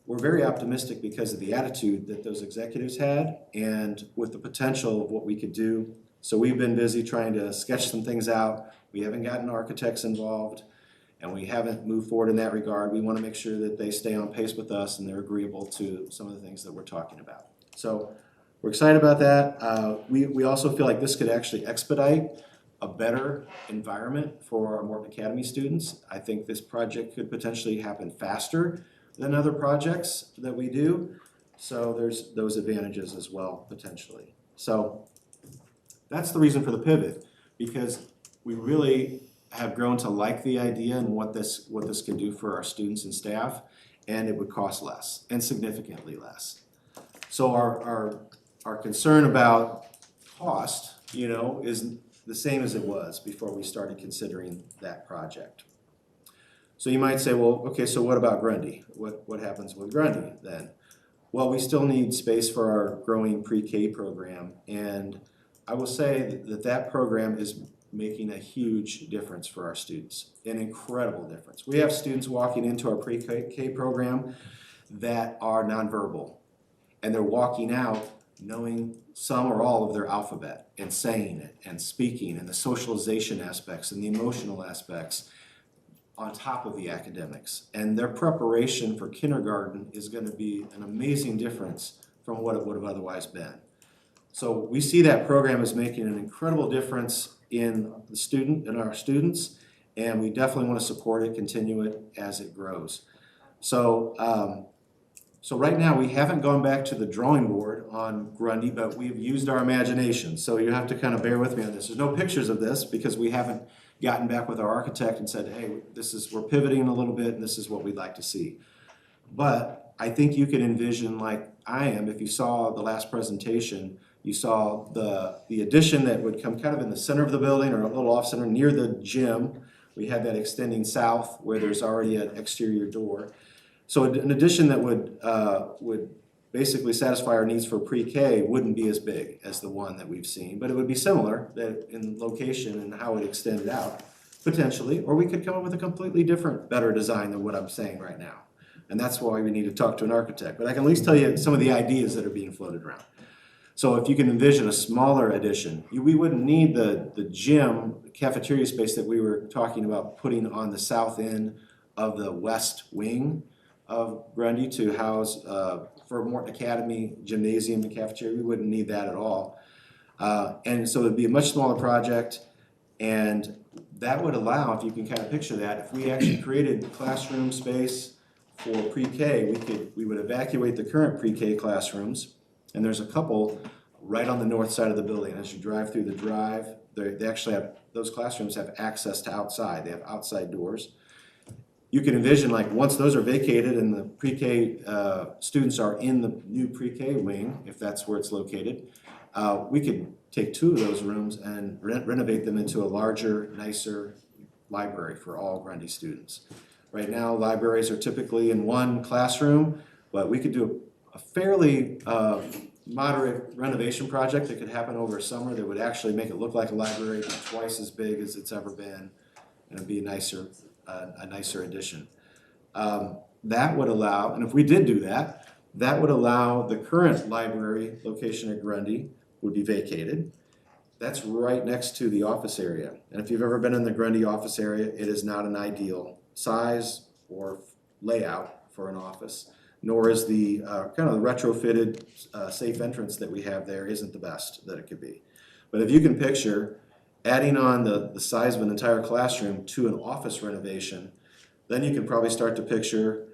we're very optimistic because of the attitude that those executives had and with the potential of what we could do. So we've been busy trying to sketch some things out. We haven't gotten architects involved, and we haven't moved forward in that regard. We want to make sure that they stay on pace with us and they're agreeable to some of the things that we're talking about. So we're excited about that. We also feel like this could actually expedite a better environment for our Morton Academy students. I think this project could potentially happen faster than other projects that we do. So there's those advantages as well, potentially. So that's the reason for the pivot, because we really have grown to like the idea and what this can do for our students and staff, and it would cost less and significantly less. So our concern about cost, is the same as it was before we started considering that project. So you might say, well, okay, so what about Grundy? What happens with Grundy then? Well, we still need space for our growing pre-K program, and I will say that program is making a huge difference for our students, an incredible difference. We have students walking into our pre-K program that are nonverbal, and they're walking out knowing some or all of their alphabet and saying it and speaking, and the socialization aspects and the emotional aspects on top of the academics. And their preparation for kindergarten is going to be an amazing difference from what it would have otherwise been. So we see that program as making an incredible difference in our students, and we definitely want to support it, continue it as it grows. So right now we haven't gone back to the drawing board on Grundy, but we've used our imagination. So you have to kind of bear with me on this. There's no pictures of this because we haven't gotten back with our architect and said, hey, we're pivoting a little bit and this is what we'd like to see. But I think you can envision, like I am, if you saw the last presentation, you saw the addition that would come kind of in the center of the building or a little off center near the gym. We had that extending south where there's already an exterior door. So an addition that would basically satisfy our needs for pre-K wouldn't be as big as the one that we've seen, but it would be similar in location and how it extended out, potentially, or we could come up with a completely different, better design than what I'm saying right now. And that's why we need to talk to an architect. But I can at least tell you some of the ideas that are being floated around. So if you can envision a smaller addition, we wouldn't need the gym cafeteria space that we were talking about putting on the south end of the west wing of Grundy to house for Morton Academy gymnasium and cafeteria. We wouldn't need that at all. And so it'd be a much smaller project, and that would allow, if you can kind of picture that, if we actually created classroom space for pre-K, we would evacuate the current pre-K classrooms, and there's a couple right on the north side of the building. As you drive through the drive, they actually have, those classrooms have access to outside. They have outside doors. You can envision, like, once those are vacated and the pre-K students are in the new pre-K wing, if that's where it's located, we could take two of those rooms and renovate them into a larger, nicer library for all Grundy students. Right now, libraries are typically in one classroom, but we could do a fairly moderate renovation project that could happen over a summer that would actually make it look like a library, be twice as big as it's ever been, and it'd be a nicer addition. That would allow, and if we did do that, that would allow the current library location at Grundy would be vacated. That's right next to the office area. And if you've ever been in the Grundy office area, it is not an ideal size or layout for an office, nor is the kind of the retrofitted safe entrance that we have there isn't the best that it could be. But if you can picture adding on the size of an entire classroom to an office renovation, then you can probably start to picture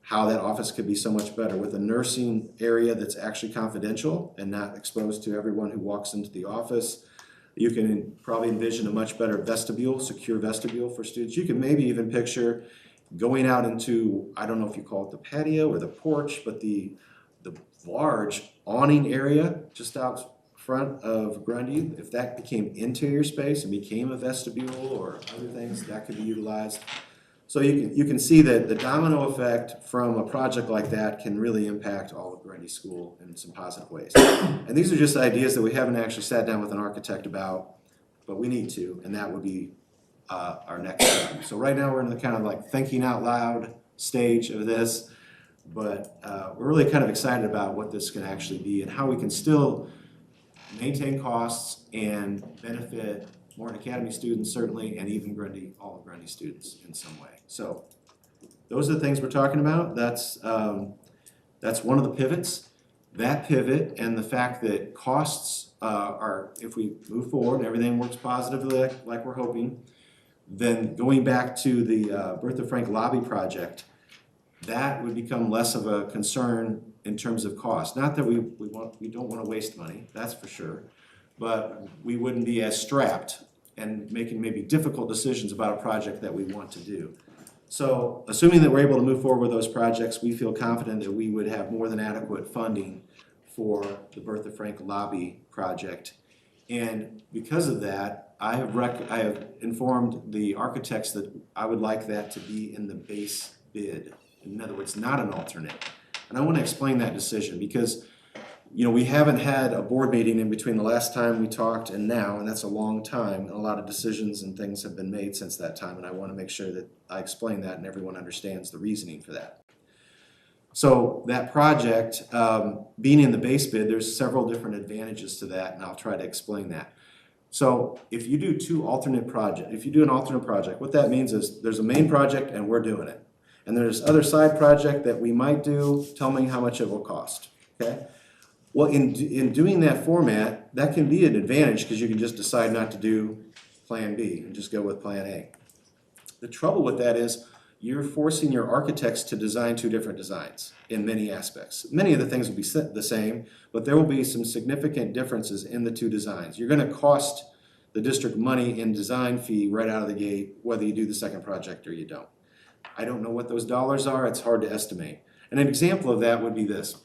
how that office could be so much better with a nursing area that's actually confidential and not exposed to everyone who walks into the office. You can probably envision a much better vestibule, secure vestibule for students. You can maybe even picture going out into, I don't know if you call it the patio or the porch, but the large awning area just out front of Grundy, if that became interior space and became a vestibule or other things, that could be utilized. So you can see that the domino effect from a project like that can really impact all of Grundy School in some positive ways. And these are just ideas that we haven't actually sat down with an architect about, but we need to, and that would be our next step. So right now we're in the kind of like thinking out loud stage of this, but we're really kind of excited about what this can actually be and how we can still maintain costs and benefit Morton Academy students certainly, and even Grundy, all of Grundy students in some way. So those are the things we're talking about. That's one of the pivots. That pivot and the fact that costs are, if we move forward and everything works positively like we're hoping, then going back to the Bertha Frank lobby project, that would become less of a concern in terms of cost. Not that we don't want to waste money, that's for sure, but we wouldn't be as strapped and making maybe difficult decisions about a project that we want to do. So assuming that we're able to move forward with those projects, we feel confident that we would have more than adequate funding for the Bertha Frank lobby project. And because of that, I have informed the architects that I would like that to be in the base bid. In other words, not an alternate. And I want to explain that decision because we haven't had a board meeting in between the last time we talked and now, and that's a long time, and a lot of decisions and things have been made since that time, and I want to make sure that I explain that and everyone understands the reasoning for that. So that project, being in the base bid, there's several different advantages to that, and I'll try to explain that. So if you do an alternate project, what that means is there's a main project and we're doing it. And there's other side project that we might do, tell me how much it will cost, okay? Well, in doing that format, that can be an advantage because you can just decide not to do plan B and just go with plan A. The trouble with that is you're forcing your architects to design two different designs in many aspects. Many of the things will be the same, but there will be some significant differences in the two designs. You're going to cost the district money in design fee right out of the gate, whether you do the second project or you don't. I don't know what those dollars are. It's hard to estimate. And an example of that would be this.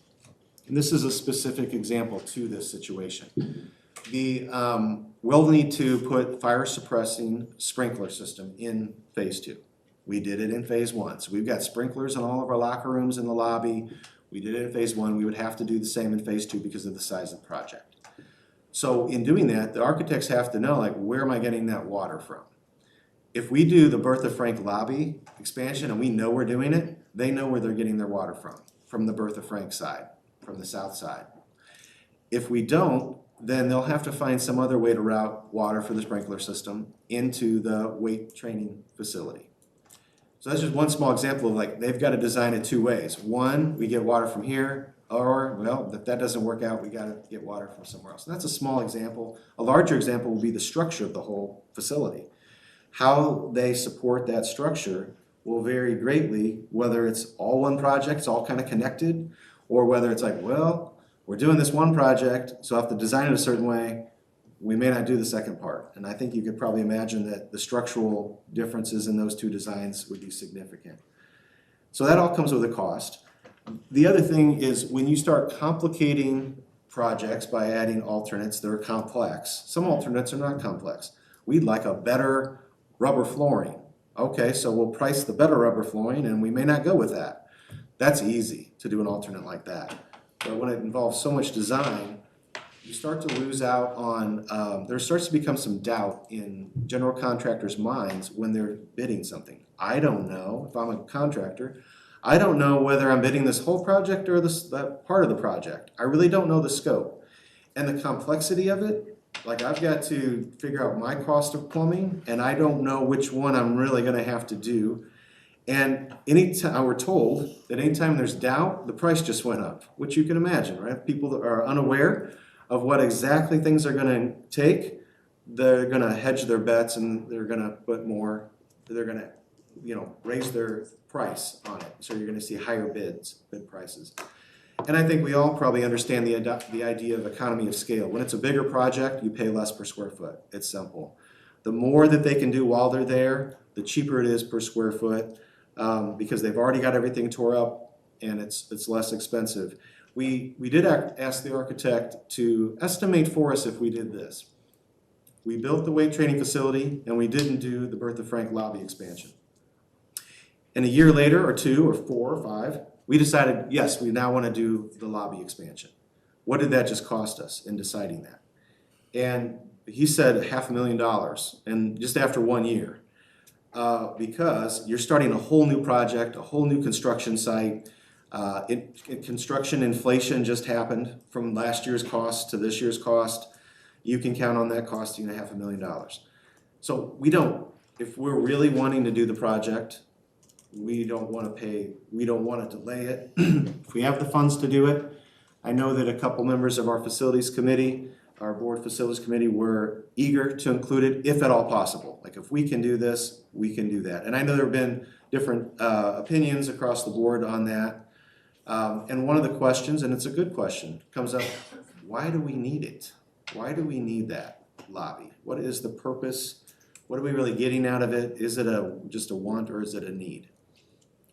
And this is a specific example to this situation. We'll need to put fire suppressing sprinkler system in phase 2. We did it in phase 1. So we've got sprinklers in all of our locker rooms in the lobby. We did it in phase 1. We would have to do the same in phase 2 because of the size of the project. So in doing that, the architects have to know, like, where am I getting that water from? If we do the Bertha Frank lobby expansion and we know we're doing it, they know where they're getting their water from the Bertha Frank side, from the south side. If we don't, then they'll have to find some other way to route water for the sprinkler system into the weight training facility. So that's just one small example of, like, they've got to design it two ways. One, we get water from here, or, well, if that doesn't work out, we got to get water from somewhere else. And that's a small example. A larger example will be the structure of the whole facility. How they support that structure will vary greatly, whether it's all one project, it's all kind of connected, or whether it's like, well, we're doing this one project, so I have to design it a certain way, we may not do the second part. And I think you could probably imagine that the structural differences in those two designs would be significant. So that all comes with a cost. The other thing is when you start complicating projects by adding alternates, they're complex. Some alternates are not complex. We'd like a better rubber flooring. Okay, so we'll price the better rubber flooring and we may not go with that. That's easy to do an alternate like that. But when it involves so much design, you start to lose out on, there starts to become some doubt in general contractors' minds when they're bidding something. I don't know, if I'm a contractor, I don't know whether I'm bidding this whole project or that part of the project. I really don't know the scope. And the complexity of it, like I've got to figure out my cost of plumbing, and I don't know which one I'm really gonna have to do. And anytime, we're told that anytime there's doubt, the price just went up, which you can imagine, right? People that are unaware of what exactly things are gonna take, they're gonna hedge their bets and they're gonna put more, they're gonna, raise their price on it. So you're gonna see higher bid prices. And I think we all probably understand the idea of economy of scale. When it's a bigger project, you pay less per square foot. It's simple. The more that they can do while they're there, the cheaper it is per square foot, because they've already got everything tore up and it's less expensive. We did ask the architect to estimate for us if we did this. We built the weight training facility and we didn't do the Bertha Frank lobby expansion. And a year later, or 2 or 4 or 5, we decided, yes, we now want to do the lobby expansion. What did that just cost us in deciding that? And he said $500,000, and just after 1 year, because you're starting a whole new project, a whole new construction site. Construction inflation just happened from last year's cost to this year's cost. You can count on that costing $500,000. So if we're really wanting to do the project, we don't want to delay it. If we have the funds to do it, I know that a couple members of our facilities committee, our board facilities committee, were eager to include it if at all possible. Like if we can do this, we can do that. And I know there have been different opinions across the board on that. And one of the questions, and it's a good question, comes up, why do we need it? Why do we need that lobby? What is the purpose? What are we really getting out of it? Is it just a want or is it a need?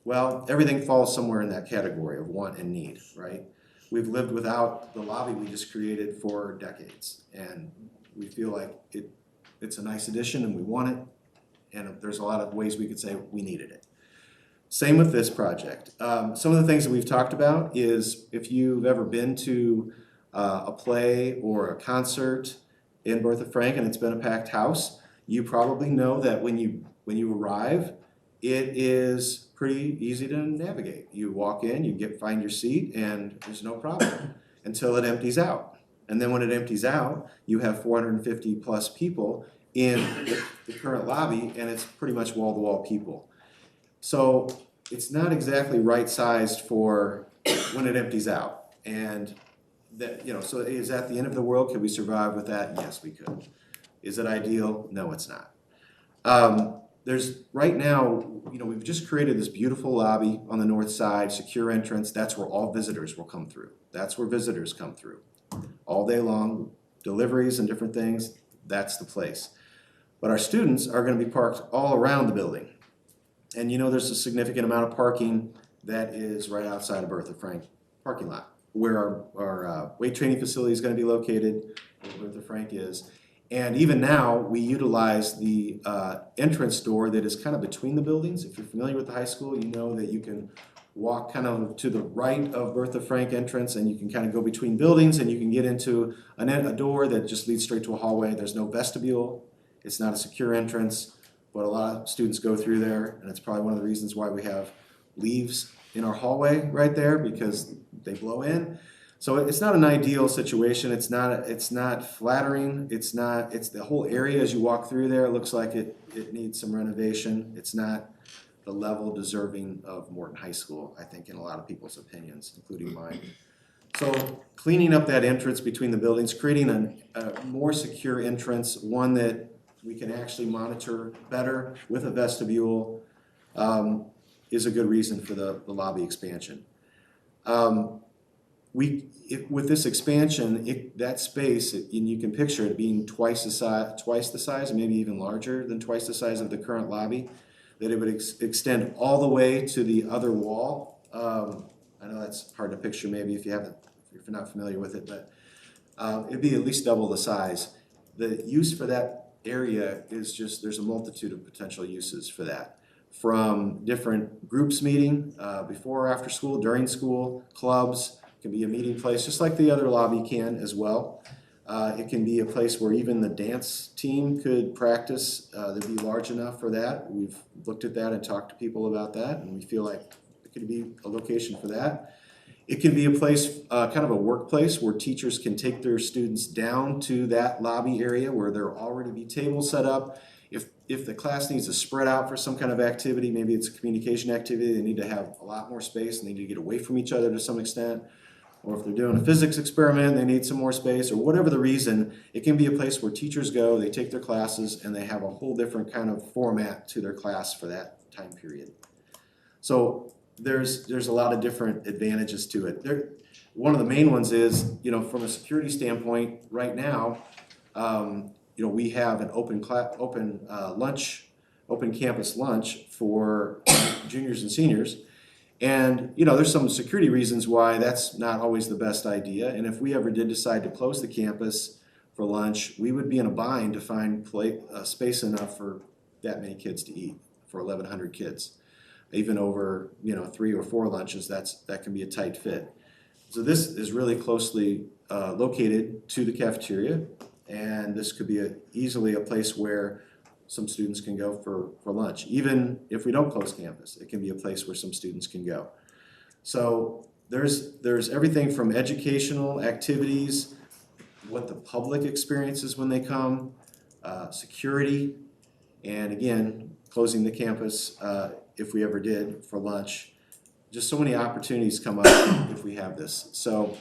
Well, everything falls somewhere in that category of want and need, right? We've lived without the lobby we just created for decades, and we feel like it's a nice addition and we want it, and there's a lot of ways we could say we needed it. Same with this project. Some of the things that we've talked about is if you've ever been to a play or a concert in Bertha Frank and it's been a packed house, you probably know that when you arrive, it is pretty easy to navigate. You walk in, find your seat, and there's no problem until it empties out. And then when it empties out, you have 450 plus people in the current lobby, and it's pretty much wall-to-wall people. So it's not exactly right-sized for when it empties out. And that, so is that the end of the world? Can we survive with that? Yes, we could. Is it ideal? No, it's not. There's right now, we've just created this beautiful lobby on the north side, secure entrance. That's where all visitors will come through. That's where visitors come through all day long, deliveries and different things. That's the place. But our students are going to be parked all around the building. And there's a significant amount of parking that is right outside of Bertha Frank parking lot, where our weight training facility is going to be located, where Bertha Frank is. And even now, we utilize the entrance door that is kind of between the buildings. If you're familiar with the high school, you know that you can walk kind of to the right of Bertha Frank entrance and you can kind of go between buildings and you can get into a door that just leads straight to a hallway. There's no vestibule. It's not a secure entrance, but a lot of students go through there, and it's probably one of the reasons why we have leaves in our hallway right there, because they blow in. So it's not an ideal situation. It's not flattering. It's the whole area as you walk through there, it looks like it needs some renovation. It's not the level deserving of Morton High School, I think, in a lot of people's opinions, including mine. So cleaning up that entrance between the buildings, creating a more secure entrance, one that we can actually monitor better with a vestibule, is a good reason for the lobby expansion. With this expansion, that space, and you can picture it being twice the size, maybe even larger than twice the size of the current lobby, that it would extend all the way to the other wall. I know that's hard to picture maybe if you're not familiar with it, but it'd be at least double the size. The use for that area is just, there's a multitude of potential uses for that. From different groups meeting, before or after school, during school, clubs, it can be a meeting place, just like the other lobby can as well. It can be a place where even the dance team could practice, that'd be large enough for that. We've looked at that and talked to people about that, and we feel like it could be a location for that. It can be a place, kind of a workplace where teachers can take their students down to that lobby area where there'll already be tables set up. If the class needs to spread out for some kind of activity, maybe it's a communication activity, they need to have a lot more space and they need to get away from each other to some extent. Or if they're doing a physics experiment, they need some more space, or whatever the reason, it can be a place where teachers go, they take their classes, and they have a whole different kind of format to their class for that time period. So there's a lot of different advantages to it. One of the main ones is, from a security standpoint, right now, we have an open campus lunch for juniors and seniors. And, there's some security reasons why that's not always the best idea. And if we ever did decide to close the campus for lunch, we would be in a bind to find space enough for that many kids to eat, for 1,100 kids. Even over, 3 or 4 lunches, that can be a tight fit. So this is really closely located to the cafeteria, and this could be easily a place where some students can go for lunch. Even if we don't close campus, it can be a place where some students can go. So there's everything from educational activities, what the public experiences when they come, security, and again, closing the campus if we ever did for lunch. Just so many opportunities come up if we have this. So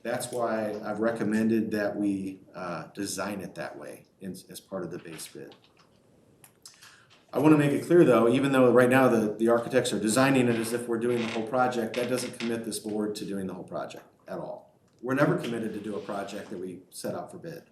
that's why I've recommended that we design it that way as part of the base bid. I want to make it clear though, even though right now the architects are designing it as if we're doing the whole project, that doesn't commit this board to doing the whole project at all. We're never committed to do a project that we set out for bid.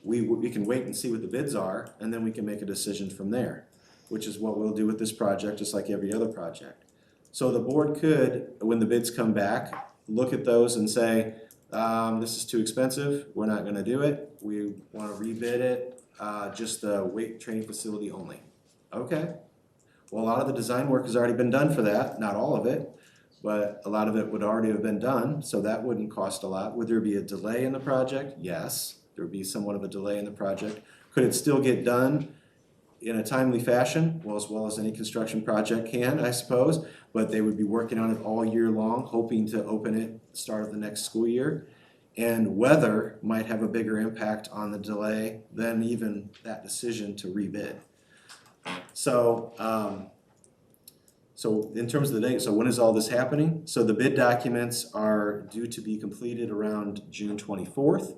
We can wait and see what the bids are, and then we can make a decision from there, which is what we'll do with this project, just like every other project. So the board could, when the bids come back, look at those and say, this is too expensive, we're not gonna do it, we wanna rebid it, just the weight training facility only. Okay, well, a lot of the design work has already been done for that, not all of it, but a lot of it would already have been done, so that wouldn't cost a lot. Would there be a delay in the project? Yes, there would be somewhat of a delay in the project. Could it still get done in a timely fashion? Well, as well as any construction project can, I suppose, but they would be working on it all year long, hoping to open it at the start of the next school year. And weather might have a bigger impact on the delay than even that decision to rebid. So, so in terms of the date, so when is all this happening? So the bid documents are due to be completed around June 24th.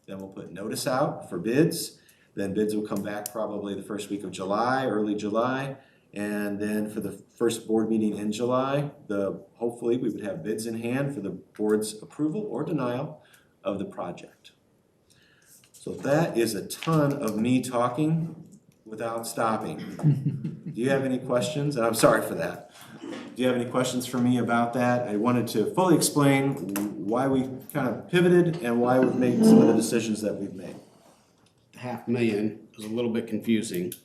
Then we'll put notice out for bids. Then bids will come back probably the first week of July, early July. And then for the first board meeting in July, hopefully we would have bids in hand for the board's approval or denial of the project. So that is a ton of me talking without stopping. Do you have any questions? And I'm sorry for that. Do you have any questions for me about that? I wanted to fully explain why we kind of pivoted and why we've made some of the decisions that we've made. $500,000 was a little bit confusing. It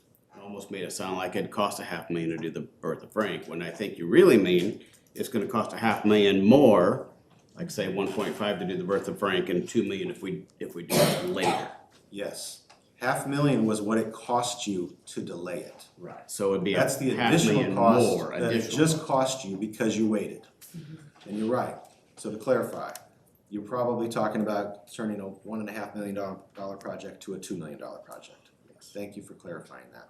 almost made it sound like it'd cost $500,000 to do the birth of Frank, when I think you really mean it's gonna cost $500,000 more, like say 1.5 to do the birth of Frank and $2 million if we do it later. Yes. $500,000 was what it cost you to delay it. Right. So it'd be that's the additional cost more, that it just cost you because you waited. And you're right. So to clarify, you're probably talking about turning a $1.5 million project to a $2 million project. Yes. Thank you for clarifying that.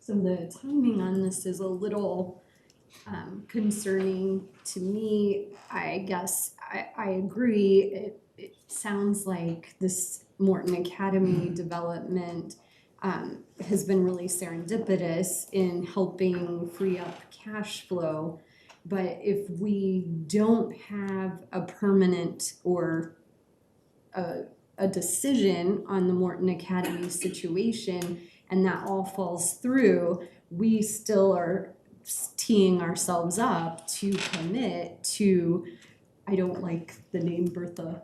So the timing on this is a little concerning to me. I guess I agree. It sounds like this Morton Academy development has been really serendipitous in helping free up cash flow. But if we don't have a permanent or a decision on the Morton Academy situation and that all falls through, we still are teeing ourselves up to commit to, I don't like the name Bertha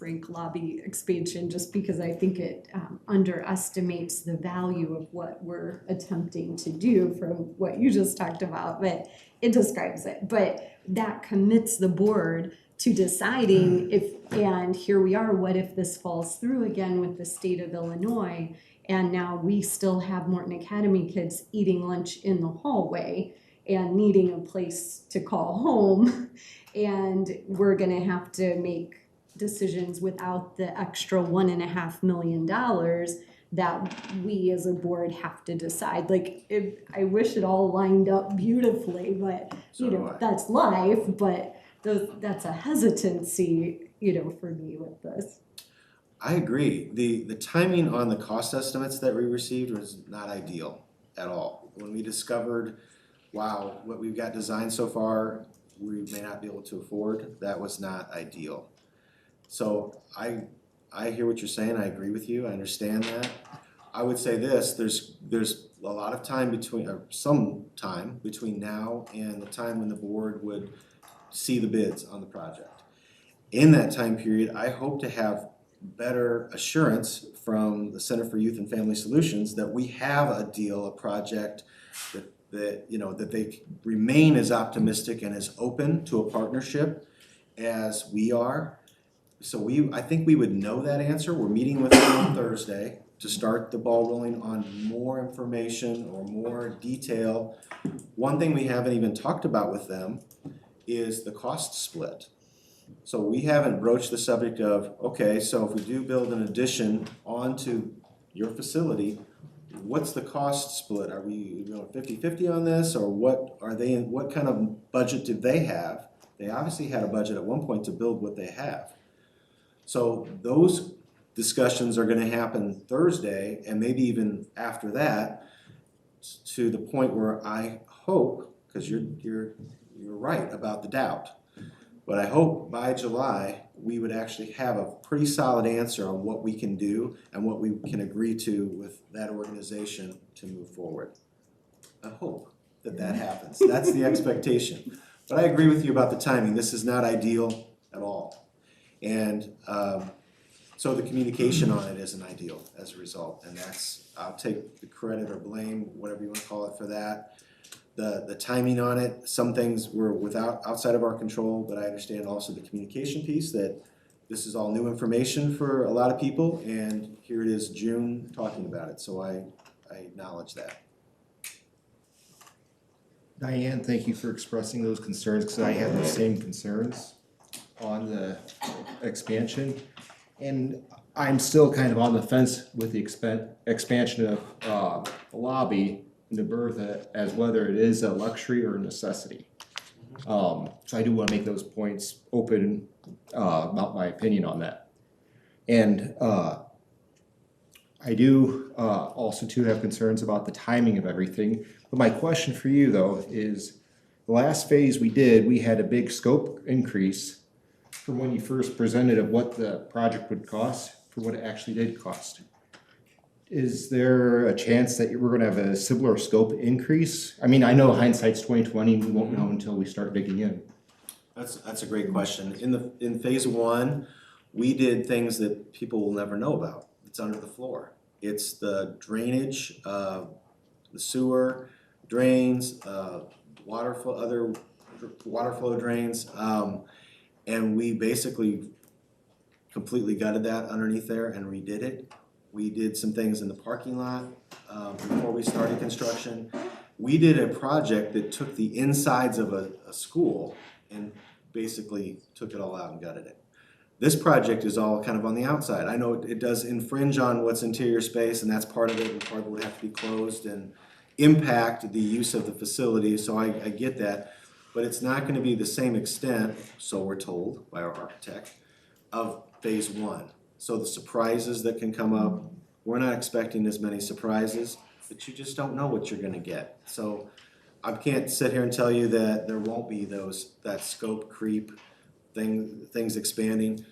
frank lobby expansion just because I think it underestimates the value of what we're attempting to do from what you just talked about, but it describes it. But that commits the board to deciding if, and here we are, what if this falls through again with the state of Illinois, and now we still have Morton Academy kids eating lunch in the hallway and needing a place to call home, and we're gonna have to make decisions without the extra $1.5 million that we as a board have to decide. Like, I wish it all lined up beautifully, but So you do know, I. that's life, but that's a hesitancy, you know, for me with this. I agree. The timing on the cost estimates that we received was not ideal at all. When we discovered, wow, what we've got designed so far, we may not be able to afford, that was not ideal. So I hear what you're saying, I agree with you, I understand that. I would say this, there's a lot of time between, or some time between now and the time when the board would see the bids on the project. In that time period, I hope to have better assurance from the Center for Youth and Family Solutions that we have a deal, a project that you know, that they remain as optimistic and as open to a partnership as we are. So I think we would know that answer. We're meeting with them on Thursday to start the ball rolling on more information or more detail. One thing we haven't even talked about with them is the cost split. So we haven't broached the subject of, okay, so if we do build an addition onto your facility, what's the cost split? Are we going 50-50 on this, or what are they, what kind of budget did they have? They obviously had a budget at one point to build what they have. So those discussions are gonna happen Thursday, and maybe even after that, to the point where I hope, because you're right about the doubt, but I hope by July, we would actually have a pretty solid answer on what we can do and what we can agree to with that organization to move forward. I hope that happens. That's the expectation. But I agree with you about the timing. This is not ideal at all. And so the communication on it isn't ideal as a result. And that's, I'll take the credit or blame, whatever you want to call it, for that. The timing on it, some things were outside of our control, but I understand also the communication piece, that this is all new information for a lot of people, and here it is June talking about it, so I acknowledge that. Diane, thank you for expressing those concerns, because I have the same concerns on the expansion. And I'm still kind of on the fence with the expansion of the lobby into Bertha as whether it is a luxury or a necessity. So I do want to make those points open about my opinion on that. And I do also too have concerns about the timing of everything. But my question for you though is, the last phase we had a big scope increase from when you first presented of what the project would cost for what it actually did cost. Is there a chance that we're gonna have a similar scope increase? I mean, I know hindsight's 20/20, we won't know until we start digging in. That's a great question. In phase one, we did things that people will never know about. It's under the floor. It's the drainage, the sewer, drains, other water flow drains, and we basically completely gutted that underneath there and redid it. We did some things in the parking lot before we started construction. We did a project that took the insides of a school and basically took it all out and gutted it. This project is all kind of on the outside. I know it does infringe on what's interior space, and that's part of it, and part of it would have to be closed and impact the use of the facility, so I get that. But it's not gonna be the same extent, so we're told by our architect, of phase one. So the surprises that can come up, we're not expecting as many surprises, but you just don't know what you're gonna get. So I can't sit here and tell you that there won't be that scope creep, things expanding.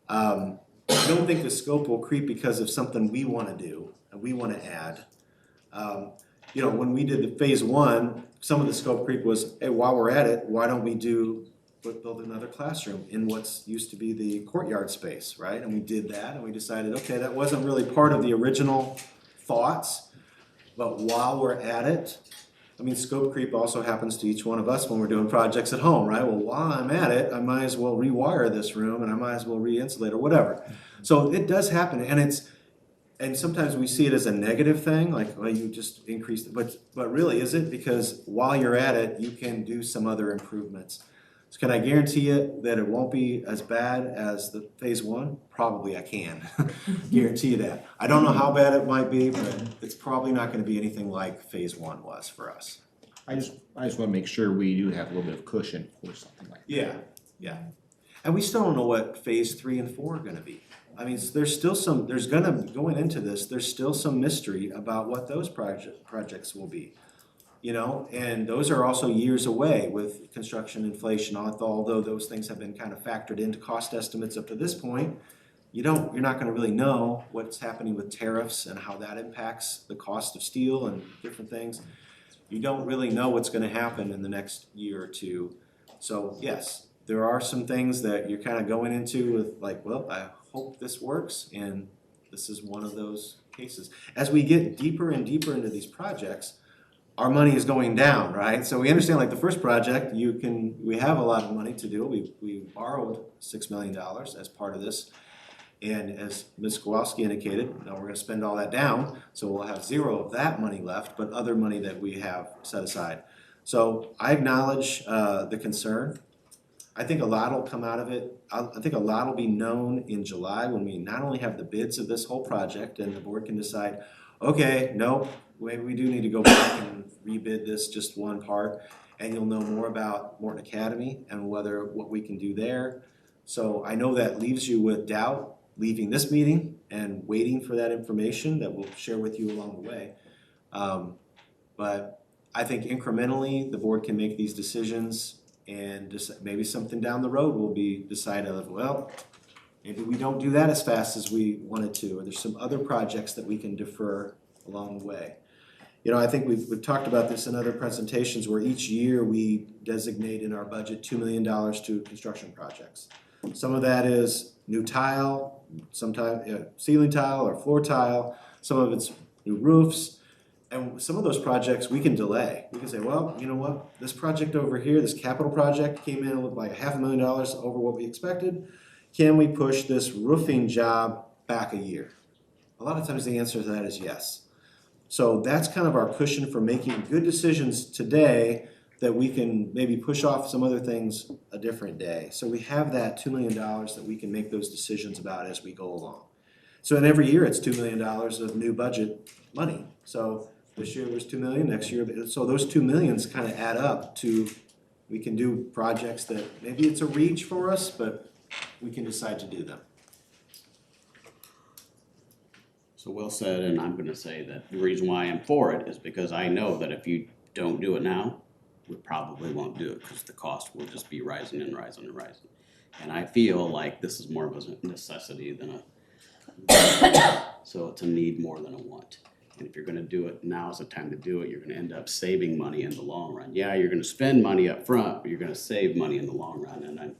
I don't think the scope will creep because of something we wanna do and we wanna add. You know, when we did the phase one, some of the scope creep was, hey, while we're at it, why don't we do put, build another classroom in what's used to be the courtyard space, right? And we did that, and we decided, okay, that wasn't really part of the original thoughts, but while we're at it, I mean, scope creep also happens to each one of us when we're doing projects at home, right? Well, while I'm at it, I might as well rewire this room, and I might as well re-insulate or whatever. So it does happen, and sometimes we see it as a negative thing, like, well, you just increased, but really, is it? Because while you're at it, you can do some other improvements. So can I guarantee you that it won't be as bad as the phase one? Probably I can, guarantee you that. I don't know how bad it might be, but it's probably not gonna be anything like phase one was for us. I just wanna make sure we do have a little bit of cushion for something like that. Yeah. And we still don't know what phase 3 and 4 are gonna be. I mean, there's still some, going into this, there's still some mystery about what those projects will be. You know, and those are also years away with construction inflation, although those things have been kind of factored into cost estimates up to this point. You're not gonna really know what's happening with tariffs and how that impacts the cost of steel and different things. You don't really know what's gonna happen in the next year or two. So yes, there are some things that you're kind of going into with like, well, I hope this works, and this is one of those cases. As we get deeper and deeper into these projects, our money is going down, right? So we understand like the first project, we have a lot of money to do. We borrowed $6 million as part of this. And as Ms. Kowalski indicated, now we're gonna spend all that down, so we'll have zero of that money left, but other money that we have set aside. So I acknowledge the concern. I think a lot will come out of it. I think a lot will be known in July when we not only have the bids of this whole project and the board can decide, okay, nope, maybe we do need to go back and rebid this just one part, and you'll know more about Morton Academy and what we can do there. So I know that leaves you with doubt leaving this meeting and waiting for that information that we'll share with you along the way. But I think incrementally, the board can make these decisions, and just maybe something down the road will be decided of, well, maybe we don't do that as fast as we wanted to, or there's some other projects that we can defer along the way. You know, I think we've talked about this in other presentations where each year we designate in our budget $2 million to construction projects. Some of that is new tile, sometimes ceiling tile or floor tile, some of it's new roofs. And some of those projects we can delay. We can say, well, you know what, this project over here, this capital project came in with like $500,000 over what we expected. Can we push this roofing job back a year? A lot of times the answer to that is yes. So that's kind of our cushion for making good decisions today that we can maybe push off some other things a different day. So we have that $2 million that we can make those decisions about as we go along. So in every year it's $2 million of new budget money. So this year there's $2 million, next year, so those $2 millions kind of add up to, we can do projects that maybe it's a reach for us, but we can decide to do them. So well said, and I'm gonna say that the reason why I'm for it is because I know that if you don't do it now, we probably won't do it because the cost will just be rising and rising and rising. And I feel like this is more of a necessity than so it's a need more than a want. And if you're gonna do it, now's the time to do it. You're gonna end up saving money in the long run. Yeah, you're gonna spend money up front, but you're gonna save money in the long run. And I'm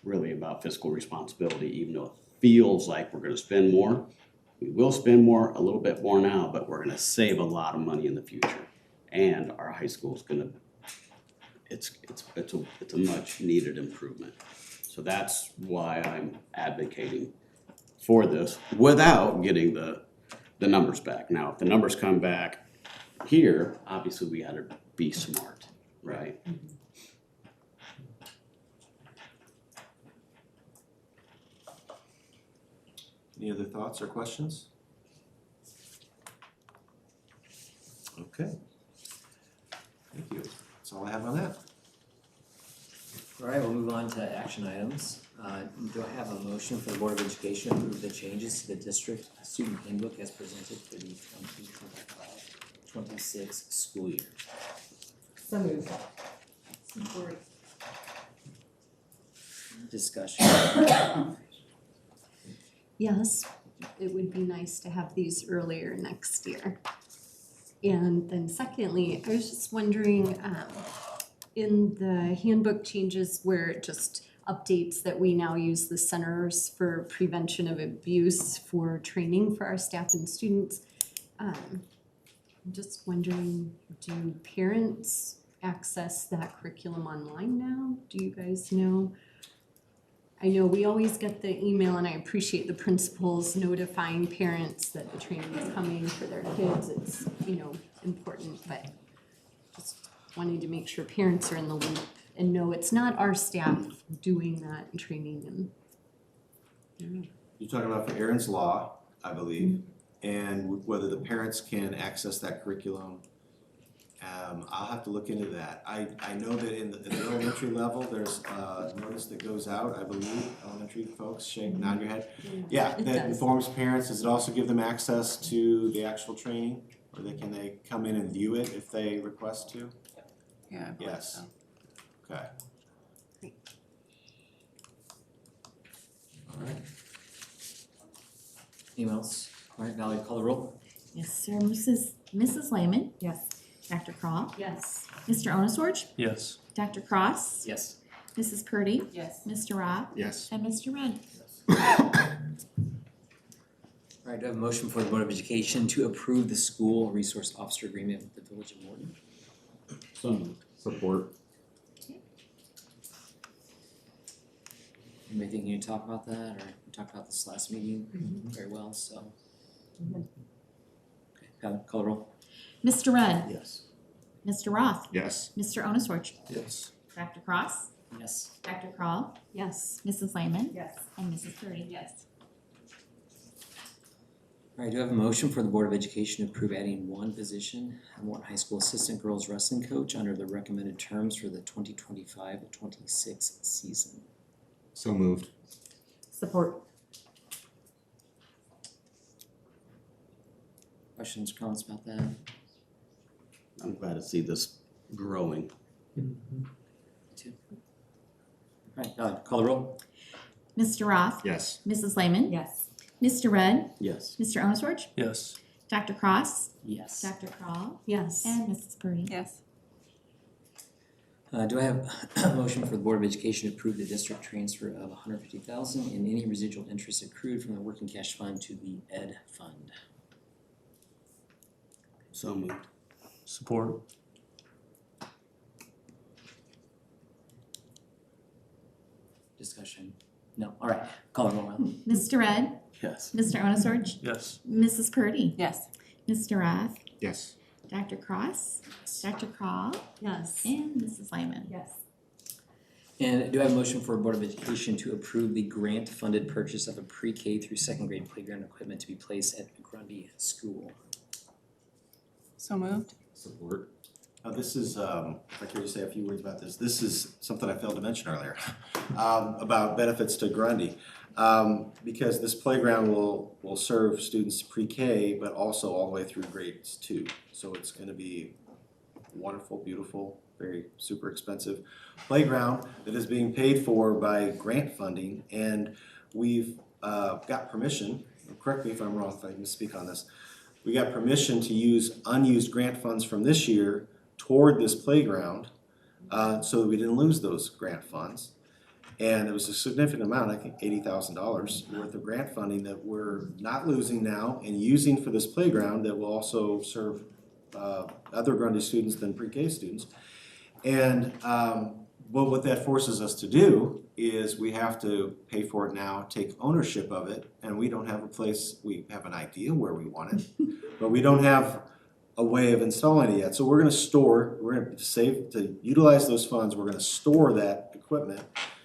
really about fiscal responsibility, even though it feels like we're gonna spend more. We will spend more, a little bit more now, but we're gonna save a lot of money in the future. And our high school's gonna, it's a much needed improvement. So that's why I'm advocating for this without getting the numbers back. Now, if the numbers come back here, obviously we gotta be smart, right? Any other thoughts or questions? Okay. Thank you. That's all I have on that. All right, we'll move on to action items. Do I have a motion for the Board of Education to approve the changes to the district student handbook as presented for the 2025-26 school year? So moved. Support. Discussion. Yes, it would be nice to have these earlier next year. And then secondly, I was just wondering, in the handbook changes where it just updates that we now use the Centers for Prevention of Abuse for training for our staff and students. I'm just wondering, do parents access that curriculum online now? Do you guys know? I know we always get the email, and I appreciate the principals notifying parents that the training is coming for their kids. It's, important, but just wanting to make sure parents are in the loop and know it's not our staff doing that and training them. You're talking about for Aaron's Law, I believe, and whether the parents can access that curriculum. I'll have to look into that. I know that in the elementary level, there's a notice that goes out, I believe, elementary folks, nod your head. Yeah, that informs parents. Does it also give them access to the actual training? Or can they come in and view it if they request to? Yeah. Yes. Okay. All right. Anyone else? All right, Valerie, call the roll. Yes, sir. Mrs. Lehman. Yes. Dr. Crawl. Yes. Mr. Onosorge. Yes. Dr. Cross. Yes. Mrs. Purdy. Yes. Mr. Roth. Yes. And Mr. Red. All right, do I have a motion for the Board of Education to approve the school resource officer agreement with the Village of Morton? So moved. Support. Anybody think you need to talk about that, or we talked about this last meeting very well, so. Okay, call the roll. Mr. Red. Yes. Mr. Roth. Yes. Mr. Onosorge. Yes. Dr. Cross. Yes. Dr. Crawl. Yes. Mrs. Lehman. Yes. And Mrs. Purdy. Yes. All right, do I have a motion for the Board of Education to approve adding one position, Morton High School Assistant Girls Wrestling Coach, under the recommended terms for the 2025-26 season? So moved. Support. Questions, comments about that? I'm glad to see this growing. All right, call the roll. Mr. Roth. Yes. Mrs. Lehman. Yes. Mr. Red. Yes. Mr. Onosorge. Yes. Dr. Cross. Yes. Dr. Crawl. Yes. And Mrs. Purdy. Yes. Do I have a motion for the Board of Education to approve the district transfer of $150,000 in any residual interest accrued from the working cash fund to the ed fund? So moved. Support. Discussion? No, all right, call the roll. Mr. Red. Yes. Mr. Onosorge. Yes. Mrs. Purdy. Yes. Mr. Roth. Yes. Dr. Cross. Dr. Crawl. Yes. And Mrs. Lehman. Yes. And do I have a motion for Board of Education to approve the grant-funded purchase of a pre-K through second grade playground equipment to be placed at Grundy School? So moved. Support. This is, if I could just say a few words about this, this is something I failed to mention earlier, about benefits to Grundy. Because this playground will serve students pre-K, but also all the way through grades 2. So it's gonna be wonderful, beautiful, very super expensive playground that is being paid for by grant funding. And we've got permission, correct me if I'm wrong, if I misspeak on this, we got permission to use unused grant funds from this year toward this playground, so that we didn't lose those grant funds. And it was a significant amount, I think $80,000 worth of grant funding that we're not losing now and using for this playground that will also serve other Grundy students than pre-K students. And what that forces us to do is we have to pay for it now, take ownership of it, and we don't have a place, we have an idea where we want it, but we don't have a way of installing it yet. So we're gonna save, to utilize those funds, we're gonna store that equipment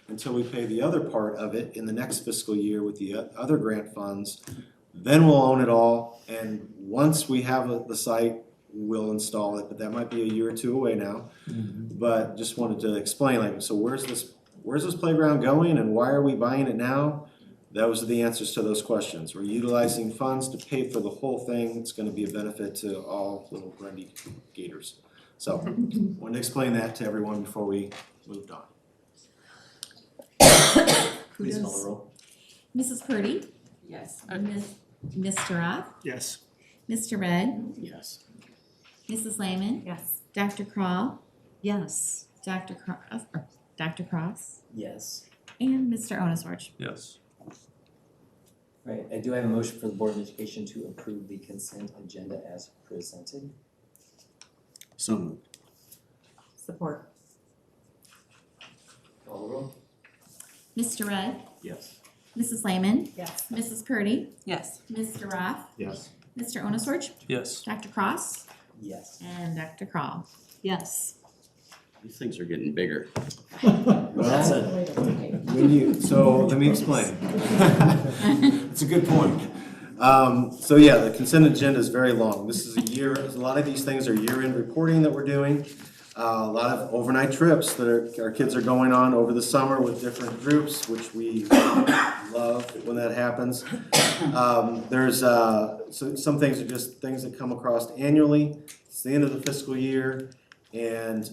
until we pay the other part of it in the next fiscal year with the other grant funds. Then we'll own it all, and once we have the site, we'll install it, but that might be a year or two away now. But just wanted to explain, like, so where's this playground going and why are we buying it now? Those are the answers to those questions. We're utilizing funds to pay for the whole thing. It's gonna be a benefit to all little Grundy Gators. So, wanted to explain that to everyone before we moved on. Please call the roll. Mrs. Purdy. Yes. Mr. Roth. Yes. Mr. Red. Yes. Mrs. Lehman. Yes. Dr. Crawl. Yes. Dr. Cross, Yes. and Mr. Onosworch. Yes. Right, I do have a motion for the Board of Education to approve the consent agenda as presented. So moved. Support. Call the roll. Mr. Rudd, Yes. Mrs. Lehman, Yes. Mrs. Purdy, Yes. Mr. Roth, Yes. Mr. Onosworch, Yes. Dr. Cross, Yes. and Dr. Crawl. Yes. These things are getting bigger. That's it. So let me explain. It's a good point. So yeah, the consent agenda is very long. This is a lot of these things are year-end reporting that we're doing. A lot of overnight trips that our kids are going on over the summer with different groups, which we love when that happens. There's some things are just things that come across annually. It's the end of the fiscal year. And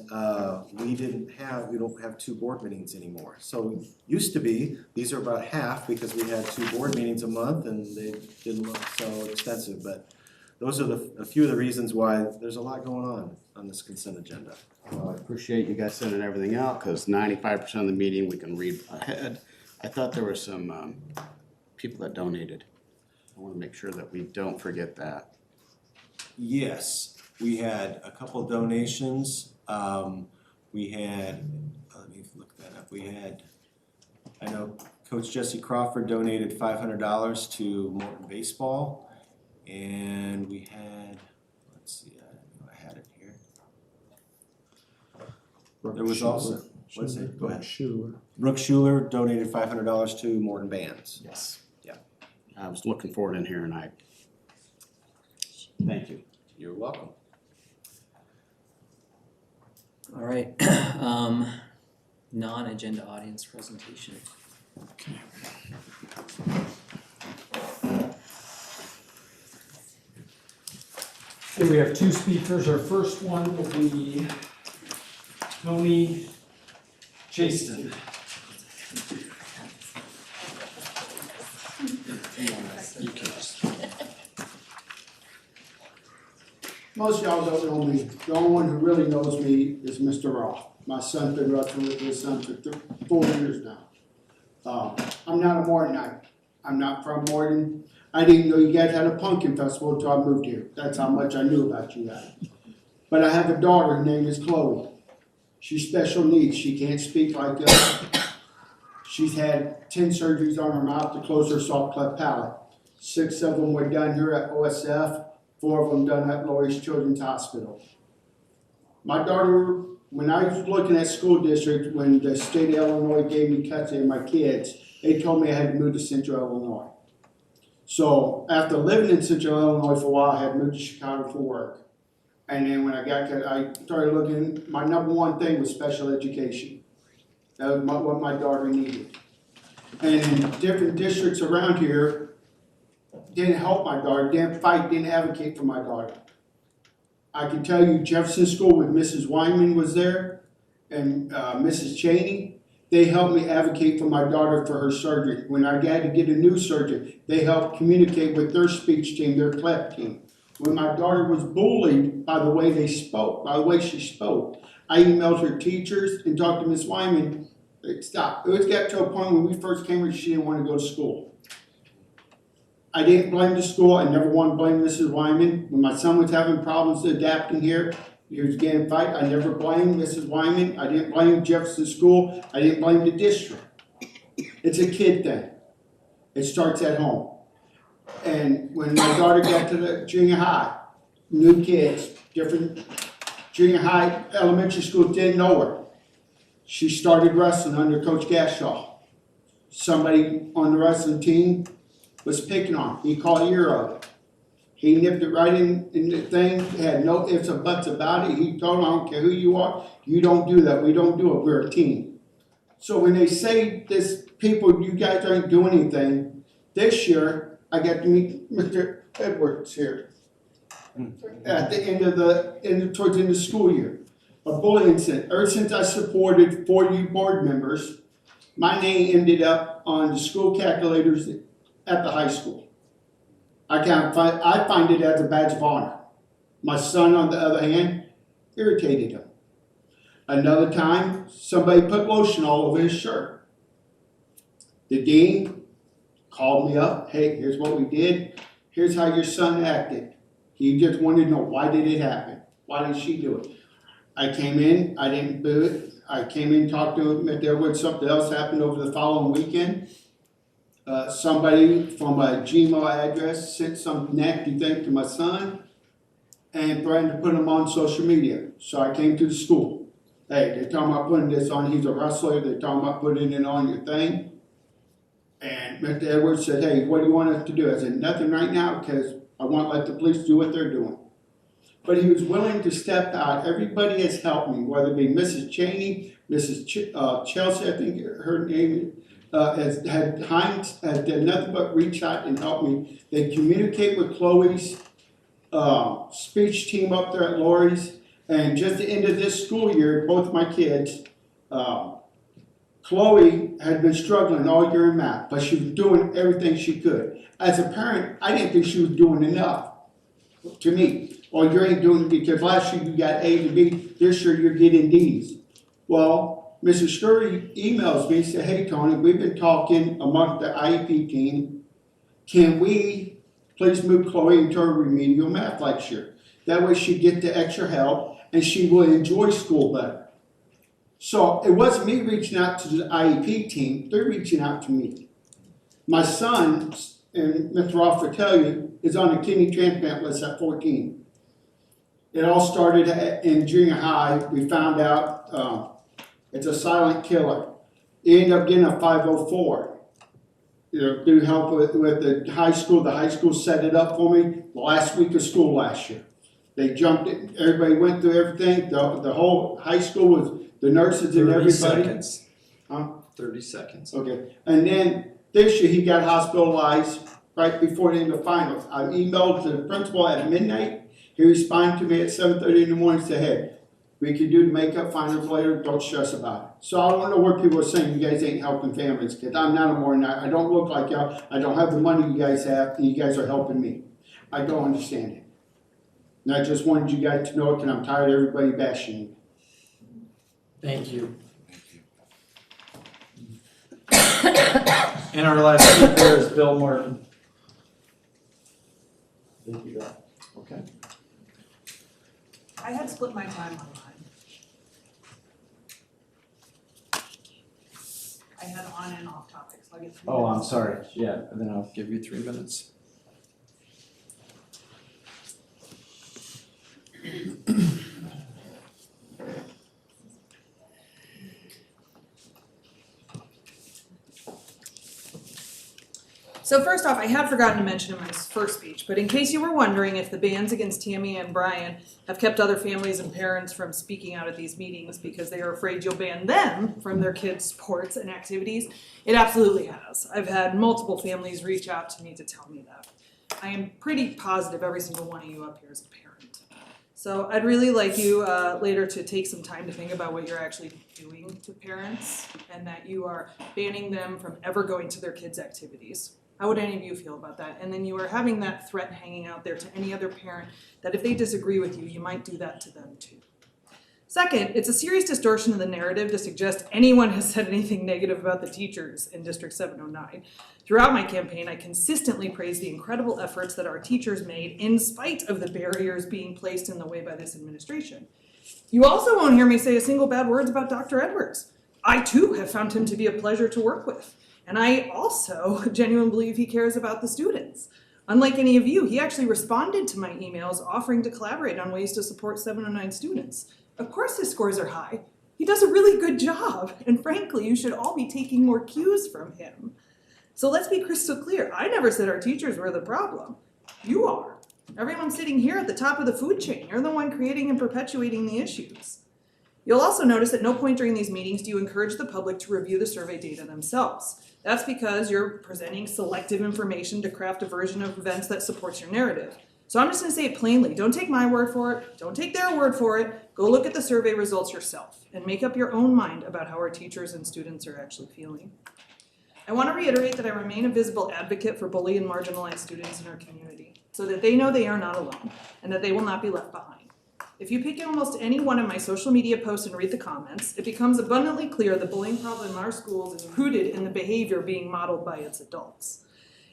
we don't have 2 board meetings anymore. So it used to be, these are about half because we had 2 board meetings a month and they didn't look so extensive. But those are a few of the reasons why there's a lot going on this consent agenda. Well, I appreciate you guys sending everything out because 95% of the meeting we can read ahead. I thought there were some people that donated. I want to make sure that we don't forget that. Yes, we had a couple donations. We had, let me look that up. I know Coach Jesse Crawford donated $500 to Morton Baseball. And we had, let's see, I had it here. There was also, what's it? Go ahead. Brooke Schuler donated $500 to Morton Bands. Yes. Yeah. I was looking for it in here and thank you. You're welcome. All right, non-agenda audience presentation. Okay, we have 2 speakers. Our first one will be Tony Chaston. Most of y'all don't know me. The only one who really knows me is Mr. Roth. My son's been wrestling with his son for 4 years now. I'm not a Mortonite. I'm not from Morton. I didn't know you guys had a pumpkin festival until I moved here. That's how much I knew about you guys. But I have a daughter, her name is Chloe. She's special needs. She can't speak like us. She's had 10 surgeries on her mouth to close her soft cleft palate. 6 of them were done here at OSF. 4 of them done at Lawrence Children's Hospital. My daughter, when I was looking at school district, when the state of Illinois gave me custody of my kids, they told me I had to move to Central Illinois. So after living in Central Illinois for a while, I had moved to Chicago for work. And then when I got there, I started looking, my number one thing was special education. That was what my daughter needed. And in different districts around here, didn't help my daughter, didn't fight, didn't advocate for my daughter. I can tell you Jefferson School with Mrs. Wyman was there and Mrs. Cheney. They helped me advocate for my daughter for her surgery. When I had to get a new surgeon, they helped communicate with their speech team, their cleft team. When my daughter was bullied by the way they spoke, by the way she spoke, I emailed her teachers and talked to Miss Wyman. Stop. It got to a point when we first came here, she didn't want to go to school. I didn't blame the school. I never wanted to blame Mrs. Wyman. When my son was having problems adapting here, he was getting fight. I never blamed Mrs. Wyman. I didn't blame Jefferson School. I didn't blame the district. It's a kid thing. It starts at home. And when my daughter got to the junior high, new kids, different junior high, elementary schools didn't know her. She started wrestling under Coach Gashaw. Somebody on the wrestling team was picking on her. He caught ear of it. He nipped it right in the thing, had no ifs or buts about it. He told her, I don't care who you are, you don't do that. We don't do it. We're a team. So when they say this, people, you guys aren't doing anything, this year I got to meet Mr. Edwards here at the end of towards the end of the school year. A bullying incident. Ever since I supported 4U board members, my name ended up on the school calculators at the high school. I find it as a badge of honor. My son, on the other hand, irritated him. Another time, somebody put lotion all over his shirt. The dean called me up, hey, here's what we did, here's how your son acted. He just wanted to know, why did it happen? Why did she do it? I came in, I didn't do it. I came in, talked to him, if there was something else happened over the following weekend. Somebody from a Gmail address sent some nasty thing to my son and threatened to put him on social media. So I came to the school. Hey, they're talking about putting this on, he's a wrestler, they're talking about putting it on your thing. And Mr. Edwards said, hey, what do you want us to do? I said, nothing right now, because I want to let the police do what they're doing. But he was willing to step out. Everybody has helped me, whether it be Mrs. Cheney, Mrs. Chelsea, I think her name has done nothing but reach out and help me. They communicate with Chloe's speech team up there at Lori's. And just the end of this school year, both my kids, Chloe had been struggling all year in math, but she was doing everything she could. As a parent, I didn't think she was doing enough to me. Or you ain't doing it because last year you got A to B, this year you're getting D's. Well, Mrs. Scurry emails me and said, hey Tony, we've been talking among the IEP team. Can we please move Chloe into her remedial math lecture? That way she get the extra help and she will enjoy school better. So it wasn't me reaching out to the IEP team, they're reaching out to me. My son, and Mr. Roth will tell you, is on a kidney transplant list at 14. It all started in junior high. We found out it's a silent killer. He ended up getting a 504. Through help with the high school set it up for me the last week of school last year. They jumped it, everybody went through everything. The whole high school was, the nurses and everybody. 30 seconds. Huh? 30 seconds. Okay. And then this year he got hospitalized right before the end of finals. I emailed to the principal at midnight. He responded to me at 7:30 in the morning and said, hey, we can do the makeup finals later, don't stress about it. So I don't know where people are saying you guys ain't helping families, because I'm not a Morton. I don't look like y'all. I don't have the money you guys have, and you guys are helping me. I don't understand it. And I just wanted you guys to know it, because I'm tired of everybody bashing me. Thank you. And our last speaker is Bill Martin. Thank you, Bill. Okay. I had split my time on mine. I had on and off topics, so I get 3 Oh, I'm minutes. sorry. Yeah, and then I'll give you 3 minutes. So first off, I had forgotten to mention in my first speech, but in case you were wondering if the bans against Tammy and Brian have kept other families and parents from speaking out at these meetings because they are afraid you'll ban them from their kids' sports and activities, it absolutely has. I've had multiple families reach out to me to tell me that. I am pretty positive every single one of you up here is a parent. So I'd really like you later to take some time to think about what you're actually doing to parents and that you are banning them from ever going to their kids' activities. How would any of you feel about that? And then you are having that threat hanging out there to any other parent that if they disagree with you, you might do that to them too. Second, it's a serious distortion of the narrative to suggest anyone has said anything negative about the teachers in District 709. Throughout my campaign, I consistently praised the incredible efforts that our teachers made in spite of the barriers being placed in the way by this administration. You also won't hear me say a single bad word about Dr. Edwards. I too have found him to be a pleasure to work with. And I also genuinely believe he cares about the students. Unlike any of you, he actually responded to my emails offering to collaborate on ways to support 709 students. Of course his scores are high. He does a really good job. And frankly, you should all be taking more cues from him. So let's be crystal clear. I never said our teachers were the problem. You are. Everyone sitting here at the top of the food chain, you're the one creating and perpetuating the issues. You'll also notice at no point during these meetings do you encourage the public to review the survey data themselves. That's because you're presenting selective information to craft a version of events that supports your narrative. So I'm just gonna say it plainly. Don't take my word for it. Don't take their word for it. Go look at the survey results yourself and make up your own mind about how our teachers and students are actually feeling. I want to reiterate that I remain a visible advocate for bullied and marginalized students in our community so that they know they are not alone and that they will not be left behind. If you pick almost any one of my social media posts and read the comments, it becomes abundantly clear the bullying problem in our schools is rooted in the behavior being modeled by its adults.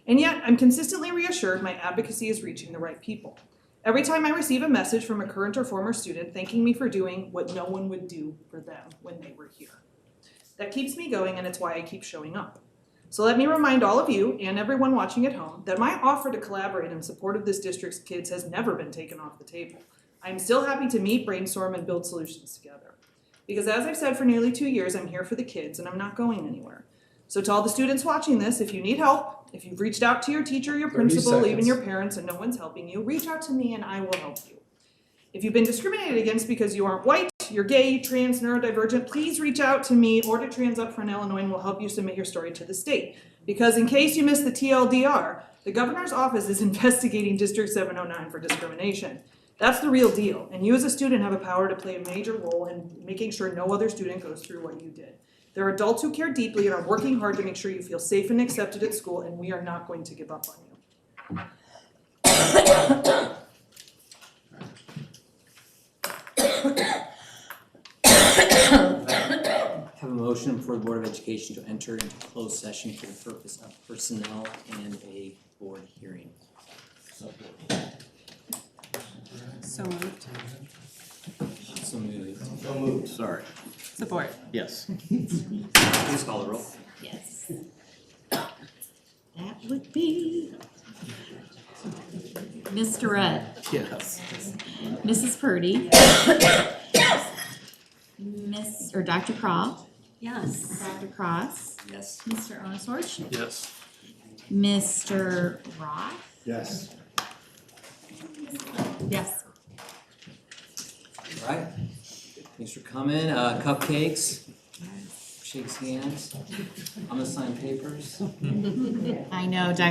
And yet, I'm consistently reassured my advocacy is reaching the right people. Every time I receive a message from a current or former student thanking me for doing what no one would do for them when they were here. That keeps me going, and it's why I keep showing up. So let me remind all of you and everyone watching at home that my offer to collaborate in support of this district's kids has never been taken off the table. I'm still happy to meet, brainstorm, and build solutions together. Because as I've said for nearly 2 years, I'm here for the kids and I'm not going anywhere. So to all the students watching this, if you need help, if you've reached out to your teacher, your 30 principal, seconds. even your parents, and no one's helping you, reach out to me and I will help you. If you've been discriminated against because you aren't white, you're gay, trans, neurodivergent, please reach out to me or to Trans Up Front Illinois and we'll help you submit your story to the state. Because in case you missed the TLDR, the governor's office is investigating District 709 for discrimination. That's the real deal, and you as a student have a power to play a major role in making sure no other student goes through what you did. There are adults who care deeply and are working hard to make sure you feel safe and accepted at school, and we are not going to give up on you. Have a motion for the Board of Education to enter into closed session for the purpose of personnel and a board hearing. So moved. So moved. So moved, sorry. Support. Yes. Please call the roll. Yes. That would be Mr. Rudd, Yes. Mrs. Purdy, Miss, or Dr. Croft. Yes. Dr. Cross, Yes. Mr. Osworth, Yes. Mr. Roth. Yes. Yes. All right. Thanks for coming. Cupcakes. Shakes hands. I'm gonna sign papers. I know, Dr.